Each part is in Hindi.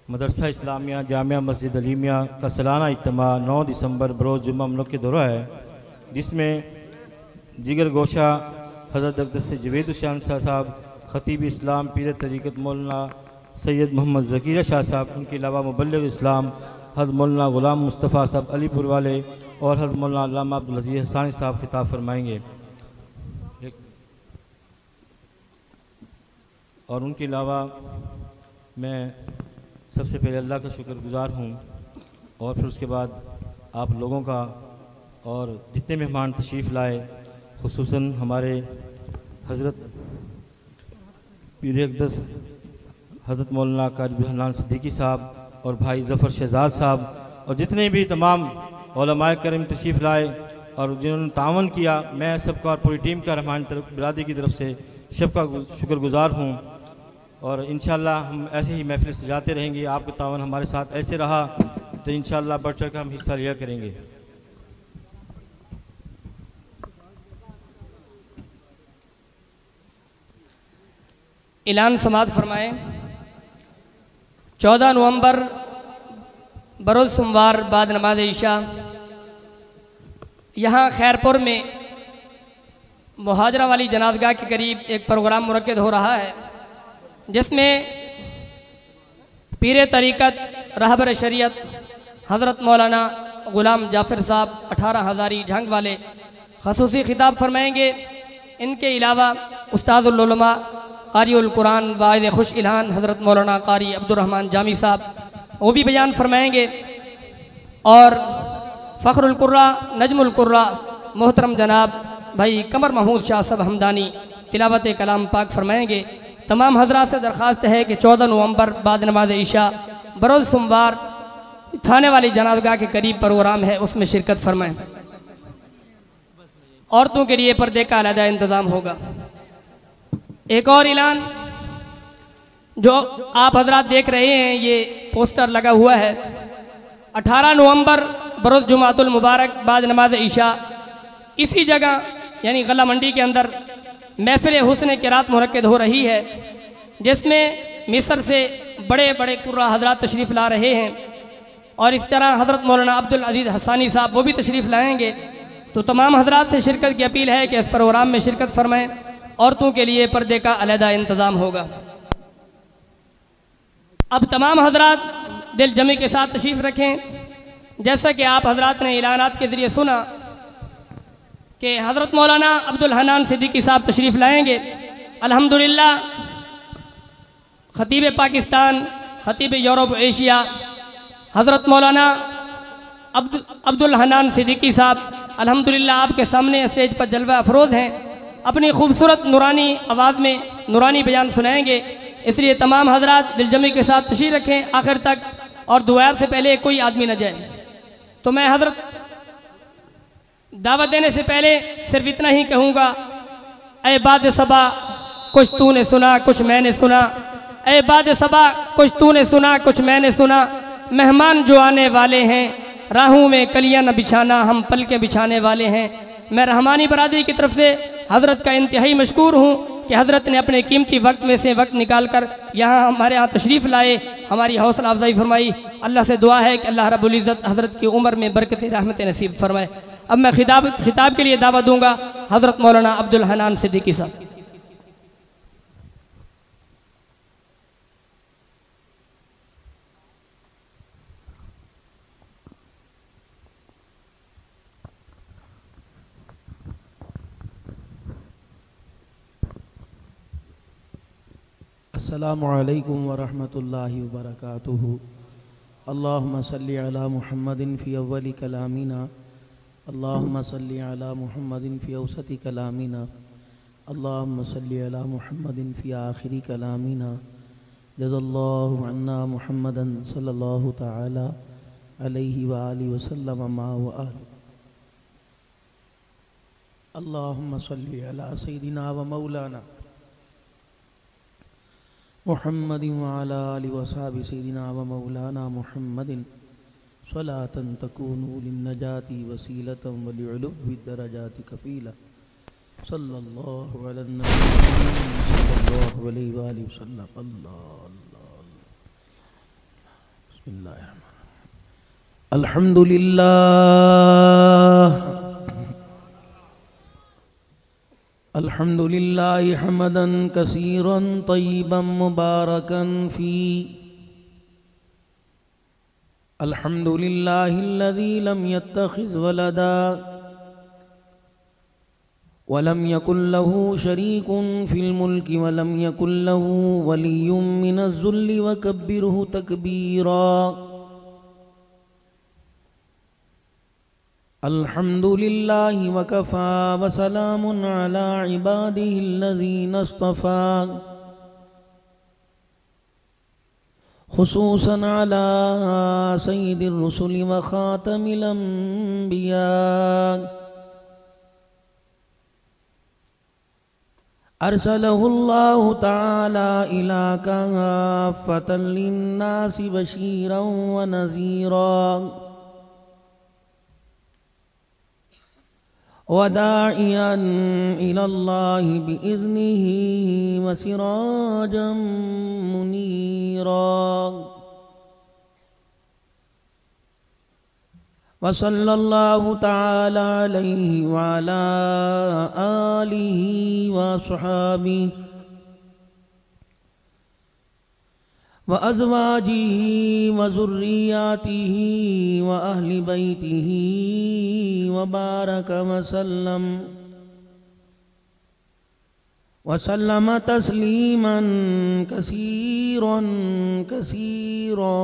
मदरसा इस्लामिया जामिया मस्जिद अलीमिया का सालाना इज्तिमा 9 दिसंबर बरोज़ जुम्मा मुनक़्क़िद हो रहा है, जिसमें जिगर गोशा हज़रत अक़दस जवेद हुसैन शाह साहब, ख़तीब इस्लाम पीर तरीक़त मौलाना सैयद मोहम्मद ज़कीर शाह साहब, उनके अलावा मुबल्लिग़ इस्लाम हज़रत मौलाना ग़ुलाम मुस्तफ़ा साहब अलीपुर वाले और हज़रत मौलाना अल्लामा अब्दुल अज़ीज़ हसानी साहब खिताब फरमाएंगे। और उनके अलावा मैं सबसे पहले अल्लाह का शुक्रगुज़ार हूँ और फिर उसके बाद आप लोगों का और जितने मेहमान तशरीफ़ लाए, खुसूसन हमारे हज़रत पीर अक़दस हज़रत मौलाना कारी हन्नान सिद्दीकी साहब और भाई ज़फ़र शहज़ाद साहब और जितने भी तमाम उलमाए करम तशरीफ़ लाए और जिन्होंने तावन किया, मैं सबका और पूरी टीम का रहमान बिरादरी की तरफ से सबका शुक्रगुज़ार हूँ। और इंशाअल्लाह हम ऐसे ही महफिल सजाते रहेंगे। आपका तावन हमारे साथ ऐसे रहा तो इंशाअल्लाह बढ़ चढ़ कर हम हिस्सा लिया करेंगे। ऐलान समाअत फरमाएं। 14 नवंबर बरोज़ सोमवार बाद नमाज ईशा यहाँ खैरपुर में मुहाजरा वाली जनाज़गाह के करीब एक प्रोग्राम मुनक्किद हो रहा है, जिसमें पीर तरीक़त रहबर शरीयत हज़रत मौलाना ग़ुलाम जाफ़िर साहब 18 हज़ारी झंग वाले ख़ुसूसी खिताब फरमाएंगे। इनके अलावा उस्तादुल उलमा क़ारिउल कुरान वाइद खुश इल्हान हज़रत मौलाना क़ारी अब्दुर्रहमान जामी साहब वो भी बयान फरमाएंगे। और फ़ख्रुल कुर्रा नजमुल कुर्रा मोहतरम जनाब भाई कमर महमूद शाह साहब हमदानी तिलावत कलाम पाक फरमाएंगे। तमाम हजरात से दरख्वास्त है कि 14 नवंबर बाद नमाज ईशा बरोज़ सोमवार थाने वाली जनाज़गाह के करीब प्रोग्राम है, उसमें शिरकत फरमाएं। औरतों के लिए पर्दे का अलहदा इंतज़ाम होगा। एक और ऐलान जो आप हजरात देख रहे हैं, ये पोस्टर लगा हुआ है। 18 नवंबर बरोज़ जुमातुल मुबारक बाद नमाज ईशा इसी जगह यानी गला मंडी के अंदर महफिल हुस्न क़िरात मुनक्किद हो रही है, जिसमें मिस्र से बड़े बड़े कुर्रा हजरात तशरीफ़ ला रहे हैं और इस तरह हज़रत मौलाना अब्दुल अज़ीज़ हसानी साहब वो भी तशरीफ़ लाएंगे। तो तमाम हजरात से शिरकत की अपील है कि इस प्रोग्राम में शिरकत फरमाएँ। औरतों के लिए पर्दे का अलहदा इंतज़ाम होगा। अब तमाम हजरात दिल जमी के साथ तशरीफ़ रखें। जैसा कि आप हजरात ने ऐलानात के ज़रिए सुना कि हज़रत मौलाना अब्दुल हन्नान सिद्दीकी साहब तशरीफ़ लाएंगे। अल्हम्दुलिल्लाह ख़तीब पाकिस्तान, ख़तीब यूरोप एशिया हज़रत मौलाना अब्दुल हन्नान सिद्दीकी साहब अल्हम्दुलिल्लाह आपके सामने स्टेज पर जलवा अफरोज़ हैं। अपनी खूबसूरत नूरानी आवाज़ में नूरानी बयान सुनाएंगे, इसलिए तमाम हजरात दिलजमी के साथ तशरीफ़ रखें आखिर तक और दुआ से पहले कोई आदमी न जाए। तो मैं हजरत दावत देने से पहले सिर्फ इतना ही कहूँगा, ऐ बाद सबा कुछ तूने सुना कुछ मैंने सुना, ऐ बाद सबा कुछ तूने सुना कुछ मैंने सुना, मेहमान जो आने वाले हैं राहों में कलियां न बिछाना, हम पलकें बिछाने वाले हैं। मैं रहमानी बरादरी की तरफ से हज़रत का इंतहाई मशकूर हूँ कि हज़रत ने अपने कीमती वक्त में से वक्त निकाल कर यहाँ हमारे यहाँ तशरीफ़ लाए, हमारी हौसला अफजाई फरमाई। अल्लाह से दुआ है कि अल्लाह रब्बुल इज़्ज़त हज़रत की उम्र में बरकत रहमत नसीब फरमाए। अब मैं खिताब के लिए दावत दूँगा हज़रत मौलाना अब्दुल हन्नान सिद्दीकी साहब। अस्सलामु अलैकुम व रहमतुल्लाहि व बरकातुहू। अल्लाहुम्मा सल्लि अला मुहम्मदिन फ़ी अव्वलि कलामिना, अल्लाहुम्मा सल्लि अला मुहम्मदिन फ़ी औसति कलामिना, अल्लाहुम्मा सल्लि अला मुहम्मदिन फ़ी आखिरी कलामिना। जज़ल्लाहु अन्ना मुहम्मदन सल्लल्लाहु तआला अलैहि व आलिहि व सल्लम मा व आलि। अल्लाहुम्मा सल्लि अला सय्यिदिना व मौलाना मुहम्मदिन व अला आलिहि व अस्हाबि सय्यिदिना व मौलाना मुहम्मदिन स्वलातन तकूनु लिन्नजाति वसीलतन व लिउलुव्वि दरजाति कफीला सल्लल्लाहु अला नबी सल्लल्लाहु अलैहि व आलिहि वसल्लम। अल्लाह अल्लाह। अल्हम्दुलिल्लाह हमदन कसीरन तय्यिबन मुबारकन फी अल्हम्दुलिल्लाहिल्लज़ी लम यत्तखिज़ वलदा वलम यकुल लहू शरीकुन फिल मुल्कि वलम यकुल लहू वलियुम मिनज़ ज़ुल्लि वकब्बिरहु तकबीरा। अल्हम्दुलिल्लाहि वकफ़ा वसलामुन अला इबादिहिल्लज़ीना इस्तफ़ा खुसूसन अला सय्यिदिर रुसुलि व खातमिल अंबिया। अरसलहुल्लाहु तआला इला काफ़्फ़तन लिन्नासि बशीरन व नज़ीरा व दाइयन इलल्लाहि बिइज़्निहि व सिराजम मुनीरा। व सल्लल्लाहु तआला अलैहि व अला आलिहि व अस्हाबिहि व अज़वाजिहि व ज़ुर्रिय्यातिहि व अहलि बैतिहि व बारक व सल्लम तस्लीमन कसीरन कसीरा।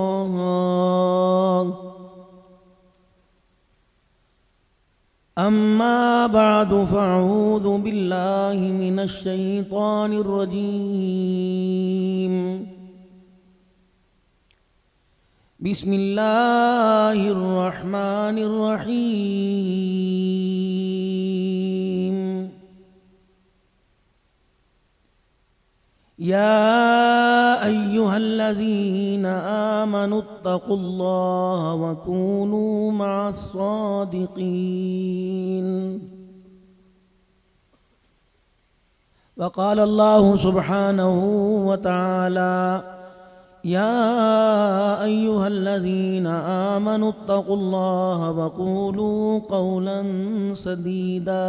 अम्मा बअदु फ़अऊज़ु बिल्लाहि मिनश शैतानिर रजीम। बिस्मिल्लाहिर रहमानिर रहीम। या अय्युहल्लज़ीना आमनुत्तक़ुल्लाह व कूनू मअस्सादिक़ीन। व क़ाल अल्लाहु सुब्हानहु व तआला या अय्युहल्लज़ीना आमनुत्तक़ुल्लाह व क़ूलू क़ौलन सदीदा।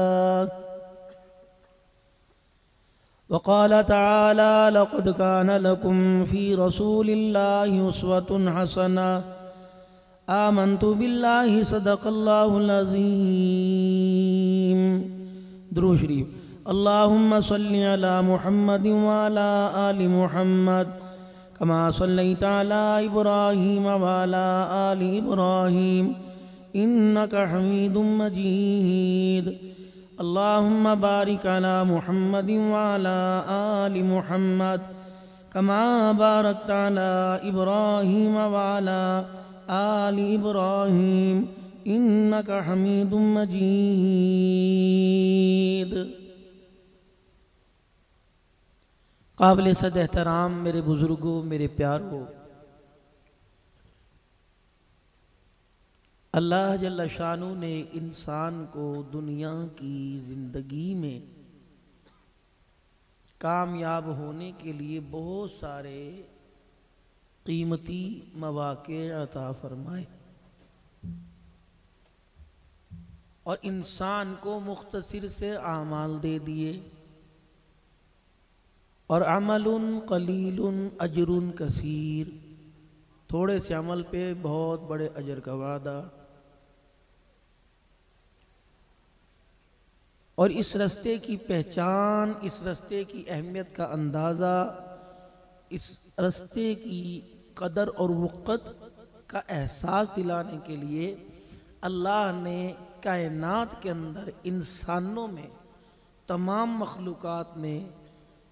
वक़ाल तआला लक़द कान लकुम फ़ी रसूलिल्लाहि उस्वतुन हसना आमन्तु बिल्लाहि सदक़ल्लाहुल अज़ीम। दुरूद शरीफ। अल्लाहुम्मा सल्लि अला मुहम्मदिन व अला आलि मुहम्मद कमा सल्लैता अला इब्राहीम व अला आलि इब्राहीम इन्नका हमीदुम मजीद। अल्लाहुम्मा बारिक अला मुहम्मदिन व अला आलि मुहम्मद कमा बारकता अला इब्राहीम व अला आलि इब्राहीम इन्नका हमीदुम मजीद। काबिल सद एहतराम मेरे बुजुर्गों, मेरे प्यारों, अल्लाह जल्ल शानु ने इंसान को दुनिया की ज़िंदगी में कामयाब होने के लिए बहुत सारे कीमती मौक़े अता फरमाए और इंसान को मुख्तसर से आमाल दे दिए और अमलुन कलीलुन अजरुन कसीर, थोड़े से अमल पे बहुत बड़े अजर का वादा। और इस रास्ते की पहचान, इस रास्ते की अहमियत का अंदाज़ा, इस रास्ते की कदर और वक़्त का एहसास दिलाने के लिए अल्लाह ने कायनात के अंदर इंसानों में, तमाम मखलूक़ात में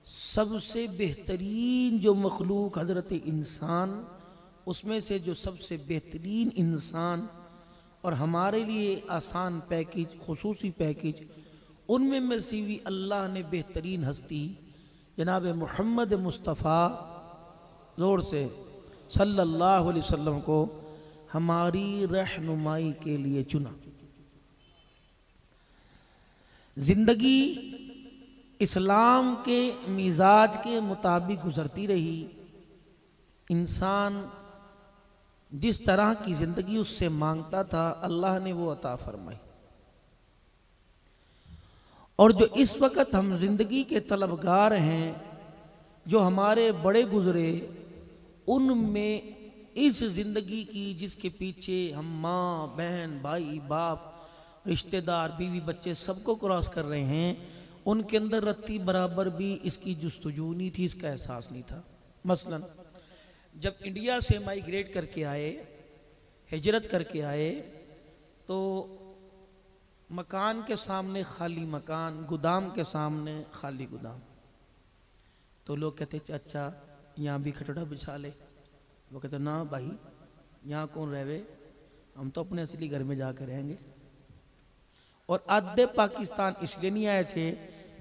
सबसे बेहतरीन जो मखलूक हज़रत इंसान, उसमें से जो सबसे बेहतरीन इंसान और हमारे लिए आसान पैकेज, खुसूसी पैकेज, उनमें में से भी अल्लाह ने बेहतरीन हस्ती जनाब मोहम्मद मुस्तफ़ा ज़ोर से सल्लल्लाहु अलैहि वसल्लम को हमारी रहनुमाई के लिए चुना। ज़िंदगी इस्लाम के मिजाज के मुताबिक गुजरती रही। इंसान जिस तरह की जिंदगी उससे मांगता था अल्लाह ने वो अता फरमाई। और जो इस वक्त हम जिंदगी के तलबगार हैं, जो हमारे बड़े गुजरे, उनमें इस जिंदगी की जिसके पीछे हम माँ बहन भाई बाप रिश्तेदार बीवी बच्चे सबको क्रॉस कर रहे हैं, उनके अंदर रत्ती बराबर भी इसकी जुस्तजू नहीं थी, इसका एहसास नहीं था। मसलन जब इंडिया से माइग्रेट करके आए, हिजरत करके आए, तो मकान के सामने खाली मकान, गोदाम के सामने खाली गोदाम। तो लोग कहते चाचा यहाँ भी खटोटा बिछा ले। वो कहते ना भाई यहाँ कौन रहे, हम तो अपने असली घर में जाकर रहेंगे। और आधे पाकिस्तान इसलिए नहीं आए थे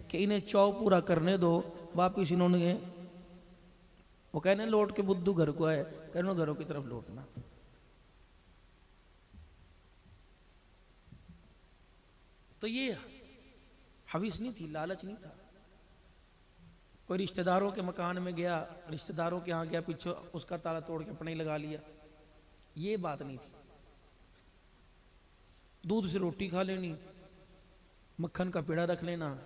कि इन्हें चौ पूरा करने दो, वापिस इन्होंने वो कहने लौट के बुद्धू घर को आए, कहने घरों की तरफ लौटना। तो ये हविस नहीं थी, लालच नहीं था। कोई रिश्तेदारों के मकान में गया, रिश्तेदारों के यहाँ गया, पीछे उसका ताला तोड़ के अपने ही लगा लिया, ये बात नहीं थी। दूध से रोटी खा लेनी, मक्खन का पेड़ा रख लेना,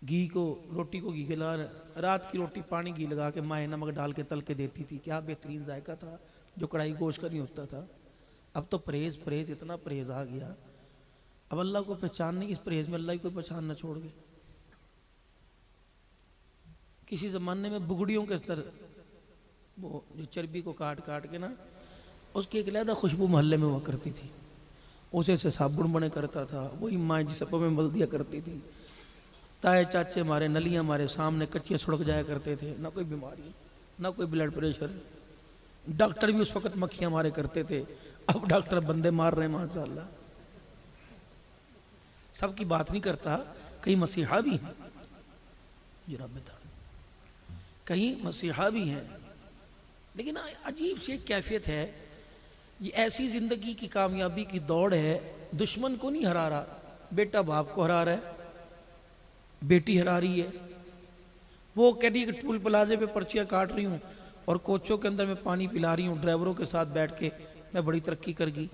घी को रोटी को घी खिला, रात की रोटी पानी घी लगा के माए नमक डाल के तल के देती थी। क्या बेहतरीन जायका था, जो कढ़ाई गोश्त का नहीं होता था। अब तो परहेज परहेज, इतना परहेज आ गया, अब अल्लाह को पहचान नहीं, इस परहेज में अल्लाह को पहचान न छोड़ गए। किसी ज़माने में बुगड़ियों के स्तर, वो जो चर्बी को काट काट के ना, उसकी एक अलग खुशबू मोहल्ले में हुआ करती थी, उसे से साबुन बने करता था, वही माँ जिस सब में मल दिया करती थी। ताए चाचे हमारे, नलियाँ हमारे सामने कच्चे सड़क जाया करते थे, ना कोई बीमारी ना कोई ब्लड प्रेशर। डॉक्टर भी उस वक्त मक्खियाँ मारे करते थे, अब डॉक्टर बंदे मार रहे हैं माशाअल्लाह। सबकी बात नहीं करता, कहीं मसीहा भी हैं, जरा बता, कहीं मसीहा भी हैं। लेकिन अजीब सी एक कैफियत है, ये ऐसी जिंदगी की कामयाबी की दौड़ है, दुश्मन को नहीं हरा रहा, बेटा बाप को हरा रहा है, बेटी हरा रही है। वो कह रही है कि टूल प्लाजे पे पर्चियां काट रही हूँ और कोचों के अंदर मैं पानी पिला रही हूँ ड्राइवरों के साथ बैठ के, मैं बड़ी तरक्की कर गई।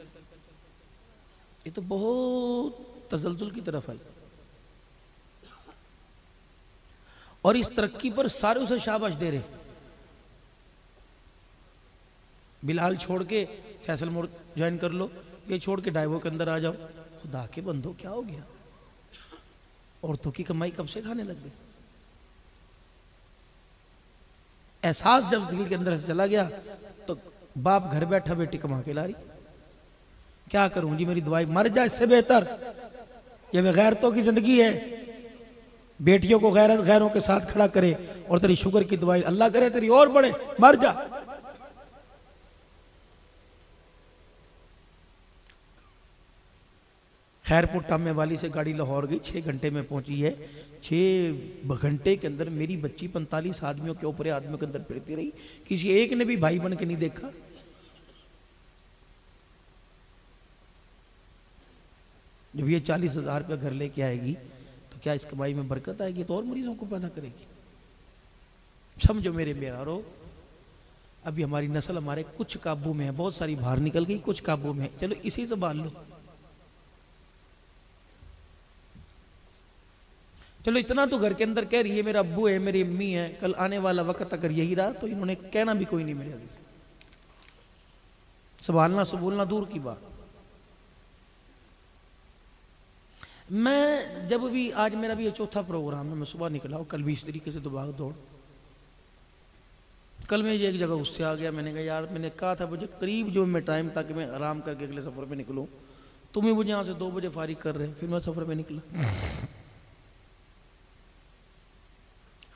ये तो बहुत तजल्जुल की तरफ है। और इस तरक्की पर सारे उसे शाबाश दे रहे। बिलाल छोड़ के फैसल मोड़ ज्वाइन कर लो, ये छोड़ के डाइवो के अंदर आ जाओ। खुदा के बंदो क्या हो गया, औरतों की कमाई कब से खाने लग गए। एहसास जब दिल के अंदर से चला गया तो बाप घर बैठा बेटी कमा के ला रही। क्या करूं जी, मेरी दवाई मर जाए इससे बेहतर। ये गैरतों की जिंदगी है, बेटियों को गैरों के साथ खड़ा करे और तेरी शुगर की दवाई अल्लाह करे तेरी और बढ़े, मर जा। खैरपुर टामे वाली से गाड़ी लाहौर गई, 6 घंटे में पहुंची है। 6 घंटे के अंदर मेरी बच्ची 45 आदमियों के ऊपर आदमियों के अंदर फिरती रही, किसी एक ने भी भाई बन के नहीं देखा। जब ये 40,000 रुपया घर लेके आएगी तो क्या इस कमाई में बरकत आएगी, तो और मरीजों को पैदा करेगी। समझो मेरे प्यारो, अभी हमारी नस्ल हमारे कुछ काबू में है, बहुत सारी बाहर निकल गई, कुछ काबू में है, चलो इसी से बाल लो। चलो इतना तो घर के अंदर कह रही है, मेरा अब्बू है, मेरी अम्मी है, कल आने वाला वक्त अगर यही रहा तो इन्होंने कहना भी कोई नहीं मेरे आगे। संभालना सबूलना दूर की बात। मैं जब भी, आज मेरा भी ये चौथा प्रोग्राम है, मैं सुबह निकला हूँ, कल भी इस तरीके से भाग दौड़। कल मैं एक जगह उससे आ गया, मैंने कहा यार, मैंने कहा था मुझे करीब जो मैं टाइम ताकि मैं आराम करके अगले सफ़र पे निकलूँ, तुम्हें मुझे यहाँ से 2 बजे फारिग कर रहे हैं, फिर मैं सफ़र पे निकला।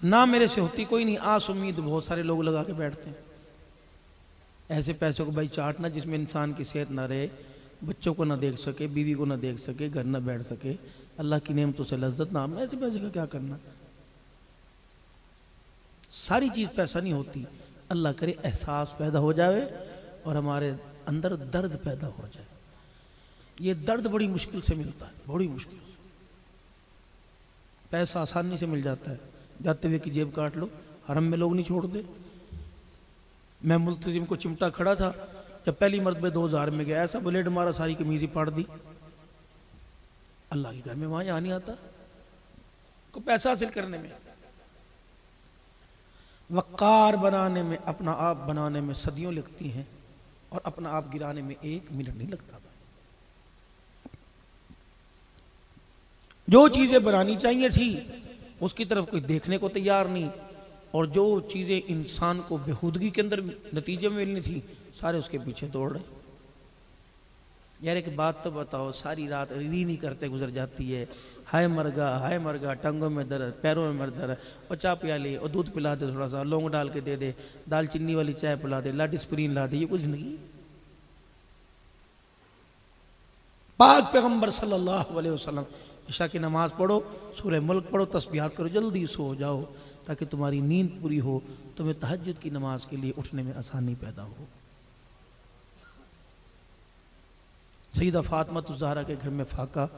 ना मेरे से होती कोई नहीं, आस उम्मीद बहुत सारे लोग लगा के बैठते हैं। ऐसे पैसों को भाई चाटना जिसमें इंसान की सेहत ना रहे, बच्चों को ना देख सके, बीवी को ना देख सके, घर ना बैठ सके, अल्लाह की नेमतों से लज्जत ना आना, ऐसे पैसे का क्या करना। सारी चीज़ पैसा नहीं होती, अल्लाह करे एहसास पैदा हो जाए और हमारे अंदर दर्द पैदा हो जाए। ये दर्द बड़ी मुश्किल से मिलता है, बड़ी मुश्किल से। पैसा आसानी से मिल जाता है, जाते हुए की जेब काट लो, हरम में लोग नहीं छोड़ दे। मैं मुल्तजिम को चिमटा खड़ा था, जब जब पहली मरतबे 2000 में गया, ऐसा बुलेट मारा सारी कमीज ही फाड़ दी। अल्लाह के घर में वहां यहाँ नहीं आता को पैसा हासिल करने में, वक़ार बनाने में, अपना आप बनाने में सदियों लगती हैं और अपना आप गिराने में 1 मिनट नहीं लगता। जो चीजें बनानी चाहिए थी उसकी तरफ कोई देखने को तैयार नहीं, और जो चीजें इंसान को बेहूदगी के अंदर नतीजे में मिलनी थी सारे उसके पीछे दौड़ रहे। यार एक बात तो बताओ, सारी रात री नहीं करते गुजर जाती है, हाय मरगा, टंगों में दर्द, पैरों में दर्द, और चाय पिला ले, और दूध पिला दे, थोड़ा सा लौंग डाल के दे दे, दाल चीनी वाली चाय पिला दे, लाडी स्प्रीन ला दे, ये कुछ नहीं। पाक पैगंबर सल्लल्लाहु अलैहि वसल्लम, इशा की नमाज पढ़ो, सूरह मुल्क पढ़ो, तस्बीहात करो, जल्दी सो जाओ ताकि तुम्हारी नींद पूरी हो, तुम्हें तहज्जुद की नमाज के लिए उठने में आसानी पैदा हो। सईदा फातिमा ज़हरा के घर में फाका,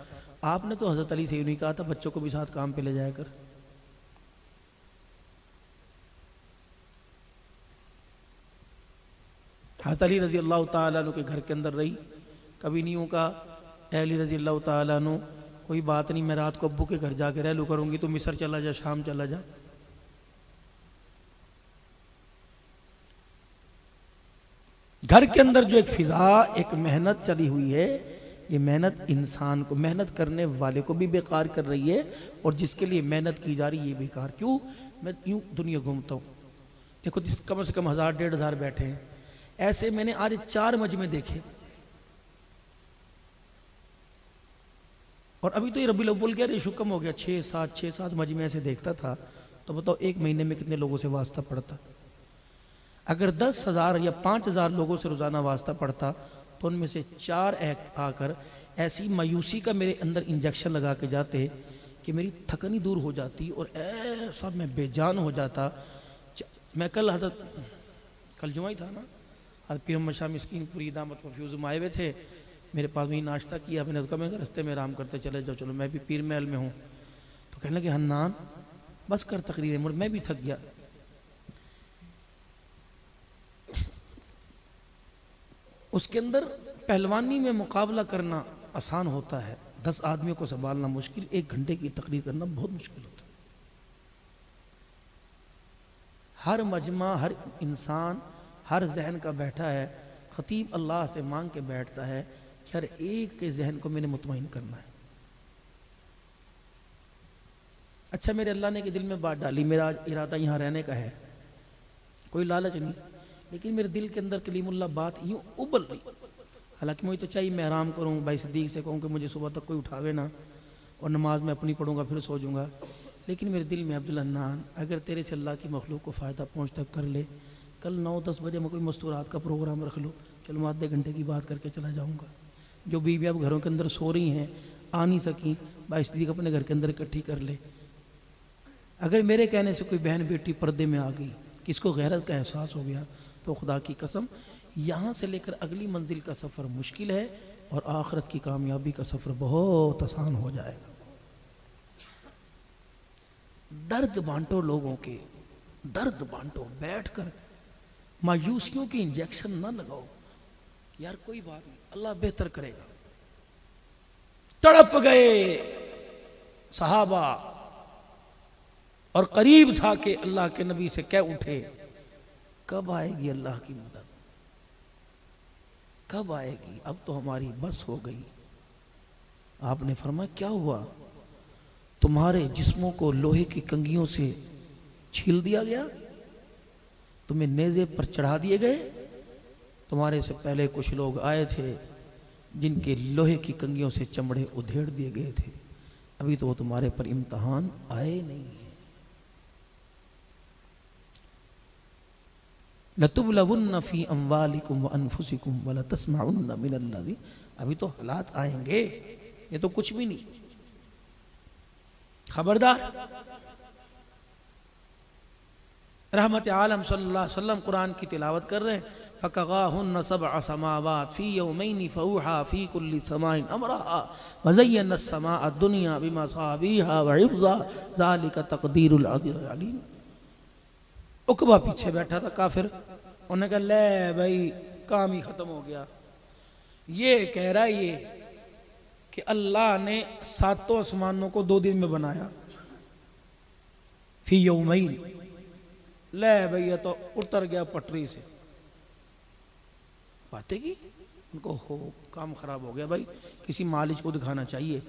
आपने तो हज़रत अली से यूँ नहीं कहा था बच्चों को भी साथ काम पे ले जाया कर। हज़रत अली रज़ी अल्लाह ताला अन्हु के घर के अंदर रही, कभी नहीं यूँ कहा अली रज़ी अल्लाह ताला अन्हु कोई बात नहीं, मैं रात को अब्बू के घर जाके रह लू करूंगी, तो मिस्र चला जा, शाम चला जा। घर के अंदर जो एक फिजा, एक मेहनत चली हुई है, ये मेहनत इंसान को, मेहनत करने वाले को भी बेकार कर रही है, और जिसके लिए मेहनत की जा रही है ये बेकार। क्यों? मैं यूं दुनिया घूमता हूँ, देखो कम से कम 1000-1500 बैठे हैं, ऐसे मैंने आज 4 मजमे देखे, और अभी तो ये रबीउल अव्वल के रेशो कम हो गया, 6-7 मजमे ऐसे देखता था। तो बताओ 1 महीने में कितने लोगों से वास्ता पड़ता? अगर 10,000 या 5,000 लोगों से रोजाना वास्ता पड़ता तो उनमें से 4 आकर ऐसी मायूसी का मेरे अंदर इंजेक्शन लगा के जाते कि मेरी थकनी दूर हो जाती और ऐसा मैं बेजान हो जाता। मैं कल जुमा ही था ना, आज पीर मोहम्मद शाह मिस्कीनपुरी दामत मफयूज़ आए हुए थे, मेरे पास वहीं नाश्ता किया, मैंने कहा मैं रास्ते में आराम करते चले जाओ, चलो मैं भी पीर महल में हूँ। तो कहने लगे हन्नान बस कर तकरीर, मैं भी थक गया। उसके अंदर पहलवानी में मुकाबला करना आसान होता है, 10 आदमियों को संभालना मुश्किल, 1 घंटे की तकरीर करना बहुत मुश्किल होता है। हर मजमा, हर इंसान, हर जहन का बैठा है, खतीब अल्लाह से मांग के बैठता है कि हर एक के जहन को मैंने मुतमईन करना है। अच्छा मेरे अल्लाह ने के दिल में बात डाली, मेरा इरादा यहाँ रहने का है, कोई लालच नहीं, लेकिन मेरे दिल के अंदर कलीमुल्लाह बात यूँ उबल रही। हालांकि मुझे तो चाहिए मैं आराम करूँ, भाई सिद्दीक से कहूँ कि मुझे सुबह तक कोई उठावे ना, और नमाज में अपनी पढ़ूंगा फिर सो जाऊँगा, लेकिन मेरे दिल में अब्दुल हन्नान अगर तेरे से अल्लाह की मखलूक को फ़ायदा पहुँचता कर ले, कल 9-10 बजे मैं कोई मस्तूरात का प्रोग्राम रख लो, चलो मैं आधे घंटे की बात करके चला जाऊँगा। जो बीवी अब घरों के अंदर सो रही हैं, आ नहीं सकी, भाई सिद्दीक अपने घर के अंदर इकट्ठी कर ले। अगर मेरे कहने से कोई बहन बेटी पर्दे में आ गई, किसको गैरत का एहसास हो गया, तो खुदा की कसम यहाँ से लेकर अगली मंजिल का सफ़र मुश्किल है और आखिरत की कामयाबी का सफ़र बहुत आसान हो जाएगा। दर्द बांटो लोगों के, दर्द बांटो, बैठकर मायूसियों के इंजेक्शन ना लगाओ। यार कोई बात नहीं, अल्लाह बेहतर करेगा। तड़प गए सहाबा और करीब था कि अल्लाह के नबी से कह उठे कब आएगी अल्लाह की मदद, कब आएगी, अब तो हमारी बस हो गई। आपने फरमाया क्या हुआ? तुम्हारे जिस्मों को लोहे की कंगियों से छील दिया गया, तुम्हें नेज़े पर चढ़ा दिए गए। तुम्हारे से पहले कुछ लोग आए थे जिनके लोहे की कंगियों से चमड़े उधेड़ दिए गए थे, अभी तो वो तुम्हारे पर इम्तहान आए नहीं है। लतुबलवुन्न फी अम्वालिकुम व अनफुसिकुम व लतस्मउन्न मिनल्लज़ी, अभी तो हालात आएंगे, ये तो कुछ भी नहीं। खबरदार। रहमत आलम सल्लल्लाहु अलैहि वसल्लम कुरान की तिलावत कर रहे हैं, फक़ग़ाहुन्न सबअ समावात फी यौमैनि फ़अौहा फी कुल्लि समाइन अमरहा व ज़य्यना अस्समाअ अद-दुनिया बिमसाबीहा व हिफ़्ज़ा ज़ालिका तक़दीरुल अज़ीज़ुल अलीम। उकबा पीछे बैठा था काफिर, उन्होंने कहा ले भाई काम ही खत्म हो गया। ये कह रहा है ये कि अल्लाह ने 7 आसमानों को 2 दिन में बनाया, फी यौमैन। ले भैया तो उतर गया पटरी से, बातें की उनको हो काम खराब हो गया भाई, किसी मालिक को दिखाना चाहिए।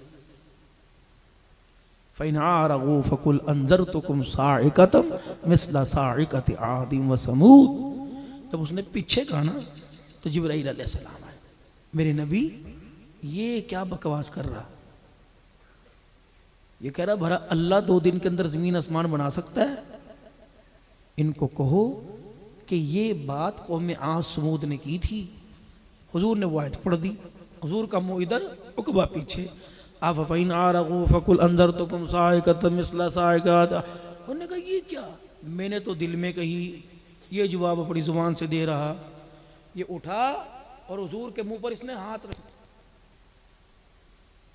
फ़ैनारगू फ़कुल अंज़रतुकुम साइक़तम मिस्ला साइक़ति आदिम व समूद। जब उसने पीछे कहा ना तो जिब्राईल अलैहिस्सलाम आए, मेरे नबी ये क्या बकवास कर रहा, ये कह रहा भला अल्लाह 2 दिन के अंदर ज़मीन आसमान बना सकता है? इनको कहो कि ये बात कौम आद समूद ने की थी। हुजूर ने वो आयत पढ़ दी, हुजूर का मुंह इधर उकबा पीछे। आप फ़ैनारगू फ़कुल अंज़रतुकुम साइक़तम मिस्ला साइक़त। उन्होंने कहा ये क्या, मैंने तो दिल में कही, ये जवाब अपनी जुबान से दे रहा। ये उठा और हुजूर के मुंह पर इसने हाथ रख।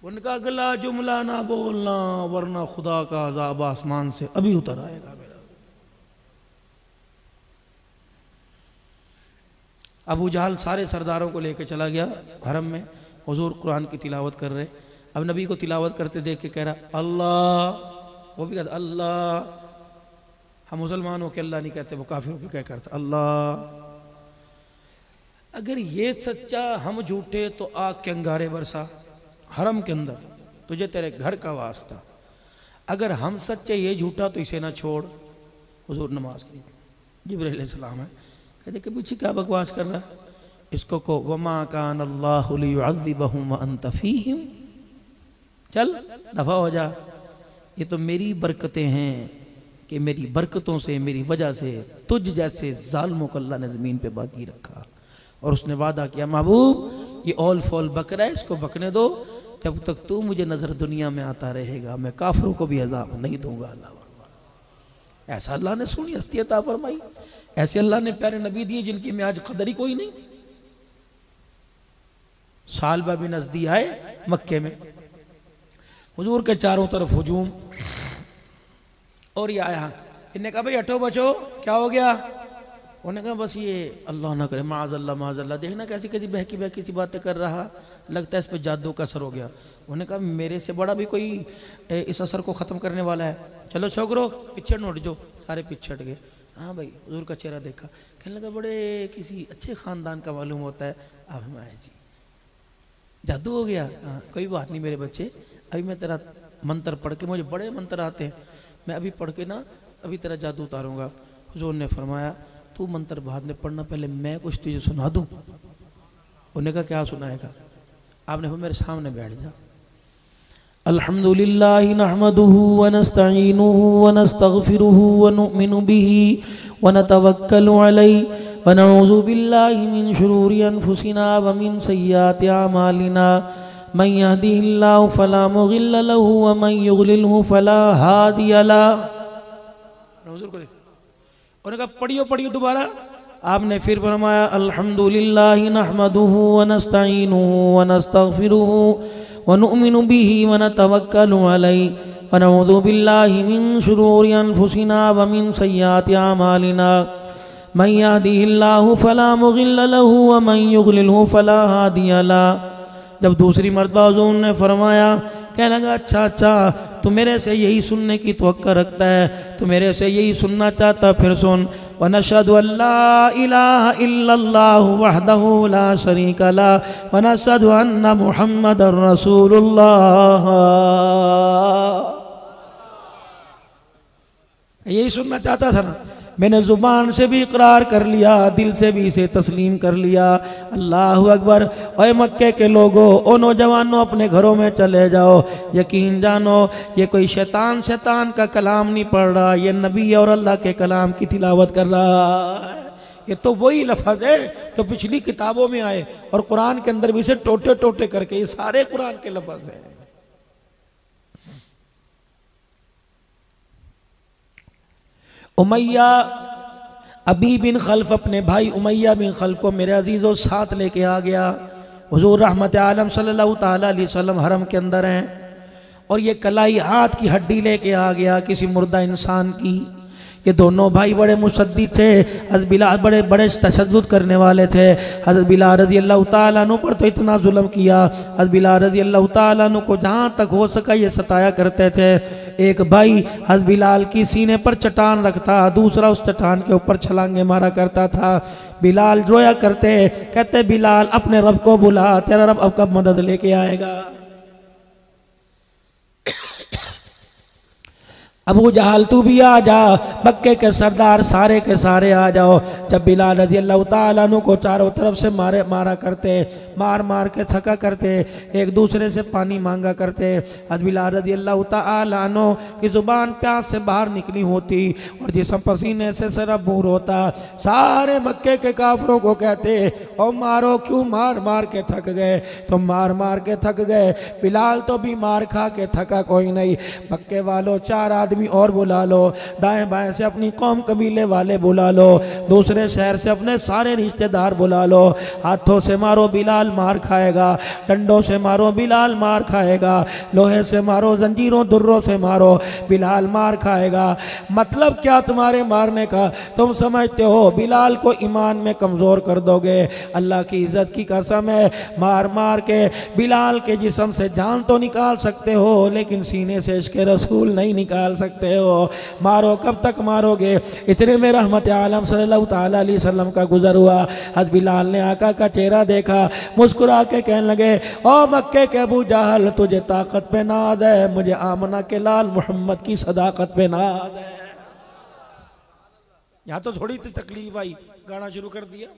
उनका अगला जुमला ना बोलना वरना खुदा का अज़ाब आसमान से अभी उतर आएगा मेरा। अबू जहल सारे सरदारों को लेकर चला गया हरम में, हुजूर कुरान की तिलावत कर रहे। अब नबी को तिलावत करते देख के कह रहा अल्लाह, वो भी कहता अल्लाह। हम मुसलमान हो के अल्लाह नहीं कहते, वो काफिर हो के क्या करते अल्लाह। अगर ये सच्चा हम झूठे तो आग के अंगारे बरसा हरम के अंदर, तुझे तेरे घर का वास्ता। अगर हम सच्चे ये झूठा तो इसे ना छोड़। हुजूर नमाज की, जिब्राईल अलैहिस्सलाम है, कहते कि पीछे क्या बकवास कर रहा, इसको को वमा कान अल्लाहु लियुअज़्ज़िबहुम व अंत फ़ीहिम, चल दफा हो जा। ये तो मेरी बरकतें हैं कि मेरी बरकतों से, मेरी वजह से तुझ जैसे जालिमों को अल्लाह ने ज़मीन पे बाकी रखा। और उसने वादा किया महबूब ये ऑल फॉल बकरा है, इसको बकने दो, जब तक तू मुझे नजर दुनिया में आता रहेगा मैं काफिरों को भी अज़ाब नहीं दूंगा। अल्लाह, ऐसा अल्लाह ने सुनी हस्ती अता फरमाई, ऐसे अल्लाह ने प्यारे नबी दिए जिनकी में आज कदर ही कोई नहीं। सालबा बिन अज़दी आए मक्के में, हुजूर के चारों तरफ हुजूम, और ये आया, इन्हें कहा भाई हटो बचो, क्या हो गया? उन्होंने कहा बस ये अल्लाह ना करे माज़अल्लाह, देखना कैसी कैसी बहकी बहकी सी बातें कर रहा, लगता है इस पर जादू का असर हो गया। उन्होंने कहा मेरे से बड़ा भी कोई इस असर को ख़त्म करने वाला है, चलो छोकरो पिछड़ नोट जो। सारे पिछड़ गए। हाँ भाई, हुजूर का चेहरा देखा, कहने लगा बड़े किसी अच्छे ख़ानदान का मालूम होता है। अब हम आए जी, जादू हो गया? हाँ कोई बात नहीं मेरे बच्चे, अभी मैं तेरा मंत्र पढ़ के, मुझे बड़े मंत्र आते हैं, मैं अभी पढ़ के ना अभी तेरा जादू उतारूंगा। हुजूर ने फरमाया तू मंत्र बाद में पढ़ना, पहले मैं कुछ तुझे सुना दूं। उन्होंने कहा क्या सुनाएगा? आपने मेरे सामने बैठ जा। अल्हम्दुलिल्लाहि नहमदुहु व नस्तईनुहु व नस्तगफिरुहु व नुमिनु बिही व नतवक्कलु अलैहि व नऊज़ु बिल्लाहि मिन शुरूरि अनफुसिना व मिन सय्यिआति अमालिना मन यहदिहिल्लाहु फला मुज़िल्ल लहु व मन युज़लिलहु फला हादिय लहु। हुजूर को उन्होंने कहा पढ़ियो दोबारा। आपने फिर फरमाया अल्हम्दुलिल्लाहि नहमदुहु व नस्तईनुहुु व नस्तगफिरुहु व नुमिनु बिही व नतवक्कलु अलैहि व नऊज़ु बिल्लाहि मिन शुरूरि अनफुसिना व मिन सय्यिआति अमालिना मन यहदिहिल्लाहु फला मुज़िल्ल लहु व मन युज़लिलहु फला हादिय लहु। जब दूसरी मरतबा हुज़ूर ने फरमाया, कहने लगा अच्छा तू मेरे से यही सुनने की तवक्का रखता है, तू मेरे से यही सुनना चाहता, फिर सुन। व नशहदु अल्ला इलाहा इल्लल्लाहु वहदहु ला शरीका लहु व नशहदु अन्ना मुहम्मदर रसूलुल्लाह। यही सुनना चाहता था ना, मैंने ज़ुबान से भी इकरार कर लिया, दिल से भी इसे तस्लीम कर लिया। अल्लाहु अकबर। ओए मक्के के लोगों, ओ नौजवानों, अपने घरों में चले जाओ, यकीन जानो ये कोई शैतान का कलाम नहीं पढ़ रहा, ये नबी और अल्लाह के कलाम की तिलावत कर रहा है। ये तो वही लफ्ज़ है जो पिछली किताबों में आए और कुरान के अंदर भी इसे टोटे टोटे करके, ये सारे कुरान के लफ्ज़ हैं। उमैया अबी बिन खल्फ अपने भाई उमैया बिन खल्फ को मेरे अजीज़ों साथ लेके आ गया। हुजूर रहमत आलम सल्लल्लाहु ताला अलैहि वसल्लम हरम के अंदर हैं और ये कलाई हाथ की हड्डी लेके आ गया किसी मुर्दा इंसान की। ये दोनों भाई बड़े मुशद्दिद थे। हज़रत बिलाल बड़े बड़े तशद्दुद करने वाले थे। हज़रत बिलाल रज़ी अल्लाह ताला अन्हु पर तो इतना जुल्म किया, हज़रत बिलाल रज़ी अल्लाह ताला अन्हु को जहाँ तक हो सका ये सताया करते थे। एक भाई हज़रत बिलाल की सीने पर चट्टान रखता, दूसरा उस चट्टान के ऊपर छलांगे मारा करता था। बिलाल रोया करते, कहते बिलाल अपने रब को बुला, तेरा रब अब कब मदद लेके आएगा। अबू जहल तू भी आ जा, मक्के के सरदार सारे के सारे आ जाओ। जब बिलाल रज़ी अल्लाह ताला अन्हु को चारों तरफ से मारा करते, मार मार के थका करते, एक दूसरे से पानी मांगा करते। हज़रत बिलाल रज़ी अल्लाह ताला अन्हु की ज़ुबान प्यास से बाहर निकली होती और जिस्म पसीने से सरबूर होता। सारे मक्के के काफरों को कहते, ओ मारो, क्यों मार मार के थक गए, तुम मार मार के थक गए, बिलाल तो भी मार खा के थका कोई नहीं। मक्के वालों 4 आदमी और बुला लो, दाएं बाएं से अपनी कौम कबीले वाले बुला लो, दूसरे शहर से अपने सारे रिश्तेदार बुला लो। हाथों से मारो बिलाल मार खाएगा, डंडों से मारो बिलाल मार खाएगा, लोहे से मारो, जंजीरों दुर्रों से मारो, बिलाल मार खाएगा। मतलब क्या तुम्हारे मारने का? तुम समझते हो बिलाल को ईमान में कमजोर कर दोगे? अल्लाह की इज्जत की कसम है, मार मार के बिलाल के जिस्म से जान तो निकाल सकते हो, लेकिन सीने से इश्क़ रसूल नहीं निकाल सकते हो। मारो, कब तक मारोगे? इतने में रहमत आलम सल्लल्लाहु ताला अलैहि वसल्लम का गुजर हुआ। हज़रत बिलाल ने आका का चेहरा देखा, मुस्कुरा के कहने लगे, ओ मक्के के अबू जहल, तुझे ताकत पे नाज है, मुझे आमना के लाल मोहम्मद की सदाकत पे नाज है। यहाँ तो थोड़ी सी तकलीफ आई, गाना शुरू कर दिया।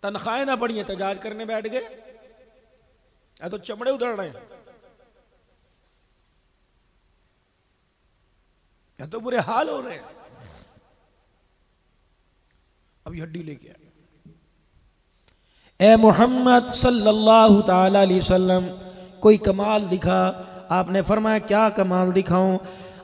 तनख्वाहें ना बढ़ी, एहतजाज करने बैठ गए, या तो चमड़े उधड़ रहे हैं, या तो बुरे हाल हो रहे हैं। अभी हड्डी लेके आए। ए मोहम्मद सल्लल्लाहु ताला अलैहि वसल्लम, कोई कमाल दिखा। आपने फरमाया क्या कमाल दिखाऊं?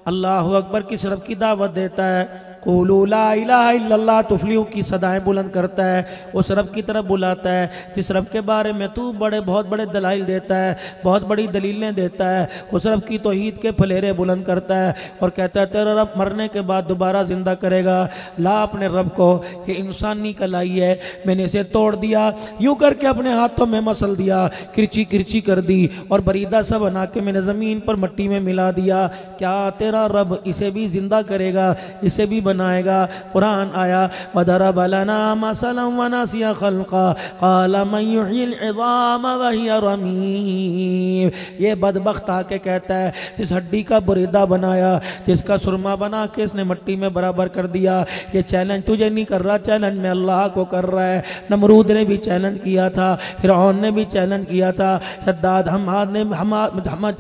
अल्लाहु अकबर किस रब की दावत देता है, क़ुलू ला इलाहा इल्लल्लाह तुफ़्लिहू की सदाएं बुलंद करता है, उस रब की तरफ बुलाता है जिस रब के बारे में तू बहुत बड़े दलाइल देता है, बहुत बड़ी दलीलें देता है। उस रब की तौहीद के फलेरे बुलंद करता है और कहता है तेरा रब मरने के बाद दोबारा जिंदा करेगा। ला अपने रब को, ये इंसानी कलाई है, मैंने इसे तोड़ दिया, यूँ करके अपने हाथों में मसल दिया, किरची किरची कर दी और बरीदा सा बना के मैंने ज़मीन पर मट्टी में मिला दिया। क्या तेरा रब इसे भी जिंदा करेगा, इसे भी बनाएगा? कुरान आया, वदरब लना मसलन व नसिया खल्का क़ाल मन युह्यिल इज़ाम व हिय रमीम। ये बदबख्त आके कहता है जिस हड्डी का बुरीदा बनाया, जिसका सुरमा बना के इसने मट्टी में बराबर कर दिया। ये चैलेंज तुझे नहीं कर रहा, चैलेंज में अल्लाह को कर रहा है। नमरूद ने भी चैलेंज किया था, फिरौन ने भी चैलेंज किया था, शद्दाद हमाद ने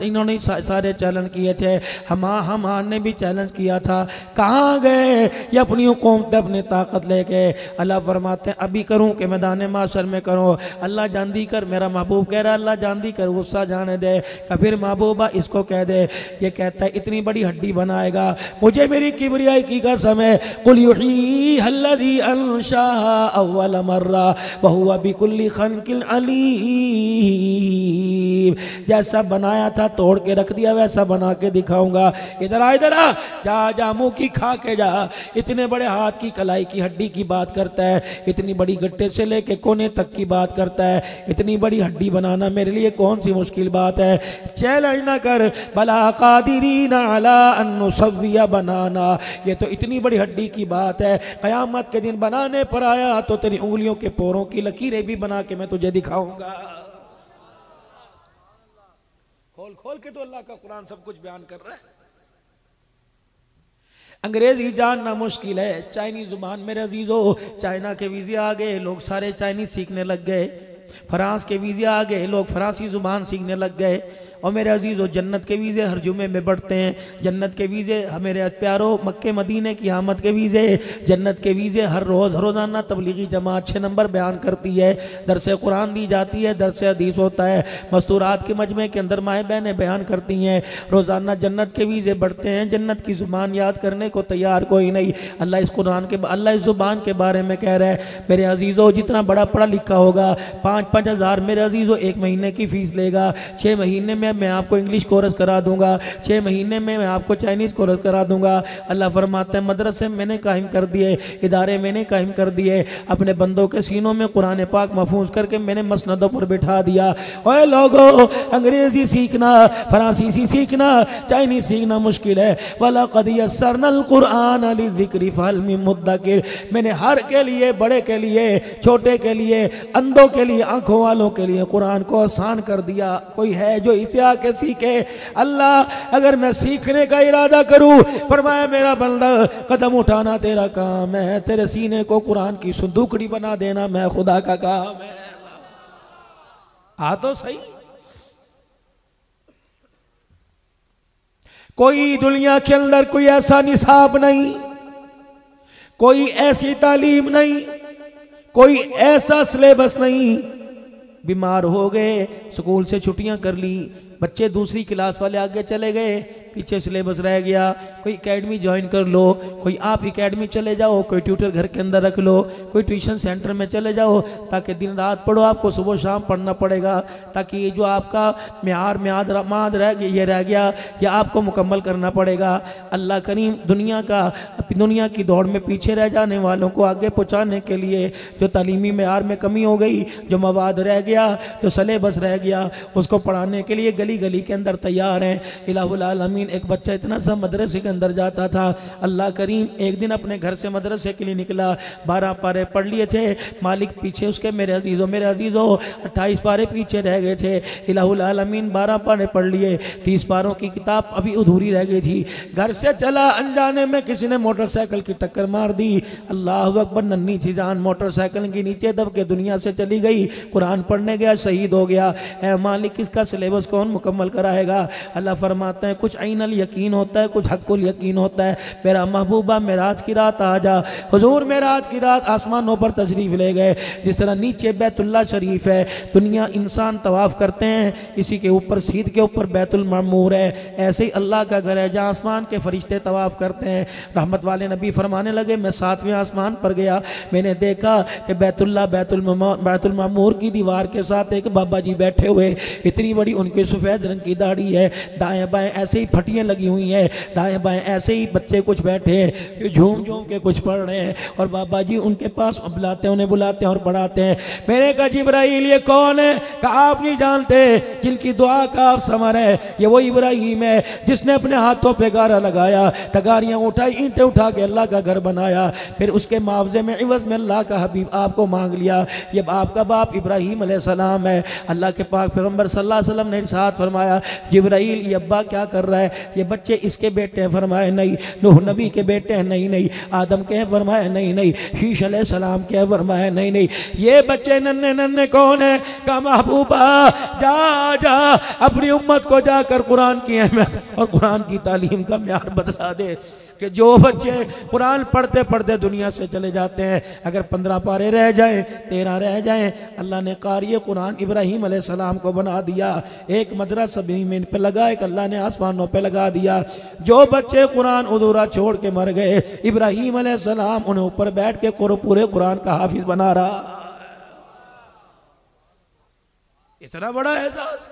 इन्होंने सारे चैलेंज किए थे, हमान ने भी चैलेंज किया था। कहाँ गए ये अपनी हुकूमत अपने ताकत लेके? अल्लाह फरमाते हैं अभी करूं कि मैदान माशर में करूं। अल्लाह जानदी कर, मेरा महबूब कह रहा है अल्लाह जानदी कर, गुस्सा जाने दे। फिर महबूबा इसको कह दे, ये कहता है इतनी बड़ी हड्डी बनाएगा, मुझे मेरी किबरियाई की कसम है, कुल युहीहा अल्लज़ी अंशाहा अव्वल मर्रा व हुवा बिकुल्ली खल्क़िन अलीम। जैसा बनाया था तोड़ के रख दिया, वैसा बना के दिखाऊंगा। इधर आ, इधर आ, जा मुंह की खा के जा। इतने बड़े हाथ की कलाई की हड्डी की बात करता है, इतनी बड़ी गट्टे से लेके कोने तक की बात करता है। इतनी बड़ी हड्डी बनाना मेरे लिए कौन सी मुश्किल बात है? चैलेंज ना कर, बला कादिरीना अला अन नुसव्विया बनाना। ये तो इतनी बड़ी हड्डी की बात है, क़यामत के दिन बनाने पर आया तो तेरी उंगलियों के पोरों की लकीरें भी बना के मैं तुझे दिखाऊंगा। खोल खोल के तो अल्लाह का कुरान सब कुछ बयान कर रहा है। अंग्रेजी जानना मुश्किल है, चाइनीज जुबान मेरे अजीजों, चाइना के वीज़े आ गए, लोग सारे चाइनीज सीखने लग गए। फ्रांस के वीज़े आ गए, लोग फ्रांसी जुबान सीखने लग गए। और मेरे अजीज़ों, जन्नत के वीज़े हर जुमे में बढ़ते हैं। जन्नत के वीज़े मेरे प्यारो, मक्के मदीने की आमद के वीज़े, जन्नत के वीज़े हर रोज़ रोज़ाना तबलीगी जमात 6 नंबर बयान करती है, दरस कुरान दी जाती है, दरस हदीस होता है, मस्तूरात के मजमे के अंदर माएँ बहनें बयान करती हैं। रोज़ाना जन्नत के वीज़े बढ़ते हैं। जन्नत की ज़ुबान याद करने को तैयार कोई नहीं। अल्लाह इस कुरान के, अल्लाह इस ज़ुबान के बारे में कह रहा है, मेरे अजीज़ों जितना बड़ा पढ़ा लिखा होगा 5-5 हज़ार मेरे अजीज़ों 1 महीने की फ़ीस लेगा, 6 महीने में मैं आपको इंग्लिश कोर्स करा दूंगा, 6 महीने में मैं आपको चाइनीज़ कोर्स करा दूंगा। अल्लाह फरमाते हैं मदरसे मैंने कायम कर दिए, इदारे मैंने कायम कर दिए, अपने बंदों के सीनों में कुरान पाक महफूज करके मैंने मसनदों पर बिठा दिया। ओए लोगो, अंग्रेजी सीखना, फ्रांसीसी सीखना, चाइनीज सीखना मुश्किल है। वलक़द यस्सरनल कुरआन लिज़िक्रि फहल मिन मुद्दकिर, मैंने हर के लिए, बड़े के लिए, छोटे के लिए, अंधों के लिए, आंखों वालों के लिए कुरान को आसान कर दिया। कोई है जो इसे आके सीखे? अल्लाह अगर मैं सीखने का इरादा करूं, फरमाया मेरा बंदा कदम उठाना तेरा काम है, तेरे सीने को कुरान की संदूकड़ी बना देना मैं खुदा का काम है। आ तो सही। कोई दुनिया के अंदर कोई ऐसा निसाब नहीं, कोई ऐसी तालीम नहीं, कोई ऐसा सिलेबस नहीं। बीमार हो गए, स्कूल से छुट्टियां कर ली, बच्चे दूसरी क्लास वाले आगे चले गए, पीछे सिलेबस रह गया। कोई एकेडमी ज्वाइन कर लो, कोई आप एकेडमी चले जाओ, कोई ट्यूटर घर के अंदर रख लो, कोई ट्यूशन सेंटर में चले जाओ, ताकि दिन रात पढ़ो, आपको सुबह शाम पढ़ना पड़ेगा, ताकि ये जो आपका म्याद रह गया, ये रह गया, या आपको मुकम्मल करना पड़ेगा। अल्लाह करीम दुनिया की दौड़ में पीछे रह जाने वालों को आगे पहुँचाने के लिए जो तालीमी म्यार में कमी हो गई, जो मवाद रह गया, जो सिलेबस रह गया, उसको पढ़ाने के लिए गली गली के अंदर तैयार हैं। इलाहुल आलमीन, एक बच्चा इतना सा मदरसे के अंदर जाता था, अल्लाह करीम एक दिन अपने घर से मदरसे के लिए निकला, 12 पारे पढ़ लिए थे, मालिक पीछे उसके मेरे अजीज़ों 28 पारे पीछे रह गए थे। इलाहुल आलमीन 12 पारे पढ़ लिए, 30 पारों की किताब अभी अधूरी रह गई थी। घर से चला, अनजाने में किसी ने मोटरसाइकिल की टक्कर मार दी। अल्लाह अकबर, नन्ही सी जान मोटरसाइकिल के नीचे दब के दुनिया से चली गई। कुरान पढ़ने गया, शहीद हो गया। ऐ मालिक, इसका सिलेबस कौन मुकम्मल कराएगा? अल्लाह फरमाते हैं कुछ ऐनल यकीन होता है, कुछ हक्कुल यकीन होता है। मेरा महबूबा मेराज की रात आ जा। हुजूर मेराज की रात आसमानों पर तशरीफ ले गए। जिस तरह नीचे बैतुल्ला शरीफ है, दुनिया इंसान तवाफ करते हैं, इसी के ऊपर सीध के ऊपर बैतुल मामूर है, ऐसे ही अल्लाह का घर है जहाँ आसमान के फरिश्ते तवाफ करते हैं। रहमत वाले नबी फरमाने लगे, मैं 7वें आसमान पर गया, मैंने देखा कि बैतुल मामूर की दीवार के साथ एक बाबा जी बैठे हुए, इतनी बड़ी उनके सफ़ेद रंग की दाढ़ी है, दाएं बाएं ऐसे ही फटियां लगी हुई हैं, दाएं बाएं ऐसे ही बच्चे कुछ बैठे हैं, झूम झूम के कुछ पढ़ रहे हैं, और बाबा जी उनके पास बुलाते हैं, उन्हें बुलाते हैं और पढ़ाते हैं। मैंने कहा जिब्राइल ये कौन है? कहा आप नहीं जानते, जिनकी दुआ का आप समर है, ये वो इब्राहिम है जिसने अपने हाथों पे गारा लगाया, तगारियां उठाई, ईंटें उठा के अल्लाह का घर बनाया, फिर उसके मुआवजे में इवज में अल्लाह का हबीब आपको मांग लिया। ये आपका बाप इब्राहिम अलैहिस्सलाम है। अल्लाह के पाक पैगम्बर सल्लल्लाहु अलैहि वसल्लम ने इरशाद फरमाया, जिब्राइल ये अब्बा क्या कर रहा है? ये बच्चे इसके बेटे हैं? फरमाया नहीं। नूह नबी के बेटे हैं? नहीं। आदम के हैं? फरमाया नहीं। शीश अलैहिस्सलाम के हैं? फरमाया नहीं। ये बच्चे नन्हे नन्हे कौन है? का महबूबा जा अपनी उम्मत को जाकर कुरान की अहमियत और कुरान की तालीम का म्यार बतला दे कि जो बच्चे कुरान पढ़ते पढ़ते दुनिया से चले जाते हैं, अगर 15 पारे रह जाएं, 13 रह जाएं, अल्लाह ने कारी कुरान इब्राहिम अलैहिस्सलाम को बना दिया। एक मदरसा ज़मीन पे लगा, एक अल्लाह ने आसमानों पे लगा दिया। जो बच्चे कुरान अधूरा छोड़ के मर गए, इब्राहिम अलैहिस्सलाम उन्हें ऊपर बैठ के पूरे कुरान का हाफिज बना रहा। इतना बड़ा एहसास।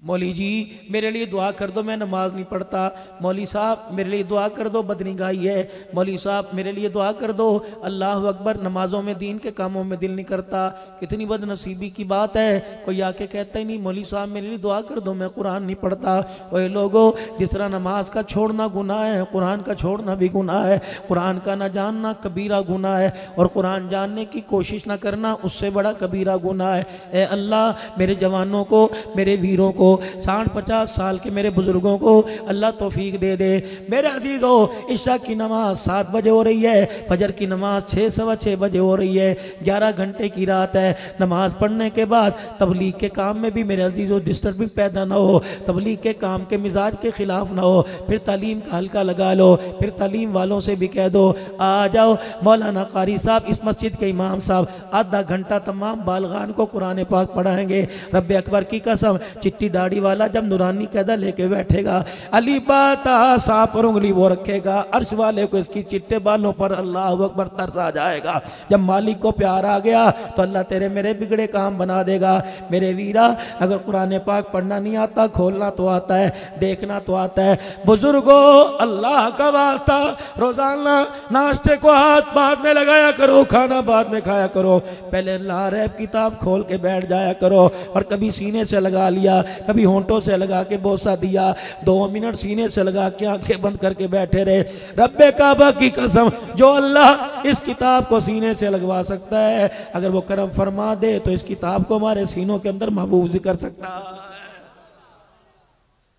मौली जी मेरे लिए दुआ कर दो, मैं नमाज नहीं पढ़ता। मौली साहब मेरे लिए दुआ कर दो, बदनिगाही है। मौली साहब मेरे लिए दुआ कर दो, अल्लाह अकबर, नमाजों में, दीन के कामों में दिल नहीं करता। कितनी बदनसीबी की बात है, कोई आके कहता ही नहीं मौली साहब मेरे लिए दुआ कर दो, मैं कुरान नहीं पढ़ता। वही लोगों, जिस तरह नमाज का छोड़ना गुनाह है, कुरान का छोड़ना भी गुनाह है। कुरान का ना जानना कबीरा गुनाह है, और कुरान जानने की कोशिश ना करना उससे बड़ा कबीरा गुनाह है। ए अल्लाह, मेरे जवानों को, मेरे वीरों को, 60-50 साल के मेरे बुजुर्गों को अल्लाह तौफीक दे दे। मेरे अजीजों, इशा की नमाज 7 बजे हो रही है, फजर की नमाज 6 सवा 6 बजे हो रही है, 11 घंटे की रात है। नमाज पढ़ने के बाद तबलीग के काम में भी मेरे अजीजों डिस्टर्बिंग पैदा ना हो, तबलीग के काम के मिजाज के खिलाफ ना हो। फिर तालीम का हल्का लगा लो, फिर तालीम वालों से भी कह दो आ जाओ। मौलाना कारी साहब, इस मस्जिद के इमाम साहब, आधा घंटा तमाम बालगान को कुरान पाक पढ़ाएंगे। रब्बे अकबर की कसम, चिट्ठी दाढ़ी वाला जब नूरानी कैदा लेके बैठेगा, अली बाता सा पर उंगली वो रखेगा, अर्श वाले को इसकी चिट्टे बालों पर अल्लाह अकबर तरस आ जाएगा। जब मालिक को प्यार आ गया तो अल्लाह तेरे मेरे बिगड़े काम बना देगा। मेरे वीरा, अगर कुरान पाक पढ़ना नहीं आता, खोलना तो आता है, देखना तो आता है। बुजुर्गों, अल्लाह का वास्ता, रोजाना नाश्ते को हाथ बाद में लगाया करो, खाना बाद में खाया करो, पहले अल्लाह रैब किताब खोल के बैठ जाया करो। और कभी सीने से लगा लिया, कभी होंठों से लगा के बोसा दिया, 2 मिनट सीने से लगा के आंखें बंद करके बैठे रहे। रब्बे काबा की कसम, जो अल्लाह इस किताब को सीने से लगवा सकता है, अगर वो करम फरमा दे तो इस किताब को हमारे सीनों के अंदर महफूज कर सकता है।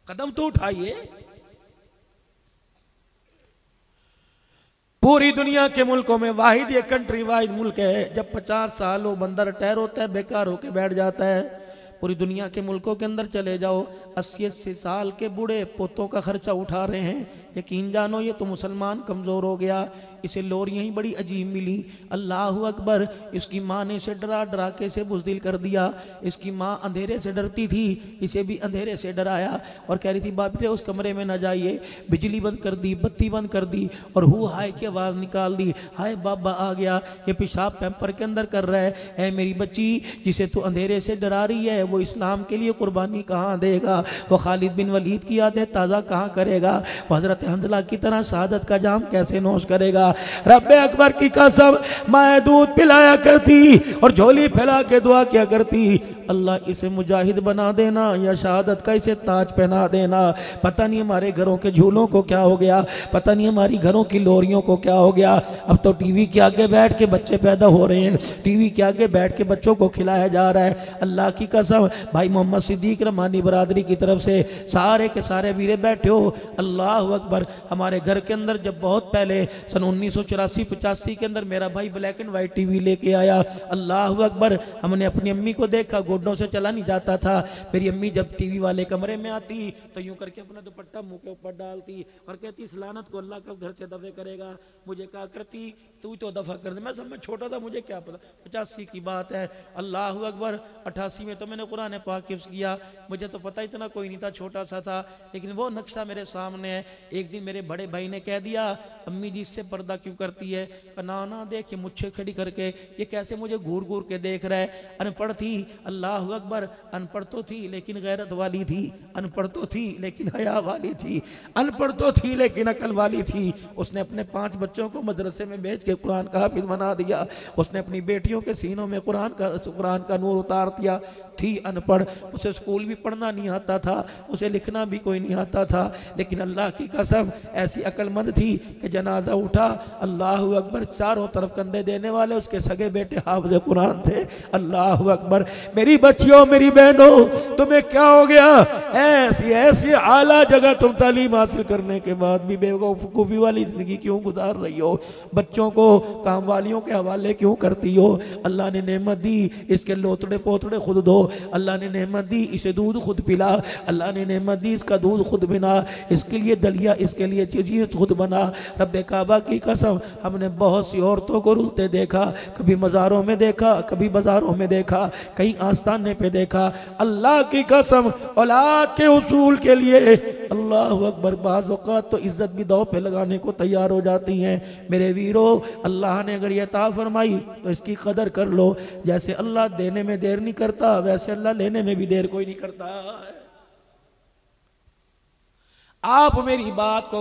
कदम तो उठाइए। पूरी दुनिया के मुल्कों में वाहिद ये कंट्री, वाहिद मुल्क है जब 50 साल हो बंदा रिटायर होता है, बेकार होके बैठ जाता है। पूरी दुनिया के मुल्कों के अंदर चले जाओ, 80-80 साल के बूढ़े पोतों का खर्चा उठा रहे हैं। यकीन जानो ये तो मुसलमान कमज़ोर हो गया। इसे लोरियाँ ही बड़ी अजीब मिली। अल्लाह अकबर, इसकी माँ ने इसे डरा डरा के इसे बुज़दिल कर दिया। इसकी माँ अंधेरे से डरती थी, इसे भी अंधेरे से डराया और कह रही थी बाप रे उस कमरे में ना जाइए। बिजली बंद कर दी, बत्ती बंद कर दी और हु हाय की आवाज़ निकाल दी, हाय बाबा आ गया, ये पेशाब पैम्पर के अंदर कर रहा है। ऐ मेरी बच्ची, जिसे तू अंधेरे से डरा रही है वो इस्लाम के लिए कुर्बानी कहाँ देगा, वो खालिद बिन वलीद की यादें ताज़ा कहाँ करेगा, वो हज़रत हंज़ला की तरह शहादत का जाम कैसे नोश करेगा। रब्बे अकबर की कसम, मैं दूध पिलाया करती और झोली फैला के दुआ किया करती, अल्लाह इसे मुजाहिद बना देना या शहादत का इसे ताज पहना देना। पता नहीं हमारे घरों के झूलों को क्या हो गया, पता नहीं हमारी घरों की लोरियों को क्या हो गया। अब तो टीवी के आगे बैठ के बच्चे पैदा हो रहे हैं, टीवी के आगे बैठ के बच्चों को खिलाया जा रहा है। अल्लाह की कसम, भाई मोहम्मद सिद्दीक रहमानी बरादरी की तरफ से सारे के सारे वीरे बैठे हो। अल्लाह अकबर, हमारे घर के अंदर जब बहुत पहले सन 1984-85 के अंदर मेरा भाई ब्लैक एंड वाइट टीवी लेके आया। अल्लाह अकबर, हमने अपनी अम्मी को देखा, गोडों से चला नहीं जाता था। मेरी अम्मी जब टीवी वाले कमरे में आती तो यूं करके अपना दुपट्टा मुंह के ऊपर डालती और कहती इस लानत को अल्लाह कब घर से दफे करेगा। मुझे कहा करती तू तो दफा कर दे। मैं सब में छोटा था, मुझे क्या पता, 85 की बात है। अल्लाह अकबर, 88 में तो मैंने कुरान पाक हिफ्ज़ किया, मुझे तो पता इतना कोई नहीं था, छोटा सा था, लेकिन वो नक्शा मेरे सामने है। एक दिन मेरे बड़े भाई ने कह दिया अम्मी जी इससे पर्दा क्यों करती है। ना ना देख मुझे खड़ी करके, ये कैसे मुझे घूर घूर के देख रहा है। अनपढ़ थी, अल्लाह अकबर, अनपढ़ तो थी लेकिन गैरत वाली थी, अनपढ़ तो थी लेकिन हया वाली थी, अनपढ़ तो थी लेकिन अकल वाली थी। उसने अपने 5 बच्चों को मदरसे में भेज के कुरान का हाफिज बना दिया। उसने अपनी बेटियों के सीनों में कुरान का नूर उतार दिया। थी अनपढ़, उसे स्कूल भी पढ़ना नहीं आता था, उसे लिखना भी कोई नहीं आता था, लेकिन अल्लाह की कसम ऐसी अक्लमंद थी कि जनाजा उठा, अल्लाह अकबर, चारों तरफ कंधे देने वाले उसके सगे बेटे हाफिज कुरान थे। अल्लाह अकबर, मेरी बच्चियों मेरी बहनों तुम्हें क्या हो गया, ऐसी ऐसी आला जगह तुम तालीम हासिल करने के बाद भी बेवकूफ़ी वाली जिंदगी क्यों गुजार रही हो, बच्चों को काम वालियों के हवाले क्यों करती हो। अल्लाह ने नेमत दी, इसके लोतड़े पोतड़े खुद दो। अल्लाह ने नेमत दी, इसे दूध खुद पिला। अल्लाह ने नेमत दी, इसका दूध खुद बिना, इसके लिए दलिया, इसके लिए चीज़ खुद बना। रब्बे काबा की कसम, हमने बहुत सी औरतों को रुलते देखा, कभी मज़ारों में देखा, कभी बाजारों में देखा, कहीं आस्ताने पे देखा। अल्लाह की कसम, औलाद के उसूल के लिए अल्लाह अकबर, बाज़ औक़ात तो इज्जत भी दाव पे लगाने को तैयार हो जाती हैं। मेरे वीरों, अल्लाह ने अगर ये अता फरमाई तो इसकी कदर कर लो। जैसे अल्लाह देने में देर नहीं करता, वैसे अल्लाह लेने में भी देर कोई नहीं करता। आप मेरी बात को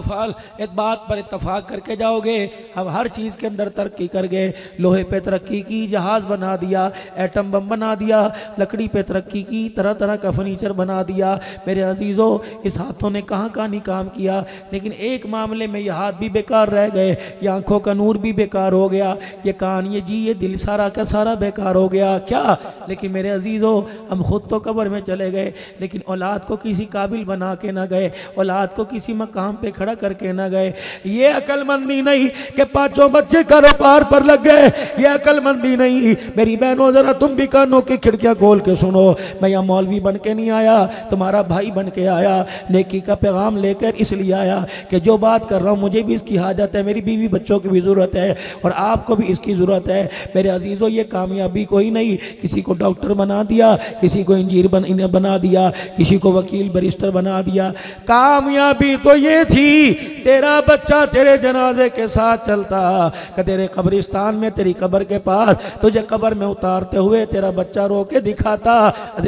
एक बात पर इत्तफाक करके जाओगे, हम हर चीज़ के अंदर तरक्की कर गए। लोहे पे तरक्की की, जहाज़ बना दिया, एटम बम बना दिया, लकड़ी पे तरक्की की, तरह तरह का फर्नीचर बना दिया। मेरे अजीज़ों, इस हाथों ने कहाँ कहाँ नहीं काम किया, लेकिन एक मामले में ये हाथ भी बेकार रह गए, ये आँखों का नूर भी बेकार हो गया, ये कान, ये जी, ये दिल सारा का सारा बेकार हो गया। क्या, लेकिन मेरे अजीज़ों, हम खुद तो कब्र में चले गए, लेकिन औलाद को किसी काबिल बना के ना गए। औलाद औलाद को किसी मकाम पे खड़ा करके ना गए। ये अक्लमंदी नहीं कि पांचों बच्चे कारोबार पर लग गए, ये अक्लमंदी नहीं। मेरी बहनों जरा तुम भी कानों की खिड़कियां खोल के सुनो, मैं यहाँ मौलवी बन के नहीं आया, तुम्हारा भाई बन के आया, नेकी का पैगाम लेकर इसलिए आया कि जो बात कर रहा हूँ मुझे भी इसकी हाजत है, मेरी बीवी बच्चों की भी ज़रूरत है और आपको भी इसकी ज़रूरत है। मेरे अजीज़ों, ये कामयाबी कोई नहीं किसी को डॉक्टर बना दिया, किसी को इंजीनियर बना दिया, किसी को वकील बैरिस्टर बना दिया। कामयाबी तो ये थी तेरा बच्चा तेरे जनाजे के साथ चलता, कि तेरे कब्रिस्तान में तेरी कब्र के पास तुझे कब्र में उतारते हुए तेरा बच्चा रो के दिखाता,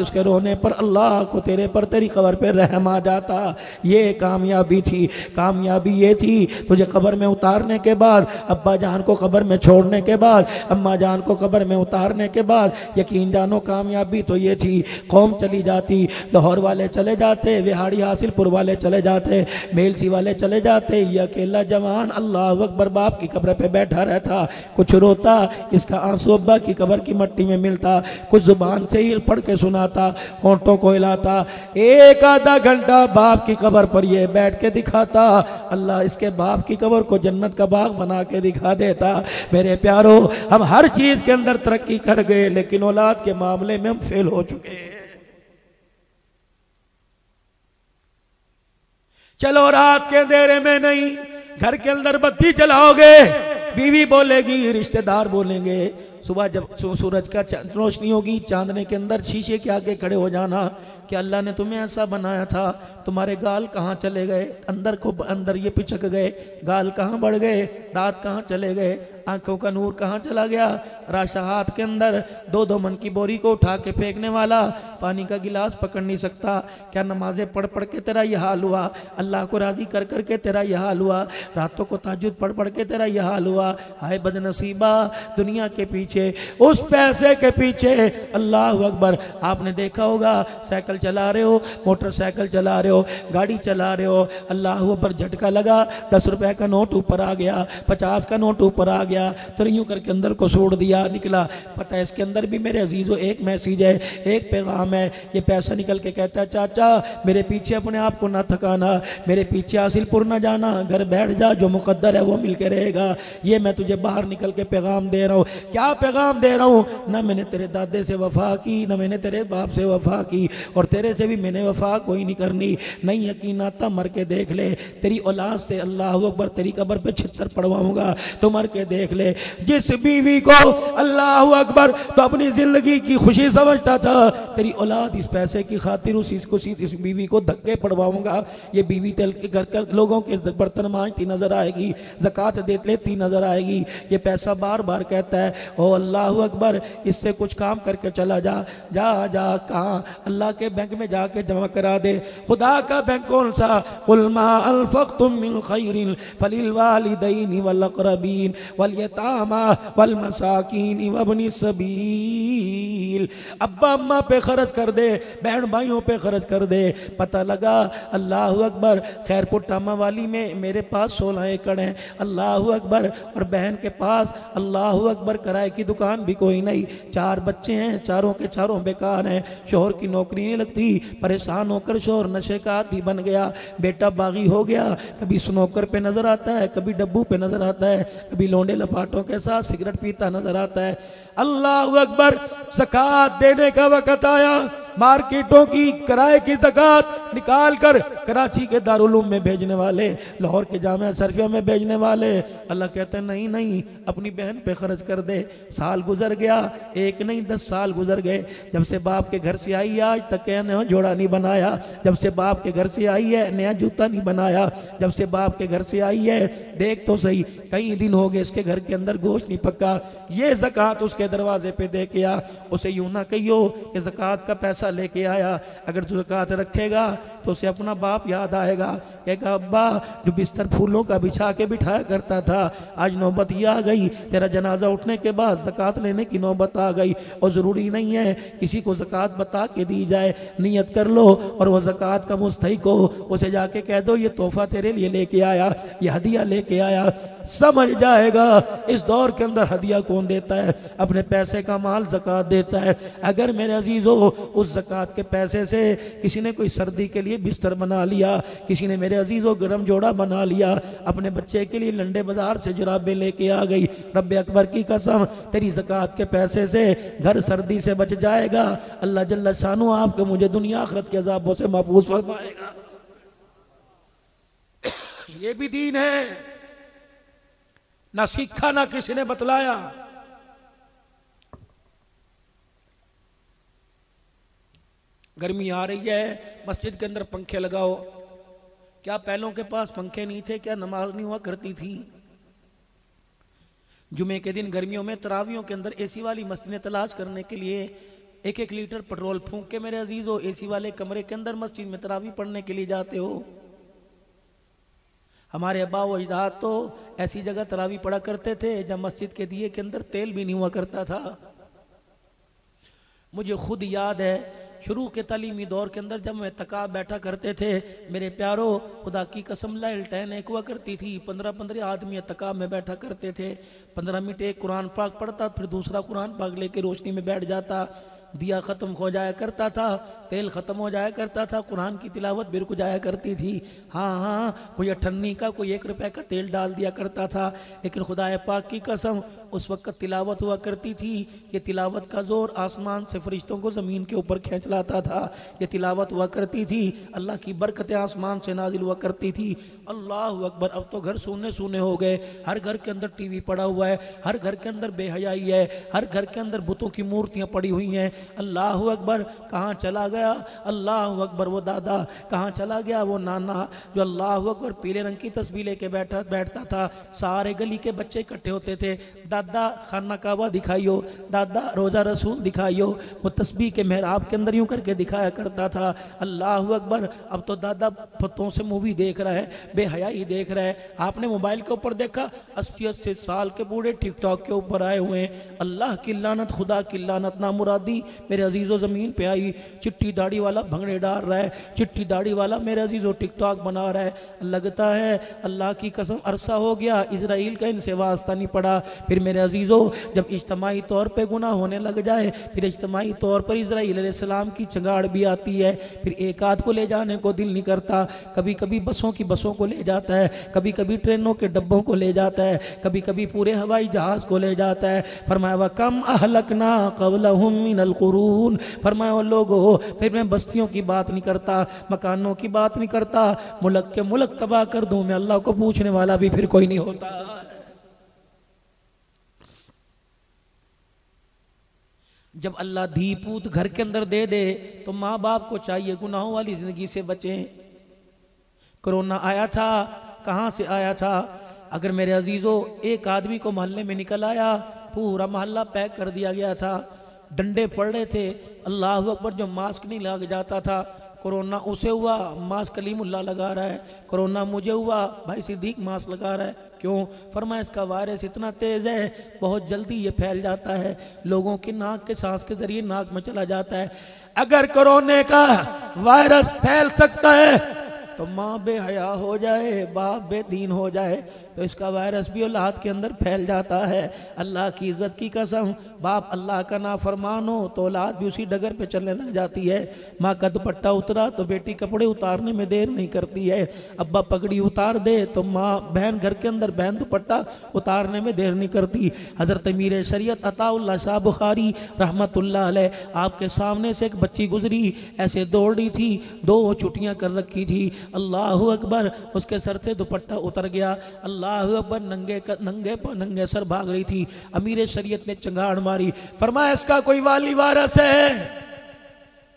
उसके रोने पर अल्लाह को तेरे पर तेरी कब्र पे रहम आ जाता। ये कामयाबी थी। कामयाबी ये थी तुझे कब्र में उतारने के बाद, अब्बा जान को कब्र में छोड़ने के बाद, अम्मा जान को कब्र में उतारने के बाद, यकीन जानो कामयाबी तो ये थी कौम चली जाती, लाहौर वाले चले जाते, विहाड़ी हासिलपुर वाले चले जाते, मेलसी वाले चले जाते, ये अकेला जवान अल्लाह अकबर बाप की कब्र पे बैठा रहता, कुछ रोता, इसका आंसू अब्बा की कब्र की मिट्टी में मिलता, कुछ जुबान से ही पढ़ के सुनाता, होंठों को हिलाता, एक आधा घंटा बाप की कब्र पर ये बैठ के दिखाता, अल्लाह इसके बाप की कब्र को जन्नत का बाग बना के दिखा देता। मेरे प्यारो, हम हर चीज के अंदर तरक्की कर गए लेकिन औलाद के मामले में हम फेल हो चुके हैं। चलो रात के अंधेरे में नहीं, घर के अंदर बत्ती जलाओगे, बीवी बोलेगी, रिश्तेदार बोलेंगे, सुबह जब सूरज का रोशनी होगी चांदने के अंदर शीशे के आगे खड़े हो जाना कि अल्लाह ने तुम्हें ऐसा बनाया था, तुम्हारे गाल कहाँ चले गए, अंदर ये पिचक गए, गाल कहाँ बढ़ गए, दांत कहाँ चले गए, आंखों का नूर कहाँ चला गया, राशा हाथ के अंदर 2-2 मन की बोरी को उठा के फेंकने वाला पानी का गिलास पकड़ नहीं सकता। क्या नमाजें पढ़ पढ़ के तेरा यह हाल हुआ, अल्लाह को राजी कर कर के तेरा यह हाल हुआ, रातों को ताजुद पढ़ पढ़ के तेरा यह हाल हुआ। हाय बदनसीबा, दुनिया के पीछे, उस पैसे के पीछे। अल्लाह अकबर। आपने देखा होगा साइकिल चला रहे हो, मोटरसाइकिल चला रहे हो, गाड़ी चला रहे हो, अल्लाह अकबर, झटका लगा, 10 रुपए का नोट ऊपर आ गया, 50 का नोट ऊपर आ गया, तो यूं करके अंदर को छोड़ दिया, निकला। पता है इसके अंदर भी मेरे अजीजों एक मैसेज है, एक पैगाम है। ये पैसा निकल के कहता है, चाचा मेरे पीछे अपने आप को ना थकाना, मेरे पीछे हासिलपुर ना जाना, घर बैठ जा, जो मुकद्दर है वो मिल के रहेगा। ये मैं तुझे बाहर निकल के पैगाम दे रहा हूँ। क्या पैगाम दे रहा हूँ? ना मैंने तेरे दादे से वफा की, ना मैंने तेरे बाप से वफा की, और तेरे से भी मैंने वफा कोई नहीं करनी। नहीं यकीन आता मर के देख ले, तेरी औलाद से अल्लाह अकबर तेरी कब्र पे छितर पड़वाऊंगा, तो मर के देख ले। जिस बीवी को अल्लाह अकबर तो अपनी जिंदगी की खुशी समझता था, तेरी औलाद इस पैसे की खातिर इस बीवी को धक्के पड़वाऊंगा। ये बीवी तेल के घर कर लोगों के बर्तन मांजती नजर आएगी, ज़कात दे लेती नजर आएगी। ये पैसा बार बार कहता है, ओ अल्लाह अकबर इससे कुछ काम करके चला जा, जा जा कहाँ? अल्लाह के बैंक में जाके जमा करा दे। खुदा का बैंक कौन सा? कुल मा अनफक़्तुम मिन खैरिन फलिल वालिदैनि वल अक़रबीन वल यतामा वल मसाकीन वब्नि सबील। अब्बा अम्मा पे खर्च कर दे, बहन भाइयों पे खर्च कर दे। पता लगा अल्लाह अकबर, खैरपुर टामा वाली में मेरे पास 16 एकड़ हैं, अल्लाह अकबर, और बहन के पास अल्लाह अकबर किराए की दुकान भी कोई नहीं, 4 बच्चे हैं, चारों के चारों बेकार हैं, शोहर की नौकरी नहीं लगती, परेशान होकर शोहर नशे का आदी बन गया, बेटा बागी हो गया, कभी स्नोकर पे नजर आता है, कभी डब्बू पे नजर आता है, कभी लोंडे लपाटों के साथ सिगरेट पीता नजर आता है। अल्लाह अकबर, ज़कात देने का वक़्त आया, मार्केटों की किराए की ज़कात निकाल कर कराची के दारुल में भेजने वाले, लाहौर के जामिया सरफिया में भेजने वाले, अल्लाह कहते हैं नहीं नहीं अपनी बहन पे खर्च कर दे। साल गुजर गया, 1 नहीं 10 साल गुजर गए। जब से बाप के घर से आई है आज तक नया जोड़ा नहीं बनाया, जब से बाप के घर से आई है नया जूता नहीं बनाया, जब से बाप के घर से आई है देख तो सही कई दिन हो गए इसके घर के अंदर गोश्त नहीं पक्का। ये ज़कात उसके दरवाजे पे दे के आ, उसे यूं ना कहियो कि ज़कात का पैसा लेके आया। अगर तू ज़कात रखेगा तो उसे अपना बाप याद आएगा, कहेगा अब्बा जो बिस्तर फूलों का बिछा के बिठाया करता था, आज नौबत ये आ गई, तेरा जनाजा उठने के बाद ज़कात लेने की नौबत आ गई। और ज़रूरी नहीं है किसी को ज़कात बता के दी जाए, नियत कर लो और वह ज़कात का मुस्तहिक हो, उसे जाके कह दो ये तोहफा तेरे लिए लेके आया, ये हदिया लेके आया। समझ जाएगा इस दौर के अंदर हदिया कौन देता है? अपने पैसे का माल ज़कात देता है। अगर मेरे अजीज़ों उस ज़कात के पैसे से किसी ने कोई सर्दी के लिए लिए बिस्तर बना लिया, किसी ने मेरे अजीज़ों गरम जोड़ा बना लिया, अपने बच्चे के लिए लंडे बाजार से जुराबें लेके आ गई। रब्बे अकबर की कसम, तेरी ज़कात के पैसे से घर सर्दी से बच जाएगा। अल्लाह जल्ला शानु आपको मुझे दुनिया आखिरत के अज़ाबों से महफूज फरमाएगा। ये भी दीन है, ना सीखा ना किसी ने बतलाया। गर्मी आ रही है, मस्जिद के अंदर पंखे लगाओ। क्या पहलों के पास पंखे नहीं थे? क्या नमाज नहीं हुआ करती थी? जुमे के दिन गर्मियों में तरावियों के अंदर एसी वाली मस्जिदें तलाश करने के लिए 1-1 लीटर पेट्रोल फूंक के मेरे अजीजों एसी वाले कमरे के अंदर मस्जिद में तरावी पढ़ने के लिए जाते हो। हमारे अब्बा व अजदाद तो ऐसी जगह तरावी पढ़ा करते थे जब मस्जिद के दिए के अंदर तेल भी नहीं हुआ करता था। मुझे खुद याद है शुरू के तालीमी दौर के अंदर जब मैं तकाब बैठा करते थे, मेरे प्यारो खुदा की कसम लालटेन एक हुआ करती थी, 15-15 आदमी तकाब में बैठा करते थे। 15 मिनट एक कुरान पाक पढ़ता, फिर दूसरा कुरान पाक लेके रोशनी में बैठ जाता। दिया ख़त्म हो जाया करता था, तेल ख़त्म हो जाया करता था, कुरान की तिलावत बिरक जाया करती थी। हाँ, कोई 98 का कोई 1 रुपए का तेल डाल दिया करता था, लेकिन खुदा पाक की कसम उस वक्त तिलावत हुआ करती थी। ये तिलावत का जोर आसमान से फरिश्तों को ज़मीन के ऊपर खींच लाता था। ये तिलावत हुआ करती थी, अल्लाह की बरकतें आसमान से नाजिल हुआ करती थी। अल्लाह अकबर। अब तो घर सूने सूने हो गए, हर घर के अंदर टीवी पड़ा हुआ है, हर घर के अंदर बेहयाई है, हर घर के अंदर बुतों की मूर्तियाँ पड़ी हुई हैं। अल्लाह अकबर। कहाँ चला गया? अल्लाह अकबर वो दादा, कहाँ चला गया वो नाना जो अल्लाह अकबर पीले रंग की तस्बीह लेके बैठता था। सारे गली के बच्चे इकट्ठे होते थे, दादा खाना काबा दिखाइयो, दादा रोजा रसूल दिखाइयो। वो तस्बीह के मेहराब के अंदर यूं करके दिखाया करता था। अल्लाह अकबर। अब तो दादा फतों से मूवी देख रहा है, बेहयाई देख रहा है। आपने मोबाइल के ऊपर देखा 80-80 साल के बूढ़े टिकटॉक के ऊपर आए हुए हैं। अल्लाह की लानत, खुदा की लानत ना मुरादी मेरे अजीजों ज़मीन पे आई। चिट्टी दाढ़ी वाला भंगड़े डाल रहा है, चिट्टी दाढ़ी वाला मेरे अजीजों टिकटॉक बना रहा है। लगता है अल्लाह की कसम अरसा हो गया इजराइल का इनसे वास्ता नहीं पड़ा। फिर मेरे अजीजों जब इज्तमाही तौर पे गुनाह होने लग जाए, फिर इज्तमाही तौर पर इजराइल अलैहिस्सलाम की चंगाड़ भी आती है। फिर एक आध को ले जाने को दिल नहीं करता, कभी कभी बसों को ले जाता है, कभी कभी ट्रेनों के डब्बों को ले जाता है, कभी कभी पूरे हवाई जहाज को ले जाता है। फरमाया व कम अहलकना क़ब्लहुम मिनल क़ुरून। फरमाया लोगों, फिर मैं बस्तियों की बात नहीं करता, मकानों की बात नहीं करता, मुल्क के मुल्क तबाह कर दूं मैं, अल्लाह को पूछने वाला भी फिर कोई नहीं होता। जब अल्लाह धी पूत घर के अंदर दे दे तो माँ बाप को चाहिए गुनाहों वाली जिंदगी से बचें। कोरोना आया था, कहाँ से आया था? अगर मेरे अजीजों एक आदमी को मोहल्ले में निकल आया, पूरा मोहल्ला पैक कर दिया गया था, डंडे पड़ रहे थे। अल्लाह अकबर। जो मास्क नहीं लग जाता था, कोरोना उसे हुआ, मास्क कलीमुल्लाह लगा रहा है। कोरोना मुझे हुआ, भाई सिद्दीक मास्क लगा रहा है। क्यों? फरमाया इसका वायरस इतना तेज़ है, बहुत जल्दी ये फैल जाता है, लोगों की नाक के सांस के जरिए नाक में चला जाता है। अगर कोरोना का वायरस फैल सकता है तो माँ बेहया हो जाए, बाप बेदीन हो जाए तो इसका वायरस भी औलाद के अंदर फैल जाता है। अल्लाह की इज्जत की कसम, बाप अल्लाह का नाफरमान हो तो औलाद भी उसी डगर पे चलने लग जाती है। माँ का दुपट्टा उतरा तो बेटी कपड़े उतारने में देर नहीं करती है, अब्बा पगड़ी उतार दे तो माँ बहन घर के अंदर बहन दुपट्टा उतारने में देर नहीं करती। हज़रत अमीर शरीयत अताउल्लाह शाह बुखारी रहमतुल्लाह अलैह, आपके सामने से एक बच्ची गुजरी, ऐसे दौड़ रही थी, 2 छुट्टियाँ कर रखी थी। अल्लाह अकबर। उसके सर से दुपट्टा उतर गया। अल्लाह अकबर। नंगे सर भाग रही थी। अमीर शरीयत ने चंगाड़ मारी, फरमाया इसका कोई वाली वारस है?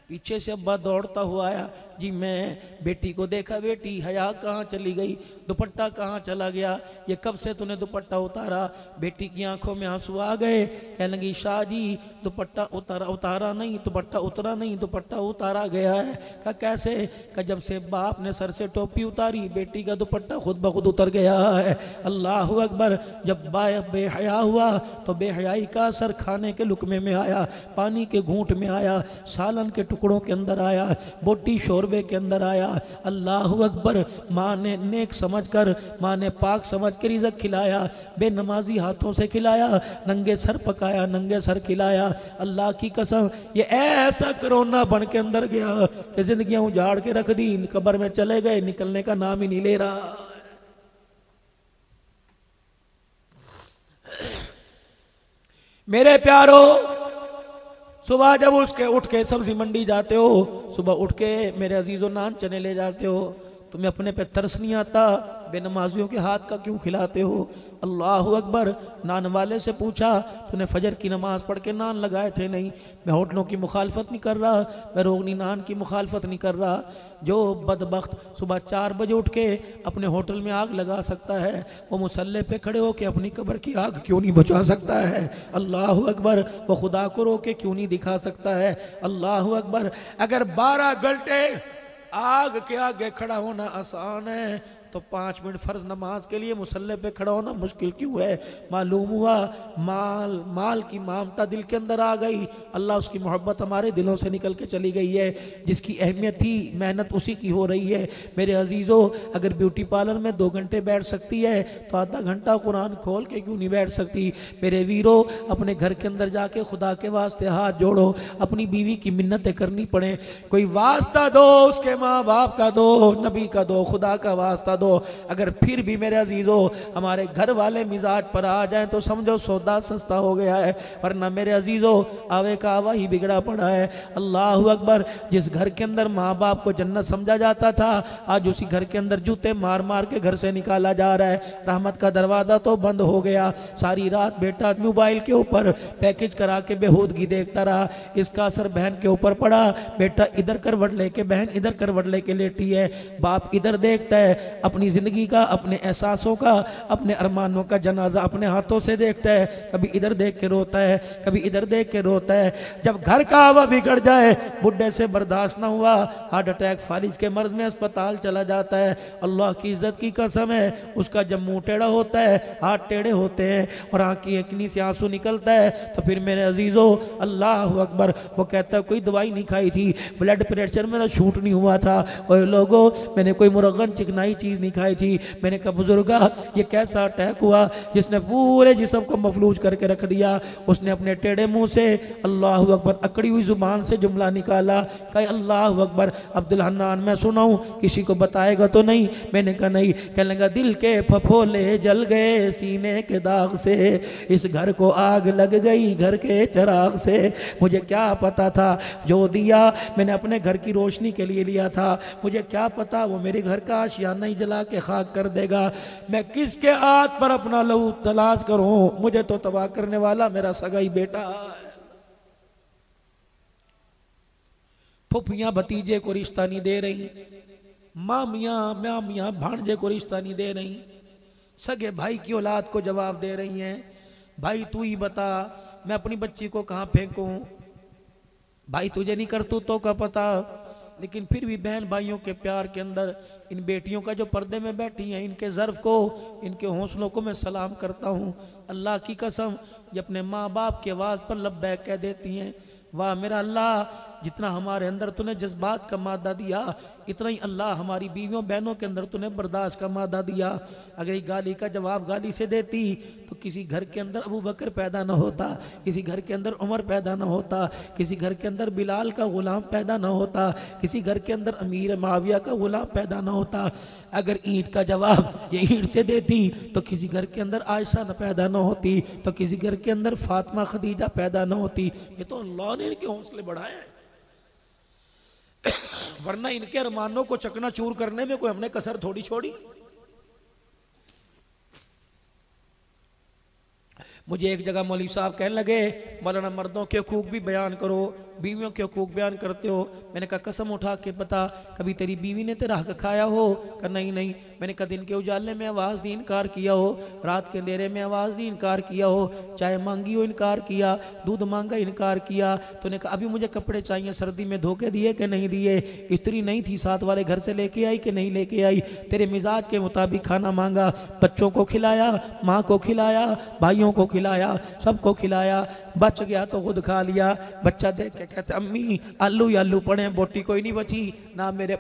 पीछे से अब्बा दौड़ता हुआ आया, जी मैं बेटी को देखा, बेटी हया कहाँ चली गई, दुपट्टा कहाँ चला गया, ये कब से तूने दुपट्टा उतारा? बेटी की आंखों में आंसू आ गए, कहने लगी शाह जी दुपट्टा उतारा नहीं, दुपट्टा उतरा नहीं, दुपट्टा उतारा गया है। कहा कैसे? कहा जब से बाप ने सर से टोपी उतारी, बेटी का दुपट्टा खुद ब खुद उतर गया है। अल्लाह अकबर। जब बाप बेहया हुआ तो बेहयाई का असर खाने के लुकमे में आया, पानी के घूंट में आया, सालन के टुकड़ों के अंदर आया, बोटी शोर शोरबे के अंदर आया। अल्लाह अकबर। माँ ने नेक समझ कर, माँ ने पाक समझ कर रिज़्क़ खिलाया, बेनमाजी हाथों से खिलाया, नंगे सर पकाया, नंगे सर खिलाया। अल्लाह की कसम ये ऐसा कोरोना बन के अंदर गया कि जिंदगियां उजाड़ के रख दी, कब्र में चले गए, निकलने का नाम ही नहीं ले रहा। मेरे प्यारो, सुबह जब उसके उठ के सब्जी मंडी जाते हो, सुबह उठ के मेरे अजीजों नान चने ले जाते हो, तुम्हें अपने पे तरस नहीं आता बेनमाजियों के हाथ का क्यों खिलाते हो? अल्लाह अकबर। नान वाले से पूछा, तूने फजर की नमाज पढ़ के नान लगाए थे? नहीं। मैं होटलों की मुखालफत नहीं कर रहा, मैं रोगनी नान की मुखालफत नहीं कर रहा। जो बदबख्त सुबह 4 बजे उठ के अपने होटल में आग लगा सकता है, वो मुसल्ले पे खड़े होके अपनी कब्र की आग क्यों नहीं बुझा सकता है? अल्लाह अकबर। वो खुदा को रोके क्यों नहीं दिखा सकता है? अल्लाह अकबर। अगर 12 घंटे आग के आगे खड़ा होना आसान है तो 5 मिनट फर्ज नमाज के लिए मुसल्ले पे खड़ा होना मुश्किल क्यों है? मालूम हुआ माल की ममता दिल के अंदर आ गई, अल्लाह उसकी मोहब्बत हमारे दिलों से निकल के चली गई है। जिसकी अहमियत थी मेहनत उसी की हो रही है। मेरे अजीज़ों, अगर ब्यूटी पार्लर में 2 घंटे बैठ सकती है तो आधा घंटा कुरान खोल के क्यों नहीं बैठ सकती? मेरे वीरों, अपने घर के अंदर जाके खुदा के वास्ते हाथ जोड़ो, अपनी बीवी की मिन्नतें करनी पड़े, कोई वास्ता दो, उसके माँ बाप का दो, नबी का दो, खुदा का वास्ता दो। अगर फिर भी मेरे अजीजों हमारे घर वाले मिजाज पर आ जाएं तो समझो सौदा सस्ता हो गया है, वरना मेरे अजीजों आवे का आवा ही बिगड़ा पड़ा है। अल्लाह अकबर। जिस घर के अंदर माँ बाप को जन्नत समझा जाता था, आज उसी घर के अंदर जूते मार मार के घर से निकाला जा रहा है। रहमत का दरवाजा तो बंद हो गया। सारी रात बेटा मोबाइल के ऊपर पैकेज करा के बेहूदगी देखता रहा, इसका असर बहन के ऊपर पड़ा। बेटा इधर करवट लेके, बहन इधर करवट लेके लेटी है, बाप इधर देखता है, अपनी जिंदगी का, अपने एहसासों का, अपने अरमानों का जनाजा अपने हाथों से देखता है। कभी इधर देख के रोता है, कभी इधर देख के रोता है। जब घर का हवा बिगड़ जाए, बुढ़े से बर्दाश्त ना हुआ, हार्ट अटैक फालिज के मर्ज में अस्पताल चला जाता है। अल्लाह की इज्जत की कसम है, उसका जब मुंह टेढ़ा होता है, हाथ टेढ़े होते हैं और आँख की एकनी से आंसू निकलता है, तो फिर मेरे अजीजों अल्लाह अकबर, वो कहता है कोई दवाई नहीं खाई थी, ब्लड प्रेशर मेरा शूट नहीं हुआ था, और लोगों मैंने कोई मुरगन चिकनाई चीज नहीं खाई थी। मैंने कहा बुजुर्गा ये कैसा अटैक हुआ जिसने पूरे जिस्म को मफलूज करके रख दिया? उसने अपने टेढ़े मुंह से अल्लाह अकबर अकड़ी हुई जुबान से जुमला निकाला, कहा अल्लाह अकबर। अब्दुल हन्नान मैं सुनाऊं, किसी को बताएगा तो नहीं? मैंने कहा नहीं। कहने लगा दिल के फफोले जल गए सीने के दाग से, इस घर को आग लग गई घर के चिराग से। मुझे क्या पता था जो दिया मैंने अपने घर की रोशनी के लिए लिया था, मुझे क्या पता वो मेरे घर का आशियाना ही जला के खाक कर देगा। मैं किसके हाथ पर अपना लहू तलाश करूं? मुझे तो तबाह करने वाला मेरा सगाई बेटा। फुफियां भतीजे को रिश्ता नहीं दे रही, मामियां भांजे को रिश्ता नहीं दे रही, सगे भाई की औलाद को जवाब दे रही हैं, भाई तू ही बता मैं अपनी बच्ची को कहां फेंकूं? भाई तुझे नहीं करतूतों का पता। लेकिन फिर भी बहन भाइयों के प्यार के अंदर इन बेटियों का जो पर्दे में बैठी हैं, इनके ज़र्फ को, इनके हौसलों को मैं सलाम करता हूँ। अल्लाह की कसम ये अपने माँ बाप की आवाज़ पर लब्बैक कह देती हैं। वाह मेरा अल्लाह, जितना हमारे अंदर तूने जज्बात का मादा दिया, इतना ही अल्लाह हमारी बीवियों बहनों के अंदर तूने बर्दाश्त का मादा दिया। अगर गाली का जवाब गाली से देती तो किसी घर के अंदर अबू बकर पैदा ना होता, किसी घर के अंदर उमर पैदा ना होता, किसी घर के अंदर बिलाल का गुलाम पैदा ना होता, किसी घर के अंदर अमीर माविया का गुलाम पैदा ना होता। अगर ईंट का जवाब ये ईंट से देती तो किसी घर के अंदर आयशा न पैदा ना होती, तो किसी घर के अंदर फातिमा खदीजा पैदा ना होती। ये तो अल्लाह ने इनके हौसले बढ़ाए, वरना इनके अरमानों को चकनाचूर करने में कोई हमने कसर थोड़ी छोड़ी। मुझे एक जगह मौलवी साहब कहने लगे मौलाना मर्दों के हकूक भी बयान करो, बीवियों के हकूक बयान करते हो। मैंने कहा कसम उठा के बता कभी तेरी बीवी ने तेरा हक खाया हो? कहा नहीं नहीं। मैंने कहा दिन के उजाले में आवाज़ दी इनकार किया हो, रात के अंधेरे में आवाज़ दी इनकार किया हो, चाय मांगी हो इनकार किया, दूध मांगा इनकार किया। तूने कहा अभी मुझे कपड़े चाहिए, सर्दी में धोखे दिए कि नहीं दिए? स्त्री नहीं थी साथ वाले घर से लेके आई कि नहीं लेके आई? तेरे मिजाज के मुताबिक खाना मांगा, बच्चों को खिलाया, माँ को खिलाया, भाइयों को खिलाया, सबको खिलाया, बच गया तो खुद खा लिया। बच्चा देख के कहते अम्मी आलू ही आलू पड़े, बोटी कोई नहीं बची। ना मेरे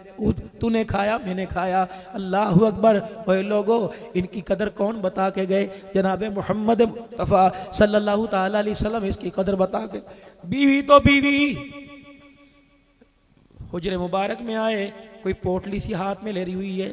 तूने खाया मैंने खाया। अल्लाह अकबर। ओए लोगो, इनकी कदर कौन बता के गए? जनाब मोहम्मद मुस्तफ़ा सल्लल्लाहु ताला अलैहि वसल्लम इसकी कदर बता के। बीवी तो बीवी, हुजरे मुबारक में आए, कोई पोटली सी हाथ में ले रही हुई है।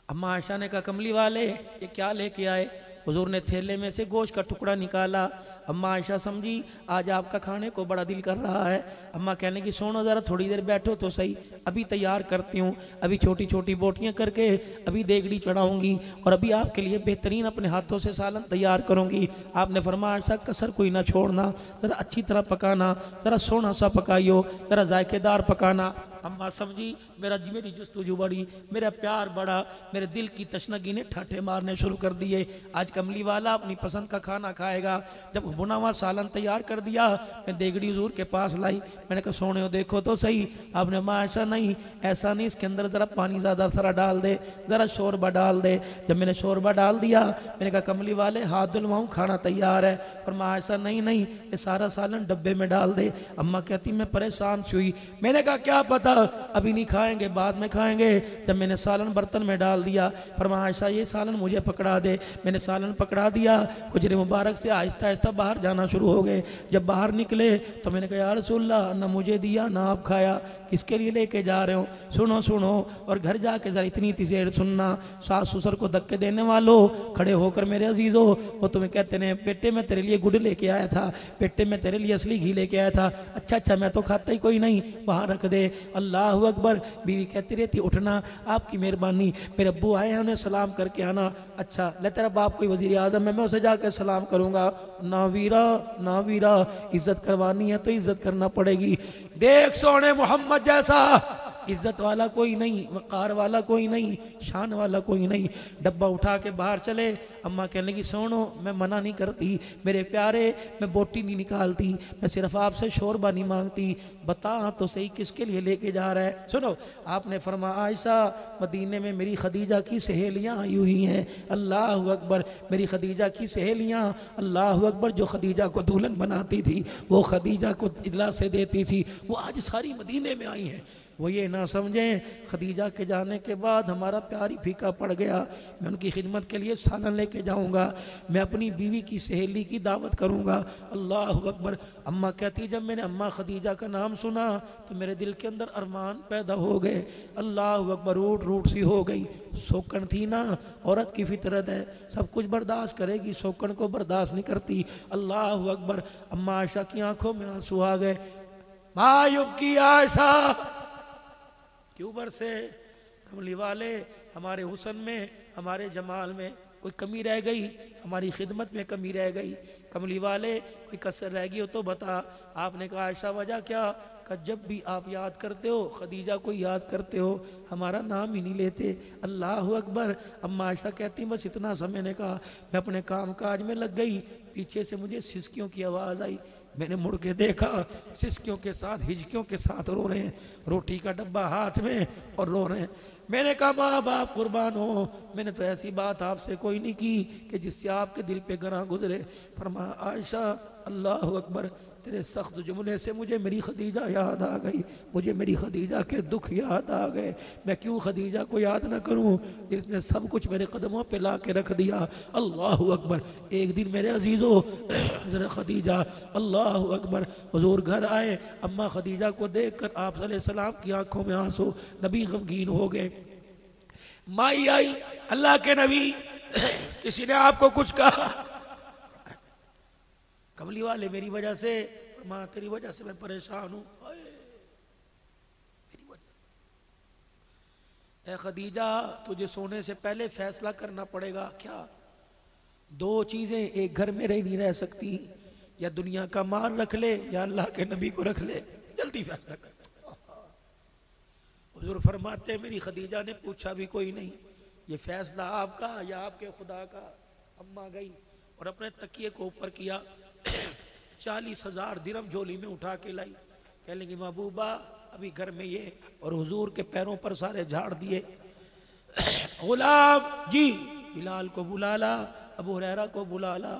अम्मा आयशा ने कहा कमली वाले ये क्या लेके आए? हुजूर ने थैले में से गोश्त का टुकड़ा निकाला। अम्मा आयशा समझी आज आपका खाने को बड़ा दिल कर रहा है। अम्मा कहने की सुनो ज़रा थोड़ी देर बैठो तो सही, अभी तैयार करती हूँ, अभी छोटी छोटी बोटियाँ करके अभी देगड़ी चढ़ाऊँगी और अभी आपके लिए बेहतरीन अपने हाथों से सालन तैयार करूँगी। आपने फरमाया आयशा कसर कोई ना छोड़ना, ज़रा अच्छी तरह पकाना, ज़रा सोना सा पकाइयो, ज़रा जायकेदार पकाना। अम्मा समझी मेरी जस्तुजू बढ़ी, मेरा प्यार बढ़ा, मेरे दिल की तशनगी ने ठाठे मारने शुरू कर दिए। आज कमली वाला अपनी पसंद का खाना खाएगा। जब बुना हुआ सालन तैयार कर दिया, मैं देगड़ी हुजूर के पास लाई। मैंने कहा सोने हो देखो तो सही। आपने माँ ऐसा नहीं ऐसा नहीं, इसके अंदर ज़रा पानी ज़्यादा सारा डाल दे, ज़रा शोरबा डाल दे। जब मैंने शोरबा डाल दिया, मैंने कहा कमली वाले हाथ धुलवाऊँ, खाना तैयार है। पर माँ ऐसा नहीं नहीं, ये सारा सालन डब्बे में डाल दे। अम्मा कहती मैं परेशान हुई। मैंने कहा क्या पता अभी नहीं खाएंगे, बाद में खाएंगे। जब मैंने सालन बर्तन में डाल दिया, फरमाया आयशा ये सालन मुझे पकड़ा दे। मैंने सालन पकड़ा दिया। हुजरे मुबारक से आहिस्ता आहिस्ता बाहर जाना शुरू हो गए। जब बाहर निकले तो मैंने कहा या रसूलल्लाह, ना मुझे दिया ना आप खाया, किसके लिए लेके जा रहे हो? सुनो सुनो, और घर जाके जरा इतनी देर सुनना। सास ससुर को धक्के देने वालों, खड़े होकर मेरे अजीजों, वो तुम्हें कहते हैं बेटे मैं तेरे लिए गुड़ लेके आया था, बेटे मैं तेरे लिए असली घी लेके आया था। अच्छा अच्छा मैं तो खाता ही कोई नहीं, वहाँ रख दे। अल्लाह अकबर। बीवी कहती रहती उठना, आपकी मेहरबानी, मेरे अब्बू आए हैं उन्हें सलाम करके आना। अच्छा ले तेरा बाप कोई वजीर आजम है, मैं उसे जाकर सलाम करूंगा। ना वीरा ना वीरा, इज्जत करवानी है तो इज्जत करना पड़ेगी। देख सोने मोहम्मद जैसा इज्जत वाला कोई नहीं, वक़ार वाला कोई नहीं, शान वाला कोई नहीं। डब्बा उठा के बाहर चले। अम्मा कहने लगी सुनो मैं मना नहीं करती मेरे प्यारे, मैं बोटी नहीं निकालती, मैं सिर्फ आपसे शोरबा नहीं मांगती, बता तो सही किसके लिए लेके जा रहा है? सुनो, आपने फरमाया आयशा मदीने में मेरी खदीजा की सहेलियाँ आई हुई हैं। अल्लाह अकबर। मेरी खदीजा की सहेलियाँ, अल्लाह अकबर, जो खदीजा को दुल्हन बनाती थी, वो खदीजा को इजला से देती थी, वो आज सारी मदीने में आई हैं। वो ये ना समझें खदीजा के जाने के बाद हमारा प्यार ही फीका पड़ गया। मैं उनकी खिदमत के लिए सालन लेके जाऊंगा, मैं अपनी बीवी की सहेली की दावत करूंगा। अल्लाह अकबर। अम्मा कहती जब मैंने अम्मा खदीजा का नाम सुना तो मेरे दिल के अंदर अरमान पैदा हो गए। अल्लाह अकबर। रूट रूट सी हो गई। सोकन थी ना, औरत की फितरत है, सब कुछ बर्दाश्त करेगी, सोकन को बर्दाश्त नहीं करती। अल्लाह अकबर। अम्मा आयशा की आंखों में आंसू आ गए। मायूब की आयशा क्यों बरसे? कमली वाले हमारे हुस्न में, हमारे जमाल में कोई कमी रह गई? हमारी खिदमत में कमी रह गई? कमली वाले कोई कसर रह गई हो तो बता। आपने कहा आयशा वजह क्या? कि जब भी आप याद करते हो खदीजा को याद करते हो, हमारा नाम ही नहीं लेते। अल्लाह अकबर। अम्मा आयशा कहती बस इतना सा मैंने कहा, मैं अपने काम काज में लग गई, पीछे से मुझे सिसकियों की आवाज़ आई। मैंने मुड़ के देखा, सिसकियों के साथ हिजकियों के साथ रो रहे हैं, रोटी का डब्बा हाथ में और रो रहे हैं। मैंने कहा माँ बाप कुर्बान हो, मैंने तो ऐसी बात आपसे कोई नहीं की कि जिससे आपके दिल पे गरा गुजरे। फरमाया आयशा अल्लाह अकबर, तेरे सख्त जुमले से मुझे मेरी खदीजा याद आ गई, मुझे मेरी खदीजा के दुख याद आ गए। मैं क्यों खदीजा को याद ना करूं जिसने सब कुछ मेरे कदमों पे ला के रख दिया। अल्लाह अकबर। एक दिन मेरे अजीज़ों ज़रा खदीजा, अल्लाह अकबर, हुजूर घर आए। अम्मा खदीजा को देख कर आप सल्लल्लाहु की आंखों में आंसू, नबी गमगीन हो गए। माई आई, अल्लाह के नबी किसी ने आपको कुछ कहा? कमली वाले मेरी वजह से, माँ तेरी वजह से मैं परेशान हूं। मेरी वजह। ए खदीजा तुझे सोने से पहले फैसला करना पड़ेगा। क्या? दो चीजें एक घर में नहीं रह सकती, या दुनिया का माल रख ले या अल्लाह के नबी को रख ले। जल्दी फैसला कर। हुजूर फरमाते मेरी खदीजा ने पूछा भी कोई नहीं, ये फैसला आपका या आपके खुदा का? अम्मा गई और अपने तकिए को ऊपर किया, 40,000 दिरहम झोली में उठा के लाई। कह लेंगे महबूबा अभी घर में ये, और हुजूर के पैरों पर सारे झाड़ दिए। गुलाम जी बिलाल को बुला ला, अबू हुरैरा को बुला ला,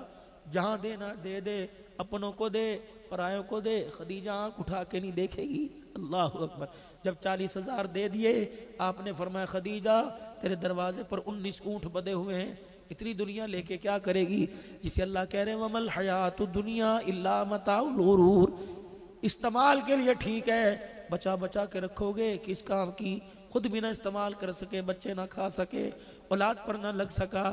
जहां देना दे दे, अपनों को दे परायों को दे। खदीजा आंख उठा के नहीं देखेगी। अल्लाह अकबर। जब 40,000 दे दिए, आपने फरमाया खदीजा तेरे दरवाजे पर 19 ऊँट बंधे हुए हैं, इतनी दुनिया लेके क्या करेगी? जिसे अल्लाह कह रहे हैं वमल हयातु दुनिया इल्ला मताउल गुरूर, इस्तेमाल के लिए ठीक है, बचा बचा के रखोगे किस काम की? खुद भी ना इस्तेमाल कर सके, बच्चे ना खा सके, औलाद पर ना लग सका।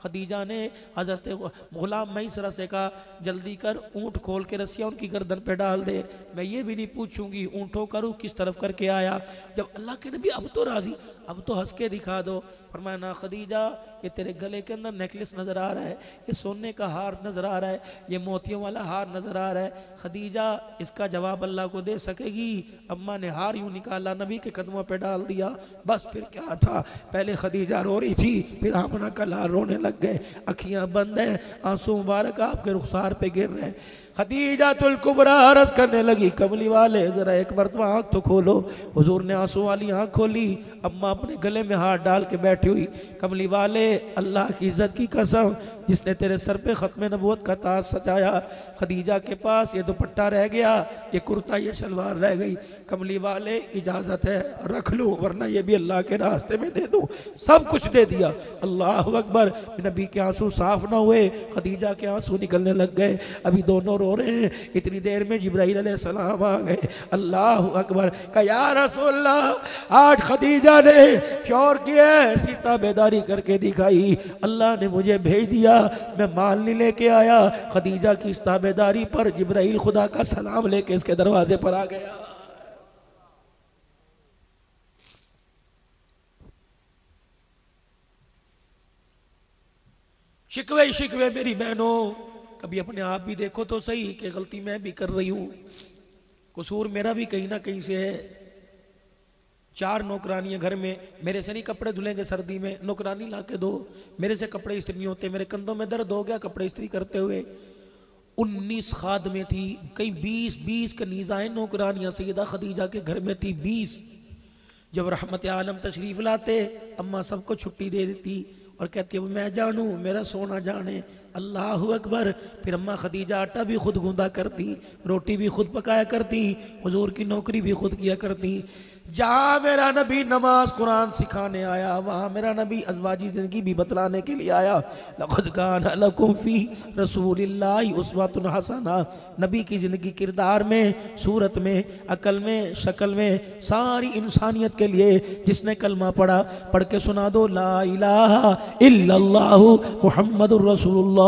खदीजा ने हजरत गुलाम मैसरा से कहा जल्दी कर, ऊँट खोल के रस्सियाँ उनकी गर्दन पे डाल दे, मैं ये भी नहीं पूछूंगी ऊँटों का रुख किस तरफ करके आया। जब अल्लाह के नबी अब तो राजी, अब तो हंस के दिखा दो, फरमाया ना खदीजा ये तेरे गले के अंदर नेकलेस नजर आ रहा है, ये सोने का हार नजर आ रहा है, ये मोतियों वाला हार नजर आ रहा है, खदीजा इसका जवाब अल्लाह को दे सकेगी? अम्मा ने हार यूं निकाला, नबी के कदमों पे डाल दिया, बस फिर क्या था? पहले खदीजा रो रही थी, फिर आमना का लाल रोने लग गए, अखियां बंद है, आंसू मुबारक आपके रुखसार पे गिर रहे हैं। खदीजा तुल कुबरा अर्ज करने लगी कमली वाले जरा एक मरतबा आँख तो खोलो। हुजूर ने आंसू वाली आँख खोली, अम्मा अपने गले में हाथ डाल के बैठी हुई, कमली वाले अल्लाह की इज्जत की कसम जिसने तेरे सर पे खत्म नबूवत का ताज सजाया, खदीजा के पास ये दुपट्टा रह गया, ये कुर्ता ये शलवार रह गई, कमली वाले इजाजत है रख लो वरना ये भी अल्लाह के रास्ते में दे दो। सब कुछ दे दिया। अल्लाह अकबर। नबी के आंसू साफ ना हुए, खदीजा के आंसू निकलने लग गए, अभी दोनों रो रहे हैं, इतनी देर में जिब्राइल अलैहिस्सलाम आ गए। अल्लाह अकबर। कहा या रसूलल्लाह आज खदीजा ने शौर किया, ऐसी ताबेदारी करके दिखाई, अल्लाह ने मुझे भेज दिया, मैं माल नहीं लेके आया। खदीजा की इस ताबेदारी पर जिब्राइल खुदा का सलाम लेके इसके दरवाजे पर आ गया। शिकवे शिकवे मेरी बहनों, कभी अपने आप भी देखो तो सही कि गलती मैं भी कर रही हूं, कसूर मेरा भी कहीं ना कहीं से है। 4 नौकरानियां घर में, मेरे से नहीं कपड़े धुलेंगे सर्दी में, नौकरानी ला के दो, मेरे से कपड़े इस्त्री नहीं होते, मेरे कंधों में दर्द हो गया कपड़े इस्त्री करते हुए। 19 खादमें थी, कई 20 कनीज़ाएं नौकरानियां सैयदा खदीजा के घर में थी 20। जब रहमत आलम तशरीफ लाते अम्मा सबको छुट्टी दे देती और कहती है मैं जानू मेरा सोना जाने। अल्लाह अकबर। फिर अम्मा खदीजा आटा भी खुद गूंदा करती, रोटी भी खुद पकाया करती, हुजूर की नौकरी भी खुद किया करती। जहाँ मेरा नबी नमाज कुरान सिखाने आया, वहाँ मेरा नबी अज़वाजी ज़िंदगी भी बतलाने के लिए आया। लक़द कान लकुम फ़ी रसूलिल्लाहि उस्वतुन हसना। नबी की ज़िंदगी किरदार में, सूरत में, अकल में, शक्ल में, सारी इंसानियत के लिए जिसने कलमा पढ़ा पढ़ के सुना दो ला इलाहा इल्लल्लाहु मुहम्मदुर रसूलुल्लाह।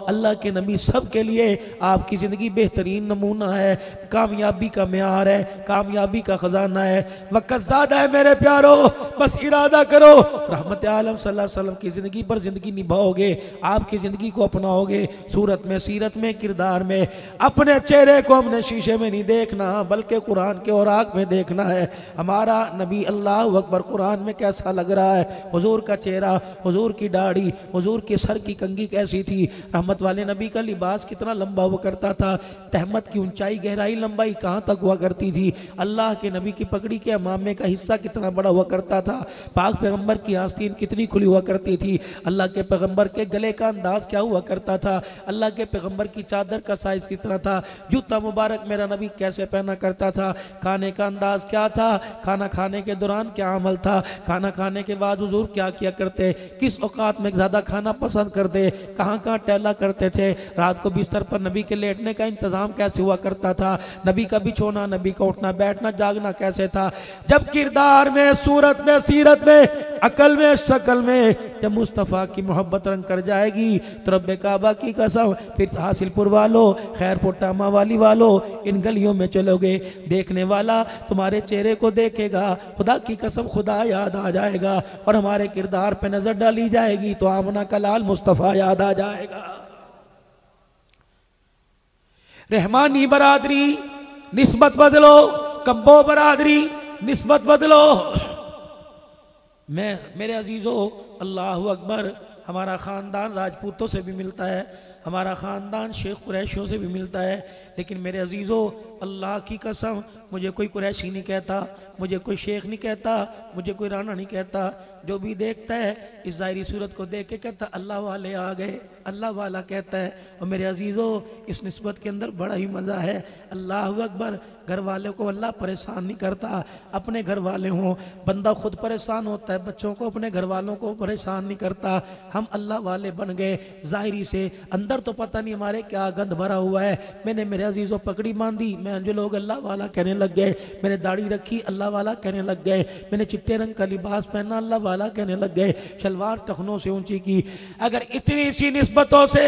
अल्लाह के नबी सब के लिए आपकी ज़िंदगी बेहतरीन नमूना है, कामयाबी का म्यार है, कामयाबी का ख़जाना है, वक़्त ज़्यादा है मेरे प्यारो, बस इरादा करो रहमत आलम सल्लल्लाहु अलैहि वसल्लम की ज़िंदगी पर ज़िंदगी निभाओगे, आपकी ज़िंदगी को अपनाओगे, सूरत में, सीरत में, किरदार में। अपने चेहरे को हमने शीशे में नहीं देखना बल्कि कुरान के औराक में देखना है। हमारा नबी अल्लाह अकबर कुरान में कैसा लग रहा है, हुजूर का चेहरा, हुजूर की दाढ़ी, हुजूर के सर की कंघी कैसी थी, रहमत वाले नबी का लिबास कितना लंबा हुआ करता था, तहमत की ऊंचाई गहराई लंबाई कहाँ तक हुआ करती थी, अल्लाह के नबी की पगड़ी के अमामे का हिस्सा कितना बड़ा हुआ करता था, पाक पैगंबर की आस्तीन कितनी खुली हुआ करती थी, अल्लाह के पैगंबर के गले का अंदाज क्या हुआ करता था, अल्लाह के पैगंबर की चादर का साइज कितना था, जूता मुबारक मेरा नबी कैसे पहना करता था, खाने का अंदाज क्या था, खाना खाने के दौरान क्या अमल था, खाना खाने के बाद हुजूर क्या किया करते, किस औकात में ज़्यादा खाना पसंद करते, कहाँ कहाँ टहला करते थे, रात को बिस्तर पर नबी के लेटने का इंतज़ाम कैसे हुआ करता था, नबी का बिछोना, नबी का उठना बैठना जागना कैसे था। जब किरदार में, सूरत में, सीरत में, अकल में, शक्ल में जब मुस्तफ़ा की मोहब्बत रंग कर जाएगी तो रब्बे काबा की कसम फिर हासिलपुर वालों, खैरपुर टामा वाली वालों, इन गलियों में चलोगे, देखने वाला तुम्हारे चेहरे को देखेगा, खुदा की कसम खुदा याद आ जाएगा और हमारे किरदार पे नजर डाली जाएगी तो आमना का लाल मुस्तफ़ा याद आ जाएगा। रहमानी बरादरी निस्बत बदलो, कब्बो बरादरी निस्बत बदलो। मैं मेरे अजीजों अल्लाह अकबर, हमारा ख़ानदान राजपूतों से भी मिलता है, हमारा ख़ानदान शेख कुरैशियों से भी मिलता है, लेकिन मेरे अजीज़ों अल्लाह की कसम मुझे कोई कुरैशी नहीं कहता, मुझे कोई शेख नहीं कहता, मुझे कोई राना नहीं कहता। जो भी देखता है इस ज़ाहिरी सूरत को देख के कहता अल्लाह वाले आ गए, अल्लाह वाला कहता है। और मेरे अजीज़ों इस निस्बत के अंदर बड़ा ही मज़ा है। अल्लाह अकबर। घर वाले को अल्लाह परेशान नहीं करता। अपने घर वाले हों, बंदा खुद परेशान होता है, बच्चों को अपने घर वालों को परेशान नहीं करता। हम अल्लाह वाले बन गए ज़ाहिरी से, अंदर तो पता नहीं हमारे क्या गंद भरा हुआ है। मैंने मेरे अजीज़ों पगड़ी बांधी, मैं जो लोग अल्लाह वाला कहने लग गए। मैंने दाढ़ी रखी, अल्लाह वाला कहने लग गए। मैंने चिट्टे रंग का लिबास पहना, अल्लाह वाला कहने लग गए। शलवार टखनों से ऊंची की। अगर इतनी सी निस्बतों से,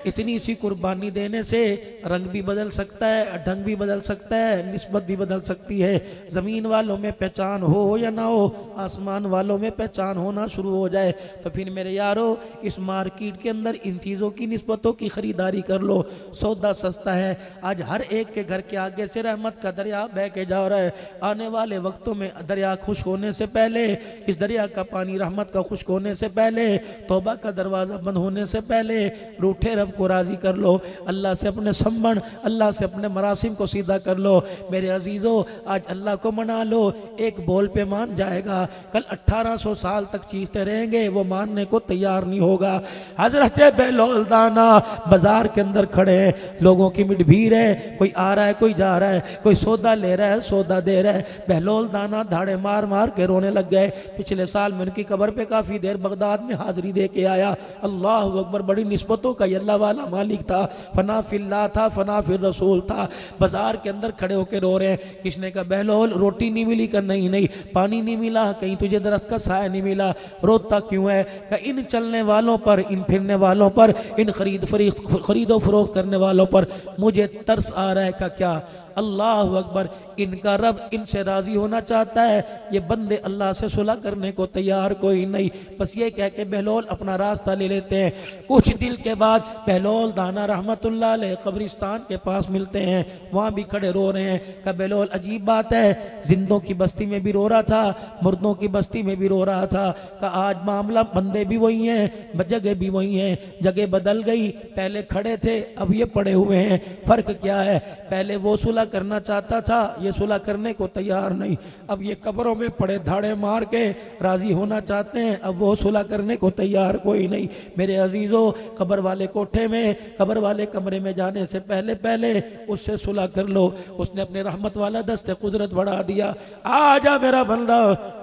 इतनी सी कुर्बानी देने से रंग भी बदल सकता है, ढंग भी बदल सकता है, निस्बत भी बदल सकती है। ज़मीन वालों में पहचान हो या ना हो, आसमान वालों में पहचान होना शुरू हो जाए तो फिर मेरे यारो इस मार्केट के अंदर इन चीज़ों की निस्बतों की ख़रीदारी कर लो। सौदा सस्ता है। आज हर एक के घर के आगे से रहमत का दरिया बह के जा रहा है। आने वाले वक्तों में दरिया खुश्क होने से पहले, इस दरिया का पानी रहमत का खुश्क होने से पहले, तौबा का दरवाज़ा बंद होने से पहले रूठे रब को राजी कर लो। अल्लाह से अपने सम्मन, अल्लाह से अपने मरासिम को सीधा कर लो। मेरे अजीजों, आज अल्लाह को मना लो। एक बोल पे मान जाएगा, कल 1800 साल तक चीखते रहेंगे, वो मानने को तैयार नहीं होगा। हजरत बेलोल दाना बाजार के अंदर खड़े हैं, लोगों की मिट भीड़ है, कोई आ रहा है, कोई जा रहा है, कोई सौदा ले रहा है, सौदा दे रहा है। बेलोल दाना धाड़े मार मार के रोने लग गए। पिछले साल मैं उनकी कब्र पे काफी देर बगदाद में हाजिरी दे के आया। अल्लाह अकबर, बड़ी निस्बतों का अल्लाह वाला मालिक था। फना फिल्लाह था, फना फिर रसूल था। बाजार के अंदर खड़े होकर रो रहे हैं। किसने कहा बेलोल रोटी नहीं मिली? का नहीं नहीं, पानी नहीं मिला, कहीं तुझे दरख्त का साया नहीं मिला, रोता क्यों है? का इन चलने वालों पर, इन फिरने वालों पर, इन खरीदो फरोख्त करने वालों पर मुझे तरस आ रहा है। का क्या? अल्लाह अकबर, इनका रब इनसे राजी होना चाहता है। ये बंदे अल्लाह से सुलह करने को तैयार कोई नहीं। बस ये कह के बहलोल अपना रास्ता ले लेते हैं। कुछ दिल के बाद बहलोल दाना रहमतुल्लाह अलैह कब्रिस्तान के पास मिलते हैं। वहाँ भी खड़े रो रहे हैं। का बहलोल, अजीब बात है, जिंदों की बस्ती में भी रो रहा था, मुर्दों की बस्ती में भी रो रहा था। का आज मामला, बंदे भी वही हैं, जगह भी वही हैं, जगह बदल गई। पहले खड़े थे, अब ये पड़े हुए हैं। फर्क क्या है? पहले वो सुलह करना चाहता था, ये सुलह करने को तैयार नहीं। अब ये कब्रों में पड़े धाड़े मार के राजी होना चाहते हैं, अब वो सुलह करने को तैयार कोई नहीं। मेरे अजीजों, कब्र वाले कोठे में, कब्र वाले कमरे में जाने से पहले पहले उससे सुलह कर लो। उसने अपने रहमत वाला दस्ते कुदरत बढ़ा दिया। आजा मेरा बंदा,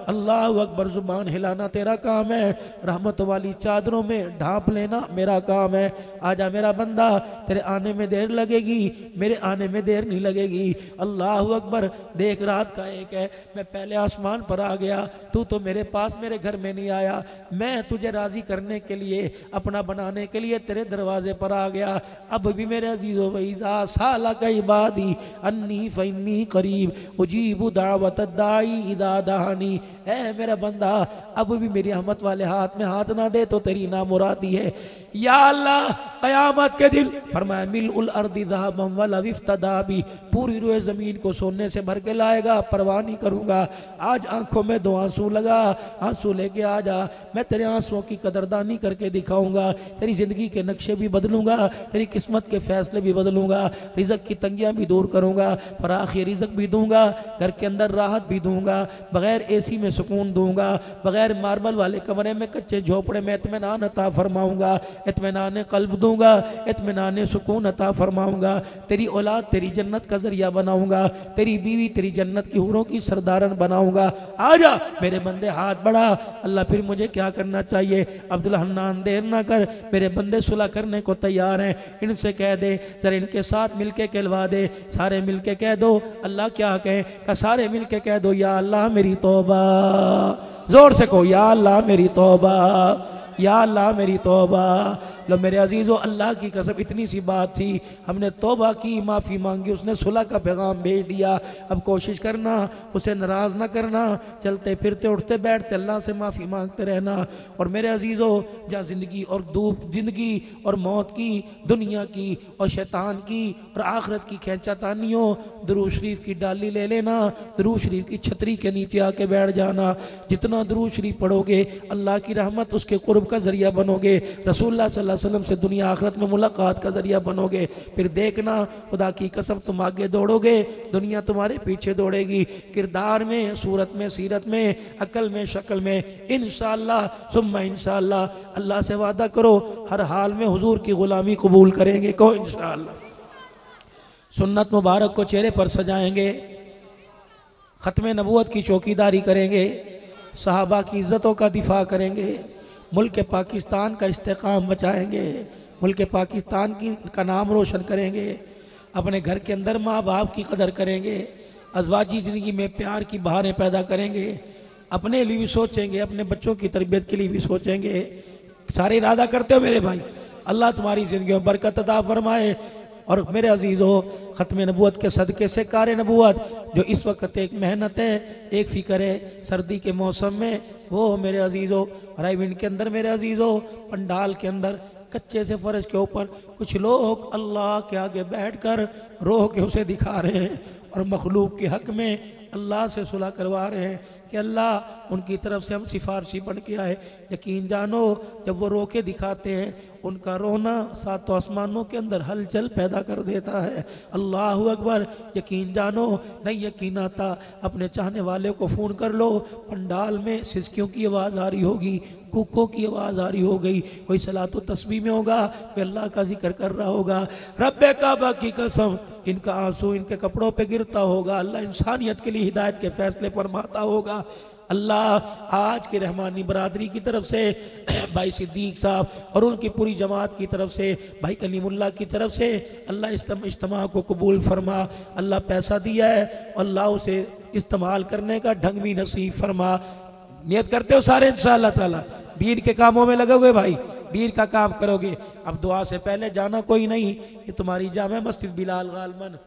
अल्लाह अकबर, जुबान हिलाना तेरा काम है, रहमत वाली चादरों में ढांप लेना मेरा काम है। आजा मेरा बंदा, तेरे आने में देर लगेगी, मेरे आने में देर नहीं लगेगी। अल्लाह अकबर, देख रात का एक है, मैं पहले आसमान पर आ गया, तू तो मेरे पास मेरे घर में नहीं आया। मैं तुझे राजी करने के लिए, अपना बनाने के लिए तेरे दरवाजे पर आ गया। अब भी मेरे अजीज़ो वईज़ा साला का इबादी अन्नी फ़इन्नी करीब उजीबु दावत दाई इदा दहानी। ऐ मेरा बंदा, अब भी मेरी रहमत वाले हाथ में हाथ ना दे तो तेरी नामुरादी है। या अल्लाह, क़यामत के दिन फरमाया मिल अर्दी ज़हबन वला इफ्तदा भी, पूरी रूए ज़मीन को सोने से भर के लाएगा, परवाह नहीं करूँगा। आज आंखों में 2 आंसू लगा, आंसू लेके आ जा, मैं तेरे आंसुओं की कदरदानी करके दिखाऊंगा। तेरी ज़िंदगी के नक्शे भी बदलूंगा, तेरी किस्मत के फैसले भी बदलूंगा, रिज़्क़ की तंगियाँ भी दूर करूँगा, फराखी रिज़्क़ भी दूंगा, घर के अंदर राहत भी दूंगा, बग़ैर AC में सुकून दूंगा, बग़ैर मार्बल वाले कमरे में कच्चे झोपड़े में इत्मीनान अता फरमाऊँगा, इत्मीनान क़ल्ब दूंगा, इत्मीनान सुकून अता फरमाऊँगा। तेरी औलाद तेरी जन्नत का जरिया बनाऊंगा, तेरी बीवी तेरी जन्नत की हूरों की सरदारन बनाऊंगा। आजा मेरे बंदे, हाथ बढ़ा। अल्लाह, फिर मुझे क्या करना चाहिए? अब्दुल हन्नान, देर ना कर, मेरे बंदे सुलह करने को तैयार हैं, इनसे कह दे, जरा इनके साथ मिलके कहलवा दे। सारे मिलके कह दो। अल्लाह क्या कहे? का सारे मिलके कह दो, या अल्लाह मेरी तौबा। जोर से कहो, या अल्लाह मेरी तौबा, या अल्लाह मेरी तौबा। लो मेरे अजीज़ों, अल्लाह की कसम, इतनी सी बात थी, हमने तौबा की, माफ़ी मांगी, उसने सुलह का पैगाम भेज दिया। अब कोशिश करना, उसे नाराज़ ना करना, चलते फिरते उठते बैठते अल्लाह से माफ़ी मांगते रहना। और मेरे अजीज़ों, जहाँ ज़िंदगी और ज़िंदगी और मौत की, दुनिया की और शैतान की और आखिरत की खींचातानी हो, दुरूद शरीफ की डाली ले लेना, दुरूद शरीफ की छतरी के नीचे आके बैठ जाना। जितना दुरूद शरीफ पढ़ोगे, अल्लाह की रहमत, उसके कुर्ब का जरिया बनोगे, रसूलुल्लाह सल्लल्लाहु अलैहि वसल्लम से दुनिया आखिरत में मुलाकात का जरिया बनोगे। फिर देखना, खुदा की कसम, तुम आगे दौड़ोगे, दुनिया तुम्हारे पीछे दौड़ेगी। किरदार में, सूरत में, सीरत में, अकल में, शक्ल में, इंशाअल्लाह सुम्मा इंशाअल्लाह। अल्लाह से वादा करो, हर हाल में हुजूर की गुलामी कबूल करेंगे। कहो इंशाअल्लाह। सुन्नत मुबारक को चेहरे पर सजाएंगे, ख़त्म नबूवत की चौकीदारी करेंगे, सहाबा की इज़्ज़तों का दिफा करेंगे, मुल्क पाकिस्तान का इस्तेकाम बचाएंगे, मुल्क पाकिस्तान का नाम रोशन करेंगे, अपने घर के अंदर माँ बाप की कदर करेंगे, अज़वाजी ज़िंदगी में प्यार की बहारें पैदा करेंगे, अपने लिए भी सोचेंगे, अपने बच्चों की तरबियत के लिए भी सोचेंगे। सारे इरादा करते हो मेरे भाई, अल्लाह तुम्हारी ज़िंदगी में बरकत अता फरमाए। और मेरे अजीज़ों, ख़त्म नबूवत के सदक़े से कार नबूवत जो इस वक्त एक मेहनत है, एक फ़िक्र है सर्दी के मौसम में, वो मेरे अजीज़ों रायविंड के अंदर, मेरे अजीज़ों पंडाल के अंदर कच्चे से फर्श के ऊपर कुछ लोग अल्लाह के आगे बैठकर रो के उसे दिखा रहे हैं और मखलूक के हक़ में अल्लाह से सुलह करवा रहे हैं कि अल्लाह उनकी तरफ से हम सिफारशी बन के आए। यकीन जानो, जब वो रो के दिखाते हैं, उनका रोना सातों आसमानों के अंदर हलचल पैदा कर देता है। अल्लाह अकबर। यकीन जानो, नहीं यकीन आता, अपने चाहने वाले को फ़ोन कर लो, पंडाल में सिसकियों की आवाज़ आ रही होगी, कुक्कों की आवाज़ आ रही हो गई, कोई सलातो तस्बीह में होगा, कोई अल्लाह का जिक्र कर रहा होगा। रब्बे काबा की कसम, इनका आंसू इनके कपड़ों पे गिरता होगा। अल्लाह इंसानियत के लिए हिदायत के फैसले फरमाता होगा। अल्लाह आज की रहमानी बरादरी की तरफ से भाई सिद्दीक साहब और उनकी पूरी जमात की तरफ से, भाई कलीमुल्लाह की तरफ से, अल्लाह इज्तिमा को कबूल फरमा। अल्लाह पैसा दिया है, अल्लाह उसे इस्तेमाल करने का ढंग भी नसीब फरमा। नियत करते हो सारे इंशाअल्लाह ताला, दीन के कामों में लगोगे भाई, दीन का काम करोगे। अब दुआ से पहले जाना कोई नहीं, ये तुम्हारी जामे मस्जिद बिलाल गालमन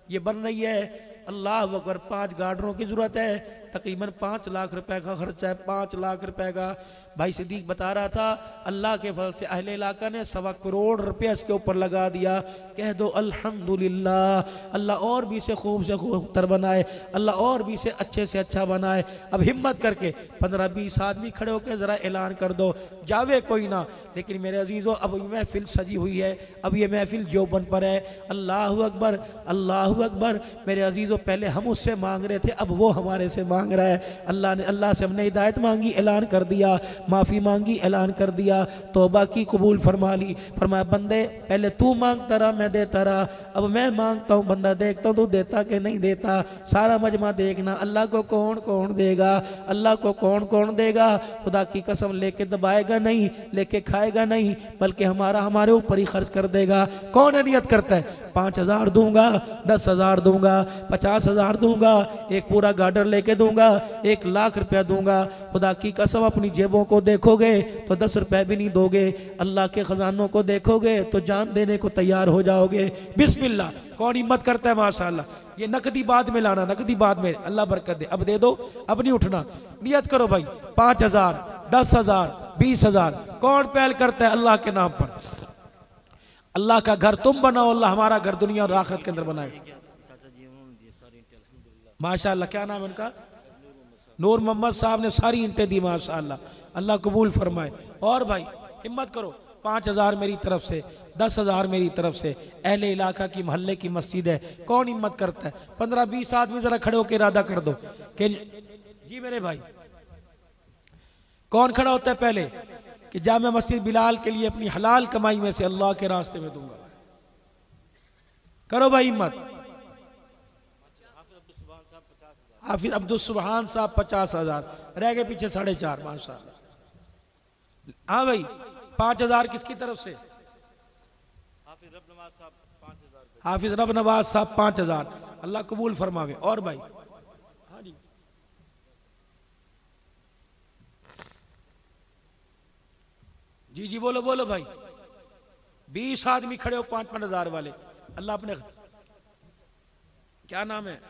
ये बन रही है। अल्लाह अकबर। 5 गार्डरों की जरूरत है, तकरीबन 5 लाख रुपए का खर्चा है, 5 लाख रुपए का। भाई सिद्दीक बता रहा था, अल्लाह के फल से अहले इलाका ने 1.25 करोड़ रुपया इसके ऊपर लगा दिया। कह दो अल्हम्दुलिल्लाह। अल्लाह और भी इसे खूब से खूबतर बनाए, अल्लाह और भी इसे अच्छे से अच्छा बनाए। अब हिम्मत करके 15-20 आदमी खड़े होकर ज़रा ऐलान कर दो, जावे कोई ना। लेकिन मेरे अजीज़ों, अब महफिल सजी हुई है, अब ये महफिल जोबन पर है। अल्लाह अकबर, अल्लाह अकबर। मेरे अजीज़ों, पहले हम उससे मांग रहे थे, अब वो हमारे से मांग रहा है। अल्लाह से हमने हिदायत मांगी, ऐलान कर दिया, माफ़ी मांगी, ऐलान कर दिया, तौबा की, कबूल फरमा ली। फरमाया बंदे पहले तू मांगता रहा, मैं देता रहा, अब मैं मांगता हूँ, बंदा देखता हूँ तू देता कि नहीं देता। सारा मजमा देखना, अल्लाह को कौन कौन देगा, अल्लाह को कौन कौन देगा। खुदा की कसम, लेके दबाएगा नहीं, लेके खाएगा नहीं, बल्कि हमारे ऊपर ही खर्च कर देगा। कौन नियत करता है 5,000 दूंगा, 10,000 दूंगा, 50,000 दूंगा, एक पूरा गार्डर लेके दूंगा, 1 लाख रुपया दूंगा। खुदा की कसम, अपनी जेबों को देखोगे तो 10 रुपए भी नहीं दोगे, अल्लाह के खजानों को देखोगे तो जान देने को तैयार हो जाओगे। बिस्मिल्लाह। कौन हिम्मत करता है? माशाअल्लाह। ये नकदी बाद में लाना, नकदी बाद में, अल्लाह बरकत दे। अब दे दो, अब नहीं उठना। नियत करो भाई, 5,000, 10,000, 20,000। कौन पहल करता है अल्लाह के नाम पर? अल्लाह का घर तुम बनाओ, अल्लाह हमारा घर दुनिया और आखिरत के अंदर बनाए। माशाअल्लाह। क्या नाम है उनका? नूर मोहम्मद साहब ने सारी इंटें दी, माशाअल्लाह। अल्लाह कबूल फरमाए। और भाई हिम्मत करो, 5,000 मेरी तरफ से, 10,000 मेरी तरफ से। अहले इलाका की, मोहल्ले की मस्जिद है, कौन हिम्मत करता है? 15-20 आदमी जरा खड़े होकर इरादा कर दो कि जी मेरे भाई, कौन खड़ा होता है पहले कि जामे मस्जिद बिलाल के लिए अपनी हलाल कमाई में से अल्लाह के रास्ते में दूंगा? करो भाई हिम्मत। हाफिज अब्दुल सुबहान साहब 50,000, रह गए पीछे 4.5। माशाअल्लाह। हाँ भाई, 5,000 किसकी तरफ से? हाफिज रब नवाज साहब 5,000, अल्लाह कबूल फरमावे। और भाई? हाँ जी जी जी, बोलो बोलो भाई। 20 आदमी खड़े हो 5,000 वाले। अल्लाह अपने, क्या नाम है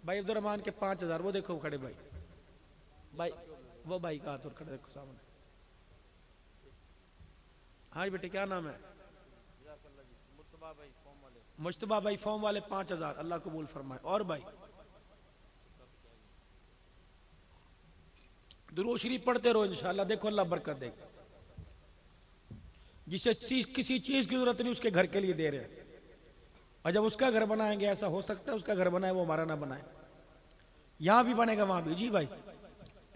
भाई? अब्दुर्रहमान के 5,000, वो देखो खड़े भाई, भाई वो भाई का हाथ और खड़े देखो सामने। हाँ बेटे, क्या नाम है? मुश्तबा भाई फॉर्म वाले 5,000, अल्लाह कबूल फरमाए। और भाई? दुरूद शरीफ पढ़ते रहो इंशाअल्लाह, देखो अल्लाह बरकत देगा। जिसे किसी चीज की जरूरत नहीं, उसके घर के लिए दे रहे हैं। और जब उसका घर बनाएंगे, ऐसा हो सकता है उसका घर बनाए वो हमारा ना बनाए, यहां भी बनेगा वहां भी। जी भाई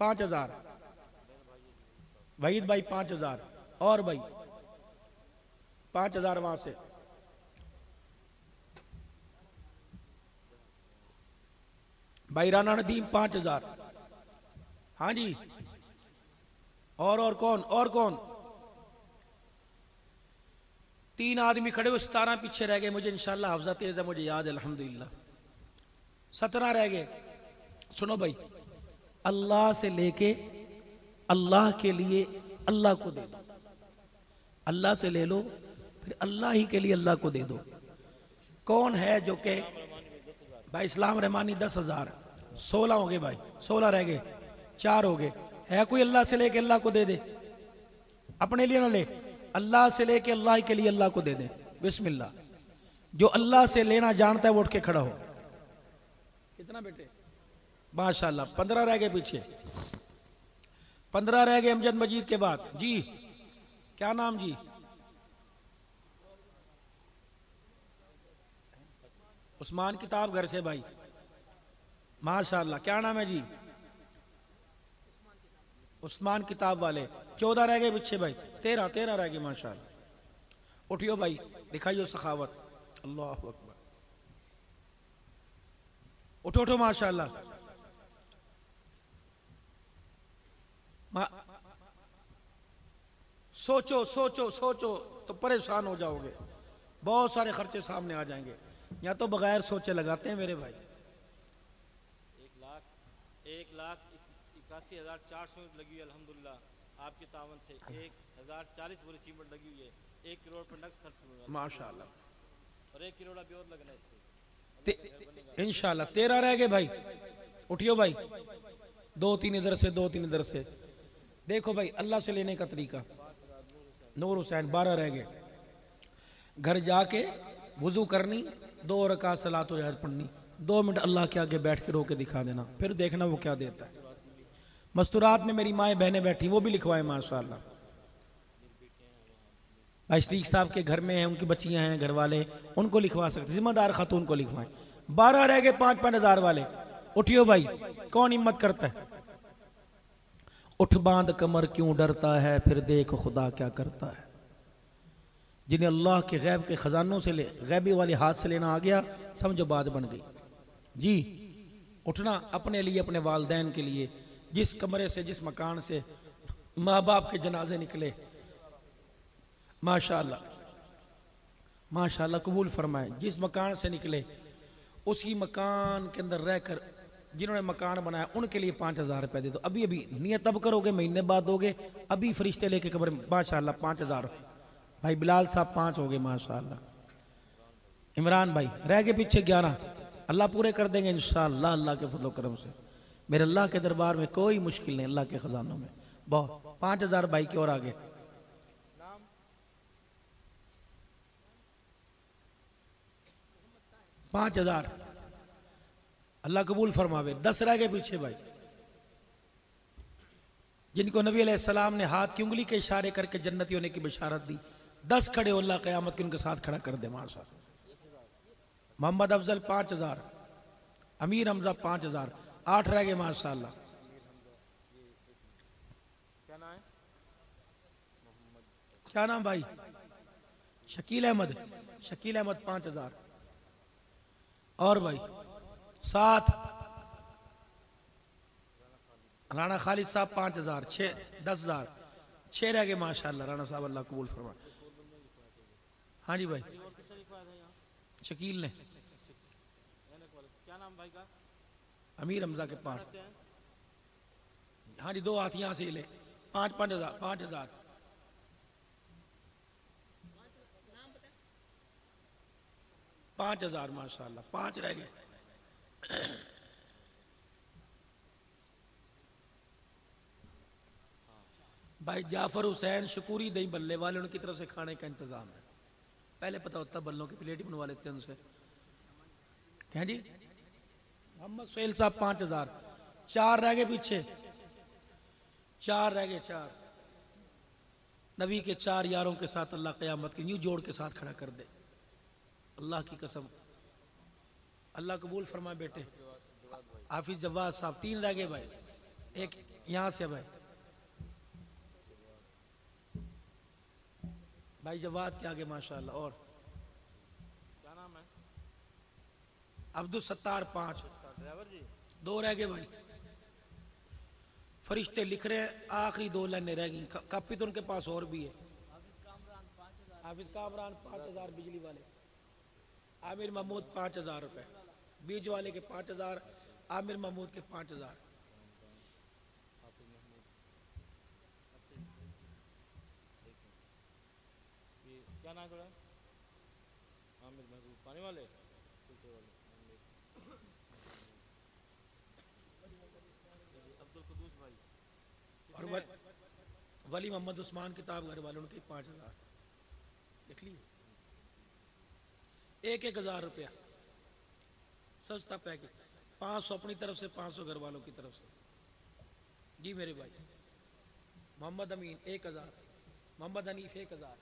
5,000, वहीद भाई 5,000। और भाई 5,000 वहां से। भाई राना नदीम 5000। हाँ जी, और कौन, और कौन? 3 आदमी खड़े हुए, 17 पीछे रह गए। मुझे इंशाल्लाह हफ्जा तेज है, मुझे याद है अल्हम्दुलिल्लाह। 17 रह गए। सुनो भाई, अल्लाह से लेके अल्लाह के लिए अल्लाह को दे दो। अल्लाह से ले लो, फिर अल्लाह ही के लिए अल्लाह को दे दो। कौन है जो के भाई? इस्लाम रहमानी 10,000। 16 हो गए भाई, 16 रह गए, 4 हो गए। है कोई अल्लाह से लेके अल्लाह को दे दे? अपने लिए ना ले, अल्लाह से लेके अल्लाह के लिए अल्लाह को दे दे। बिस्मिल्लाह। जो अल्लाह से लेना जानता है वो उठ के खड़ा हो। कितना बेटे? माशाल्लाह। 15 रह गए पीछे, 15 रह गए अमजद मजीद के बाद। जी क्या नाम जी? उस्मान किताब घर से भाई, माशाल्लाह। क्या नाम है जी? उस्मान किताब वाले। 14 रह गए पीछे भाई, 13 रह गए माशाल्लाह। उठियो भाई, दिखाइयो सखावत। अल्लाह अकबर। उठो उठो माशाल्लाह। सोचो सोचो सोचो तो परेशान हो जाओगे, बहुत सारे खर्चे सामने आ जाएंगे। या तो बगैर सोचे लगाते हैं मेरे भाई। 1,81,400 लगी हुई अल्हम्दुलिल्लाह आपके तावन से। 1,040 बोरी सीमेंट लगी हुई है। 1 करोड़ पर नकद खर्च हुआ माशाल्लाह, और 1 करोड़ अभी और लगना है इसमें इंशाल्लाह। 13 रह गए भाई। उठियो भाई, 2-3 इधर से, 2-3 इधर से। देखो भाई, अल्लाह से लेने का तरीका। नूर हुसैन 12 रह गए। घर जाके वुजू करनी, 2 रकात सलातो जहर पढ़नी, 2 मिनट अल्लाह के आगे बैठ के रो के दिखा देना, फिर देखना वो क्या देता है। मस्तूरात में मेरी माएँ बहनें बैठी, वो भी लिखवाएं माशाल्लाह। भाई शरीक साहब के घर में हैं, उनकी बच्चियां हैं, घर वाले, उनको लिखवा सकते, जिम्मेदार खातून को लिखवाएं। 12 रह गए 5-5 हजार वाले। उठियो भाई, कौन हिम्मत करता है? उठ बांध कमर क्यों डरता है, फिर देख खुदा क्या करता है। जिन्हें अल्लाह के गैब के खजानों से ले, गैबी वाले हाथ से लेना आ गया, समझो बात बन गई जी। उठना अपने लिए, अपने वालदैन के लिए। जिस कमरे से, जिस मकान से माँ बाप के जनाजे निकले, माशाल्लाह माशाल्लाह कबूल फरमाए। जिस मकान से निकले उसी मकान के अंदर रहकर जिन्होंने मकान बनाया उनके लिए 5,000 रुपए दे दो। अभी अभी नियत तब करोगे, महीने बाद दोगे। अभी फरिश्ते लेके कब्र में माशाल्लाह 5,000। भाई बिलाल साहब 5 हो गए माशाल्लाह। इमरान भाई रह गए पीछे 11। अल्लाह पूरे कर देंगे इंशाअल्लाह, अल्लाह के फजल करम से। मेरे अल्लाह के दरबार में कोई मुश्किल नहीं, अल्लाह के खजानों में बहुत। 5,000 भाई की और आगे। 5,000 अल्लाह कबूल फरमावे। 10 रह गए पीछे भाई, जिनको नबी अलैहिस्सलाम ने हाथ की उंगली के इशारे करके जन्नती होने की बशारत दी। 10 खड़े हो, अल्लाह क़यामत के उनके साथ खड़ा कर दे माशाअल्लाह। मोहम्मद अफजल 5,000, अमीर हमजा 5,000। 8 रह गए माशाअल्लाह। क्या नाम भाई? शकील अहमद। शकील अहमद 5,000। और भाई 7 राणा खालिद साहब 5,000। 10,000। 6 रह गए माशाल्लाह। राणा साहब अल्लाह कबूल फरमा। हाँ जी भाई, शकील ने। क्या नाम भाई का? अमीर हमजा के 5। हाँ जी, 2 हाथ यहाँ से ले। 5,000 5,000। 5,000 माशाल्लाह। 5 रह गए। भाई जाफर हुसैन शकूरी दही बल्ले वाले, उनकी तरफ से खाने का इंतजाम है। पहले पता होता बल्लों की प्लेट ही बनवा लेते हैं उनसे। क्या जी? मोहम्मद सोहेल साहब 5,000। 4 रह गए पीछे। 4 रह गए। 4 नबी के 4 यारों के साथ अल्लाह क़यामत के न्यू जोड़ के साथ खड़ा कर दे। अल्लाह की कसम, अल्लाह कबूल फरमाए बेटे। हाफिज जवाद साहब 3 रह गए भाई। एक यहाँ से भाई, भाई जवाद के आगे माशाल्लाह। और क्या नाम है? अब्दुल सत्तार 5। ड्राइवर जी दो रह गए भाई। फरिश्ते लिख रहे हैं, आखिरी दो लाइनें रह गई। कापी तो उनके पास और भी है। हाफिज कामरान 5000 बिजली वाले, आमिर महमूद 5000 रुपए, बीज वाले के 5000, आमिर महमूद के 5000। क्या नाम है? आमिर महमूद पानी वाले, अब्दुल कुदूस भाई और वली मोहम्मद उस्मान किताब घर वाले, उनके 5000। देख लीजिए, 1,000 रुपया सस्ता पैकेज। 500 अपनी तरफ से, 500 घर वालों की तरफ से। जी मेरे भाई। मोहम्मद अमीन 1000, मोहम्मद हनीफ 1000,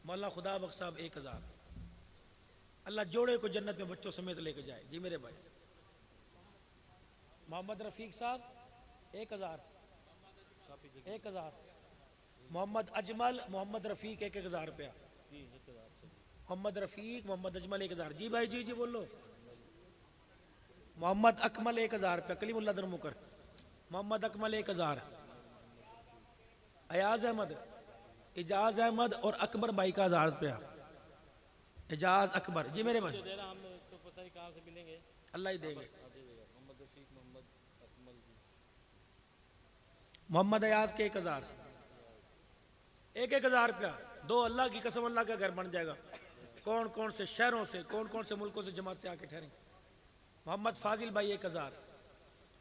मौला खुदा बख्श साहब 1000। अल्लाह जोड़े को जन्नत में बच्चों समेत लेके जाए। जी मेरे भाई। मोहम्मद रफीक साहब 1000, 1000। मोहम्मद अजमल, मोहम्मद रफीक 1000 रुपया। मोहम्मद रफीक, मोहम्मद अजमल 1000। जी भाई, जी जी बोलो। मोहम्मद अकमल 1000 रुपया, कलीमुल्लाह दरमुकर। मोहम्मद अकमल 1000। अयाज अहमद, इजाज अहमद और अकबर भाई का 1000 रुपया। एजाज अकबर। जी मेरे भाई। तो पता नहीं कहाँ से मिलेंगे, अल्लाह ही देंगे। मोहम्मद अयाज के 1000, 1,000 रुपया। दो अल्लाह की कसम, अल्लाह का घर बन जाएगा। कौन कौन से शहरों से, कौन कौन से मुल्कों से जमाते आके ठहरेंगे। मोहम्मद फाजिल भाई 1000।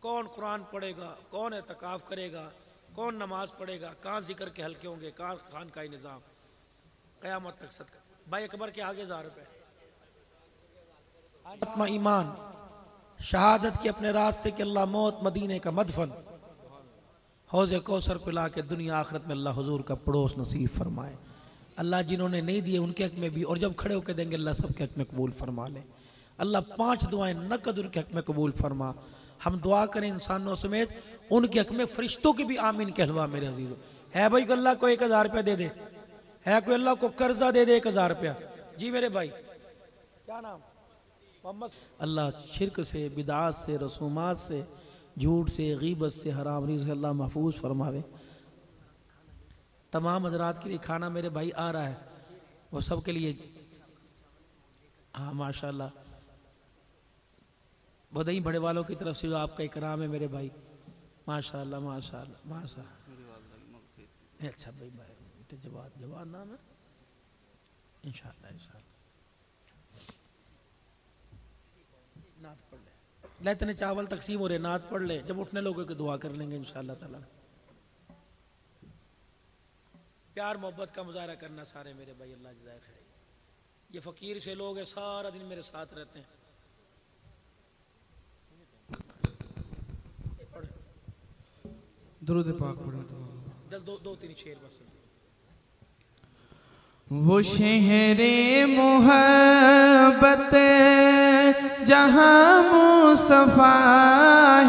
कौन कुरान पढ़ेगा, कौन एतकाफ करेगा, कौन नमाज पढ़ेगा, कहाँ जिक्र के हल्के होंगे, कहाँ खान का निज़ाम, क़यामत तक सदका। भाई अकबर के आगे 1000 रुपये। आत्मा ईमान शहादत के अपने रास्ते के अल्लाह मौत मदीने का मदफन हौज़े कौसर पिला के दुनिया आखिरत में अल्लाह हुजूर का पड़ोस नसीब फरमाए। अल्लाह जिन्होंने नहीं दिए उनके हक में भी, और जब खड़े होकर देंगे अल्लाह सबके हक में कबूल फरमा ले। अल्लाह 5 दुआएं नकद उनके हक में कबूल फरमा। हम दुआ करें इंसानों समेत, उनके हक में फरिश्तों की भी आमीन कहलवा मेरे अजीजों। है भाई को अल्लाह को 1000 रुपया दे दे, है कोई अल्लाह को कर्जा दे दे 1000 रुपया। जी मेरे भाई। क्या नाम? मोहम्मद। अल्लाह शिरक से, बिदात से, रसूमात से, झूठ से, गीबत से, हराम रिज़्क़ से अल्लाह महफूज फरमावे। तमाम हजरात के लिए खाना मेरे भाई आ रहा है, वो सब के लिए। हाँ माशाल्लाह, बदई बड़े वालों की तरफ से आपका इकराम है मेरे भाई। माशाल्लाह माशाल्लाह माशाल्लाह। अच्छा भाई भाई, जवाब नाम है इंशाल्लाह इंशाल्लाह। नात पढ़ ले, इतने चावल तकसीम हो रहे, नात पढ़ ले, जब उठने लोगों की दुआ कर लेंगे इंशाल्लाह ताला। प्यार मोहब्बत का मुजाहरा करना सारे मेरे भाई, अल्लाह जज़ाए खैर। ये फ़कीर से लोग हैं, सारा दिन मेरे साथ रहते हैं। दुरूद पाक पढ़ो तो दो तीन शेर बस। वो शहरे मोहब्बत जहाँ मुस्तफ़ा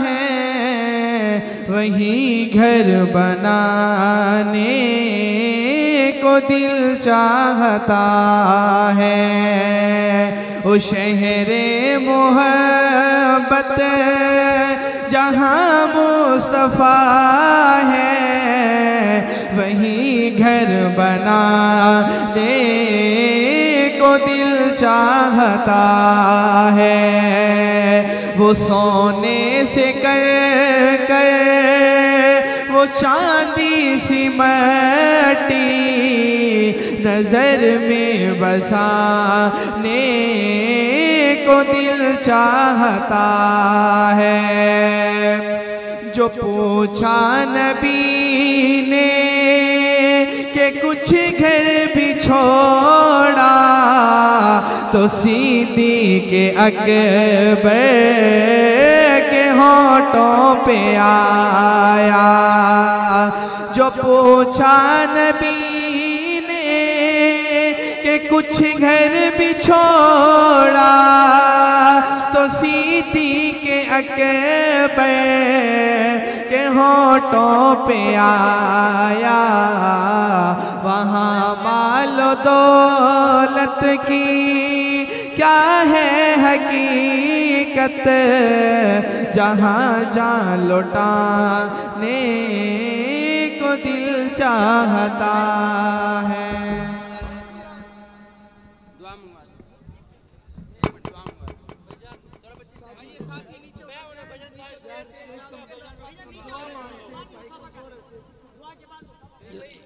है, वही घर बनाने को दिल चाहता है। वो शहरे मोहब्बत जहाँ मुस्तफ़ा है, वही घर बनाने को दिल चाहता है। वो सोने से कर कर वो चांदी सी मट्टी नजर में बसाने को दिल चाहता है। जो पूछा नबी ने कि कुछ घर भी छोड़ा, तो सिद्दीक़ अकबर के होठों पे आया। जो पूछा नबी ने कि कुछ घर भी छोड़ा, तो सिद्दीक़ अकबर के होठों पे आया। वहाँ मालो दौलत की क्या है हकीकत, हकीकत जहाँ जहाँ लौटाने को दिल चाहता है।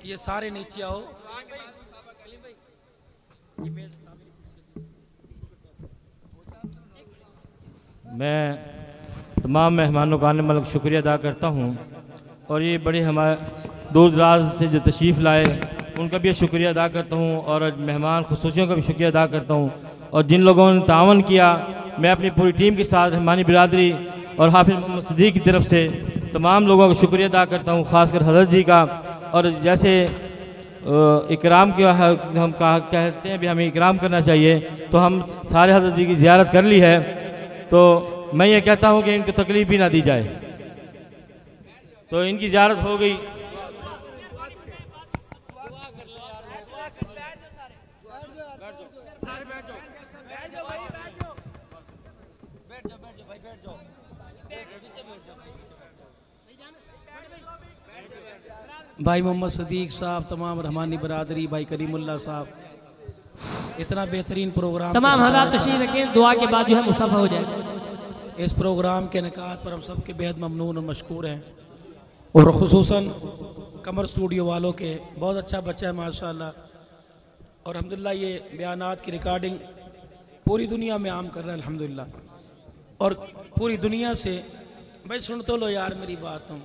ये सारे नीचे आओ। मैं तमाम मेहमानों का आने वाले शुक्रिया अदा करता हूँ और ये बड़े हमारे दूर दराज से जो तशरीफ़ लाए उनका भी शुक्रिया अदा करता हूँ और मेहमान खुसूसियों का भी शुक्रिया अदा करता हूँ। और जिन लोगों ने तावन किया मैं अपनी पूरी टीम के साथ हमारी बिरादरी और हाफिज़ मोहम्मद सिद्दीक़ की तरफ से तमाम लोगों का शुक्रिया अदा करता हूँ, ख़ासकर हज़रत जी का। और जैसे इकराम के हम कहते हैं भी हमें इकराम करना चाहिए, तो हम सारे हज़रत जी की ज़ियारत कर ली है, तो मैं ये कहता हूँ कि इनको तकलीफ़ भी ना दी जाए। तो इनकी ज़ियारत हो गई। भाई मोहम्मद सदीक साहब, तमाम रहमानी बरादरी, भाई करीमुल्लाह साहब, इतना बेहतरीन प्रोग्राम। तमाम हज़रात तशरीफ़ रखें, दुआ के बाद जो है मुसफ़ा हो जाए। इस प्रोग्राम के निकात पर हम सब के बेहद ममनून और मशकूर हैं और ख़ुसूसन कमर स्टूडियो वालों के। बहुत अच्छा बच्चा है माशाल्लाह, और अल्हम्दुलिल्लाह ये बयानात की रिकॉर्डिंग पूरी दुनिया में आम कर रहा है अल्हम्दुलिल्लाह। और पूरी दुनिया से, भाई सुन तो लो यार मेरी बात, तुम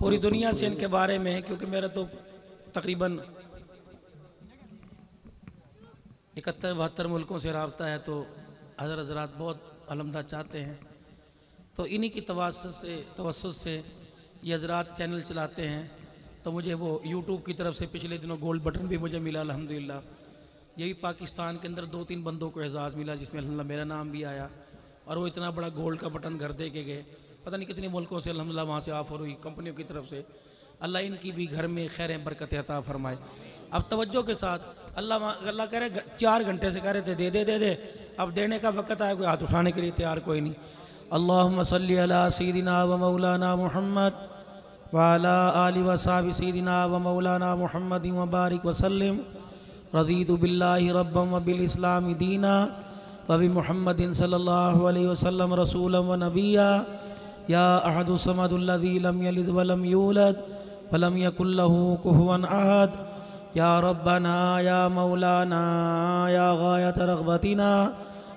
पूरी दुनिया से इनके बारे में, क्योंकि मेरा तो तकरीबन 71-72 मुल्कों से रब्ता है, तो हज़रात बहुत अलहमदा चाहते हैं, तो इन्हीं की तवस्सुत से ये हज़रात चैनल चलाते हैं। तो मुझे वो यूट्यूब की तरफ से पिछले दिनों गोल्ड बटन भी मुझे मिला अल्हम्दुलिल्लाह। यही पाकिस्तान के अंदर 2-3 बंदों को एजाज़ मिला जिसमें अल्हम्दुलिल्लाह मेरा नाम भी आया, और वो इतना बड़ा गोल्ड का बटन घर दे के गए। पता नहीं कितने मुल्कों से अल्हम्दुलिल्लाह वहाँ से ऑफ़र हुई कंपनियों की तरफ से। अल्लाह इनकी भी घर में खैर बरकत अता फरमाए। अब तवज्जो के साथ, अल्लाह कह रहे 4 घंटे से कह रहे थे दे दे दे दे, अब देने का वक़्त आया, कोई हाथ उठाने के लिए तैयार कोई नहीं। अल्लाहुम्मा सल्ली अला सय्यिदिना व मौलाना मुहम्मद व अला आलि व असहाबि सय्यिदिना व मौलाना मुहम्मदिन व बारिक व सल्लिम। रज़ीतु बिल्लाहि रब्बन व बिल इस्लामि दीना व बि मुहम्मदिन सल्लल्लाहु अलैहि वसल्लम रसूलन व नबिय्या। या अहदु समदुल्लज़ी लम यलिद व लम यूलद व लम यकुल लहू कुफुवन अहद। या रब्बना या मौलाना या गायत रग़बतिना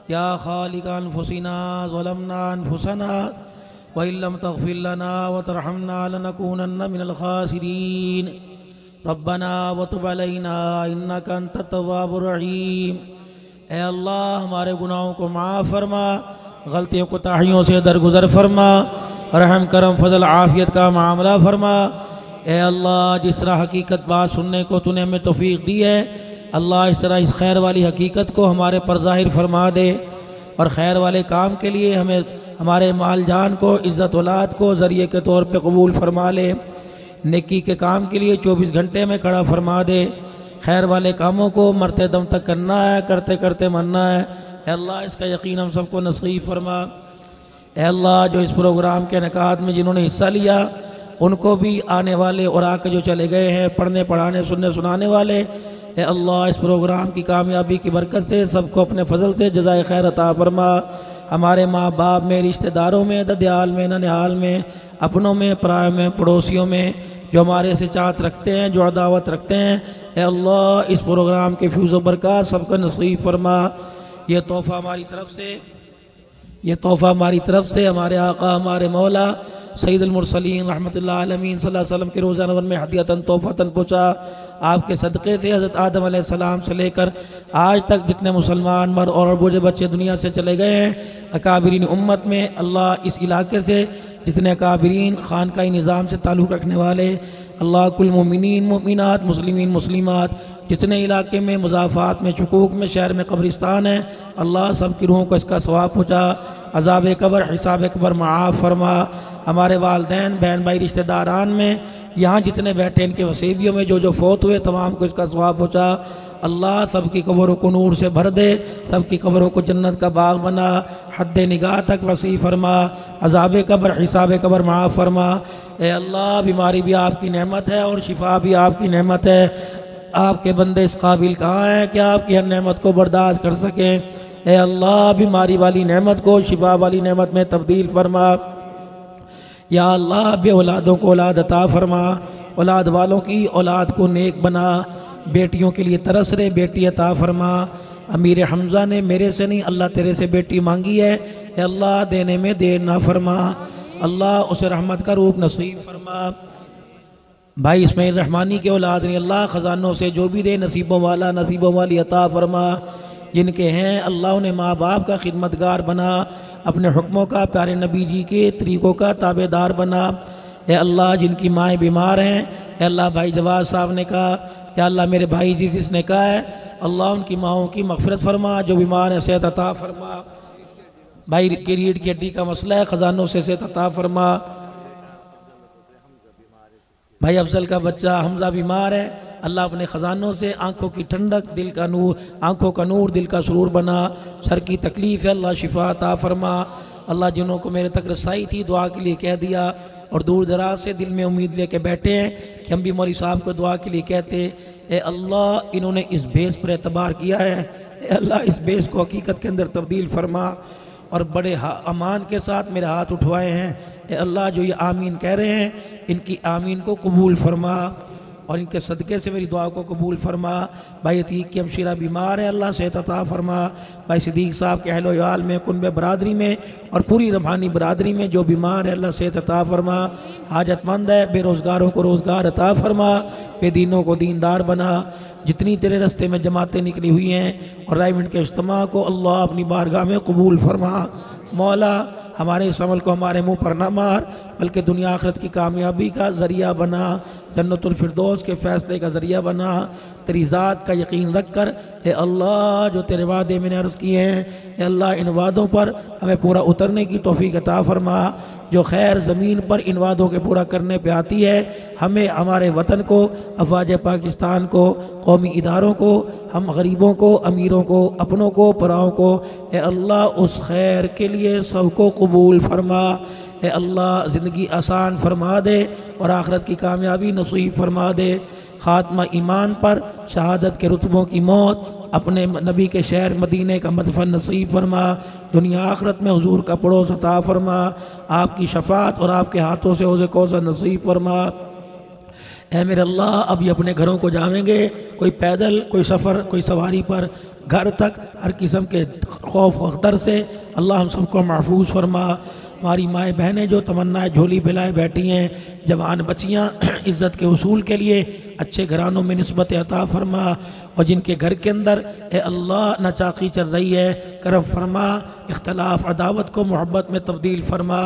या खालिक अनफुसिना ज़लमना अनफुसना व इल्लम तग़फिर लना व तरहमना लनकूनन्न मिनल खासिरीन। रब्बना व तुब अलैना इन्नका अंतत तव्वाबुर रहीम। ए अल्लाह हमारे गुनाहों को माफ़ फरमा, गलतियों को ताहियों से दरगुजर फरमा, रहम करम फजल आफियत का मामला फरमा। ए अल्लाह जिस तरह हकीकत बात सुनने को तूने हमें तौफीक दी है, अल्लाह इस तरह इस खैर वाली हकीकत को हमारे पर ज़ाहिर फरमा दे, और खैर वाले काम के लिए हमें हमारे माल जान को, इज़्ज़त औलाद को ज़रिए के तौर पे कबूल फरमा ले। नेकी के काम के लिए 24 घंटे में खड़ा फरमा दे। खैर वाले कामों को मरते दम तक करना है, करते करते मरना है। ए अल्लाह इसका यकीन हम सबको नसीब फरमा। ए अल्लाह जो इस प्रोग्राम के इनेकाद में जिन्होंने हिस्सा लिया उनको भी, आने वाले और आके जो चले गए हैं, पढ़ने पढ़ाने सुनने सुनाने वाले, ए अल्लाह इस प्रोग्राम की कामयाबी की बरकत से सबको अपने फजल से जज़ाए खैर अता फरमा। हमारे माँ बाप में, रिश्तेदारों में, ददियाल में, ननिहाल में, अपनों में, पराय में, पड़ोसियों में जो हमारे से चाहत रखते हैं, जो अदावत रखते हैं, ए अल्लाह इस प्रोग्राम के फ्यूज़ व बरकत सबका नसीब फरमा। ये तोहफ़ा हमारी तरफ से हमारे आका हमारे मौला सैयदुल मुरसलीन रहमतुल्लाह अलमीन सल्लल्लाहु अलैहि वसल्लम के रोज़ा नवर में हदियतन तोहफ़तन पहुँचा। आपके सदक़े से हज़रत आदम अलैहिस्सलाम से लेकर आज तक जितने मुसलमान मर्द और बूढ़े बच्चे दुनिया से चले गए हैं, अकाबिरीन उम्मत में अल्लाह इस इलाके से जितने अकाबिरीन ख़ानकाही निज़ाम से ताल्लुक़ रखने वाले, अल्लाह कुल मोमिनीन मोमिनात मुस्लिमीन मुस्लिमात जितने इलाके में मुज़ाफ़ात में, चुकूक में, शहर में कब्रिस्तान है, अल्लाह सब की रूहों को इसका सवाब पहुँचा। अज़ाब कब्र, हिसाब कब्र माफ़ फरमा। हमारे वालदैन, बहन भाई, रिश्तेदारान में यहाँ जितने बैठे इनके वसीबियों में जो जो फौत हुए तमाम को इसका सवाब पहुँचा। अल्लाह सबकी कब्रों को नूर से भर दे, सबकी कब्रों को जन्नत का बाग बना, हद निगाह तक वसी फरमा, अज़ाब कब्र हिसाब कब्र माफ़ फरमा। ए अल्लाह बीमारी भी आपकी नेमत है और शिफा भी आपकी नेमत है। आपके बंदे इस काबिल कहाँ हैं कि आपकी हर नेमत को बर्दाश्त कर सकें। ए अल्लाह बीमारी वाली नेमत को शिफा वाली नेमत में तब्दील फरमा। या अल्लाह बे औलादों को औलाद अता फरमा, औलाद वालों की औलाद को नेक बना, बेटियों के लिए तरस रहे बेटी अता फरमा। अमीर हमज़ा ने मेरे से नहीं अल्लाह तेरे से बेटी मांगी है, ए अल्लाह देने में देर ना फरमा, अल्लाह उसे रहमत का रूप नसीब फरमा। भाई इस्माइल रहमानी के औलाद ने अल्लाह ख़जानों से जो भी दे नसीबों वाला नसीबों वाली अता फरमा। जिनके हैं अल्लाह उन्हें माँ बाप का खिदमतगार बना, अपने हुक्मों का प्यारे नबी जी के तरीक़ों का ताबेदार बना। ए अल्लाह जिनकी माएँ बीमार हैं, ए अल्लाह भाई जवाद साहब ने कहा, या अल्लाह मेरे भाई जिसने कहा है अल्लाह उनकी माओं की मग़फ़िरत फरमा, जो बीमार है सेहत अता फरमा। भाई की रीढ़ की हड्डी का मसला है, ख़जानों से सेहत अता फरमा। भाई अफजल का बच्चा हमज़ा बीमार है, अल्लाह अपने ख़जानों से आंखों की ठंडक, दिल का नूर, आंखों का नूर, दिल का सुरूर बना। सर की तकलीफ़ है, अल्लाह शिफा अता फरमा। अल्लाह जिन्हों को मेरे तक रसाई थी दुआ के लिए कह दिया और दूर दराज से दिल में उम्मीद लेके बैठे हैं कि हम भी मौलवी साहब को दुआ के लिए कहते। ए अल्लाह इन्होंने इस बेस पर एतबार किया है, ए अल्लाह इस बेस को हकीकत के अंदर तब्दील फरमा और बड़े अमान के साथ मेरे हाथ उठवाए हैं। ए अल्लाह जो ये आमीन कह रहे हैं इनकी आमीन को कबूल फरमा और इनके सदक़े से मेरी दुआ को कबूल फरमा। भाई अतीक की हमशीरा बीमार है, अल्लाह सेहत अता फरमा। भाई सिद्दीक़ साहब के अहलो याल में, कुनबे बरादरी में और पूरी रबानी बरादरी में जो बीमार है अल्लाह सेहत अता फरमा। हाजतमंद है, बेरोज़गारों को रोज़गार अता फरमा, बेदीनों को दीनदार बना। जितनी तेरे रस्ते में जमातें निकली हुई हैं और रायमंड के इज्तिमा को अल्लाह अपनी बारगाह में कबूल फरमा। मौला हमारे इस अमल को हमारे मुंह पर ना मार, बल्कि दुनिया आखिरत की कामयाबी का ज़रिया बना, जन्नतुल फिरदौस के फ़ैसले का ज़रिया बना। तेरी ज़ात का यकीन रख कर ए अल्लाह जो तेरे वादे मैंने अर्ज़ किए हैं, ए अल्लाह इन वादों पर हमें पूरा उतरने की तौफ़ीक़ अता फरमा। जो खैर ज़मीन पर इन वादों के पूरा करने पे आती है, हमें, हमारे वतन को, अफवाज पाकिस्तान को, कौमी इदारों को, हम गरीबों को, अमीरों को, अपनों को, पराओं को, ए अल्लाह उस खैर के लिए सबको कबूल फरमा। ए अल्लाह ज़िंदगी आसान फरमा दे और आखिरत की कामयाबी नसीब फरमा दे। ख़ात्मा ईमान पर, शहादत के रुतबों की मौत, अपने नबी के शहर मदीने का मदफन नसीब फरमा। दुनिया आखिरत में हुजूर का पड़ोस अता फरमा। आपकी शफात और आपके हाथों से हौज़ कौसर नसीब फरमा। ऐ मेरे अल्लाह अब ये अपने घरों को जाएंगे, कोई पैदल, कोई सफ़र, कोई सवारी पर, घर तक हर किस्म के खौफ अख्तर से अल्लाह हम सबको महफूज फरमा। हमारी माएँ बहनें जो तमन्नाएँ झोली फैलाए बैठी हैं, जवान बच्चियाँ इज़्ज़त के उसूल के लिए अच्छे घरानों में निस्बत अता फरमा और जिनके घर के अंदर ए अल्लाह नाचाकी चल रही है, करम फरमा, इख्तलाफ अदावत को मोहब्बत में तब्दील फरमा।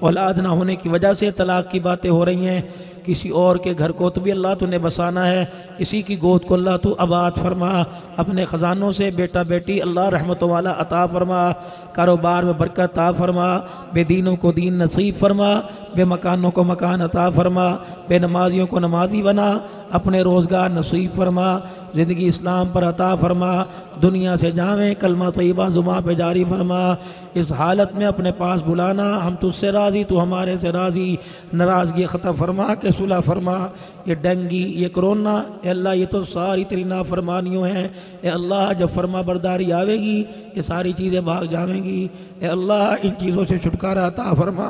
औलाद ना होने की वजह से तलाक़ की बातें हो रही हैं, किसी और के घर को तो भी अल्लाह तूने बसाना है, किसी की गोद को अल्लाह तू आबाद फरमा। अपने ख़जानों से बेटा बेटी अल्लाह रहमतों वाला अता फरमा। कारोबार में बरकत अता फरमा, बेदीनों को दीन नसीब फरमा, बेमकानों को मकान अता फरमा, बेनमाजियों को नमाजी बना, अपने रोज़गार नसीब फरमा, ज़िंदगी इस्लाम पर अता फरमा। दुनिया से जावें कलमा तय्यबा ज़ुबान पे जारी फरमा। इस हालत में अपने पास बुलाना, हम तुझसे राज़ी, तू हमारे से राज़ी। नाराज़गी ख़त्म फरमा के सुलह फरमा। ये डेंगी, ये कोरोना, ए अल्लाह ये तो सारी तेरी नाफरमानियों हैं। ए अल्लाह जब फरमा बरदारी आवेगी ये सारी चीज़ें भाग जाएंगी। ए अल्लाह इन चीज़ों से छुटकारा अता फरमा।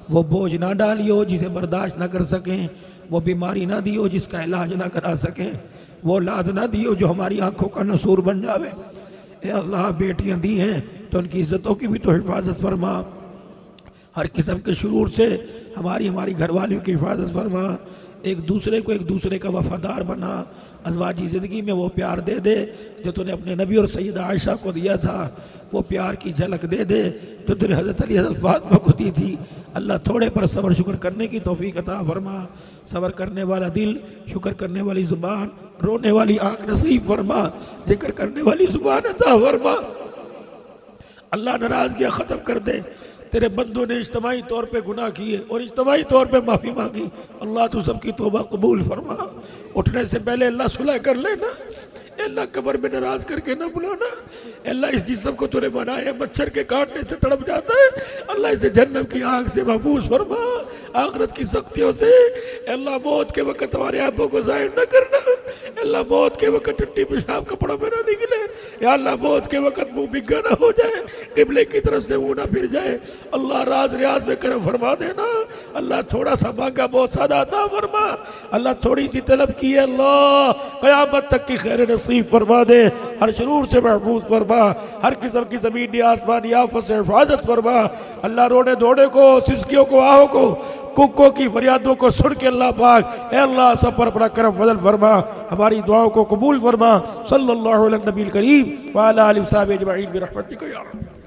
वो बोझ ना डालियो जिसे बर्दाश्त ना कर सकें, वो बीमारी ना दियो जिसका इलाज ना करा सकें, वो औलाद ना दियो जो हमारी आंखों का नसूर बन जावे। ए अल्लाह बेटियां दी हैं तो उनकी इज्जतों की भी तो हिफाजत फरमा। हर किस्म के शुरूर से हमारी घरवालियों की हिफाजत फरमा। एक दूसरे को एक दूसरे का वफादार बना। अज़वाजी ज़िंदगी में वो प्यार दे दे जो तूने अपने नबी और सैयदा आयशा को दिया था। वो प्यार की झलक दे दे जो तूने हज़रत अली हज़रत फातिमा को दी थी। अल्लाह थोड़े पर सब्र शुक्र करने की तौफीक अता फरमा। सब्र करने वाला दिल, शुक्र करने वाली ज़ुबान, रोने वाली आँख नसीब फरमा, जिक्र करने वाली ज़ुबान अता फरमा। अल्लाह नाराज़गी ख़त्म कर दे। तेरे बंदों ने इज्तिमाई तौर पे गुनाह किए और इज्तिमाई तौर पे माफ़ी मांगी। अल्लाह तू सबकी तौबा कबूल फरमा। उठने से पहले अल्लाह सुलह कर लेना। अल्लाह कब्र में नाराज करके ना बुलाना। अल्लाह इस जिस्म को तूने बनाया मच्छर के काटने से तड़प जाता है, अल्लाह इसे जन्नत की आग से महफूज फरमा, आखिरत की सख्तियों से। अल्लाह मौत के वक्त हमारे आंखों को ज़ाहिर न करना, अल्लाह मौत के वक्त टट्टी पेशाब कपड़ों में ना निकले, या अल्लाह मौत के वक्त मुंह बिग्गा ना हो जाए, किबले की तरफ से मुंह ना फिर जाए। अल्लाह राज रियाज में करम फरमा देना। अल्लाह थोड़ा सा मांगा बहुत सादा अता फरमा, अल्लाह थोड़ी सी तलब की है, अल्लाह क़यामत तक की खैर नसीब फरमा दे, हर शरूर से महफूज फरमा, हर किस्म की ज़मीनी आसमानी आफत से हिफाजत फरमा। अल्लाह रोने धोने को, सिसकियों को, आहों को, कुक्कों की फरियादों को सुन के अल्लाह पाक, ए अल्लाह सब पर अपना करम फजल फरमा, हमारी दुआओं को कबूल फरमा। सल्लल्लाहु अलैहि नबील करीम व अला आलिहि व सहाबिहि अजमईन बिरहमतिका या रब।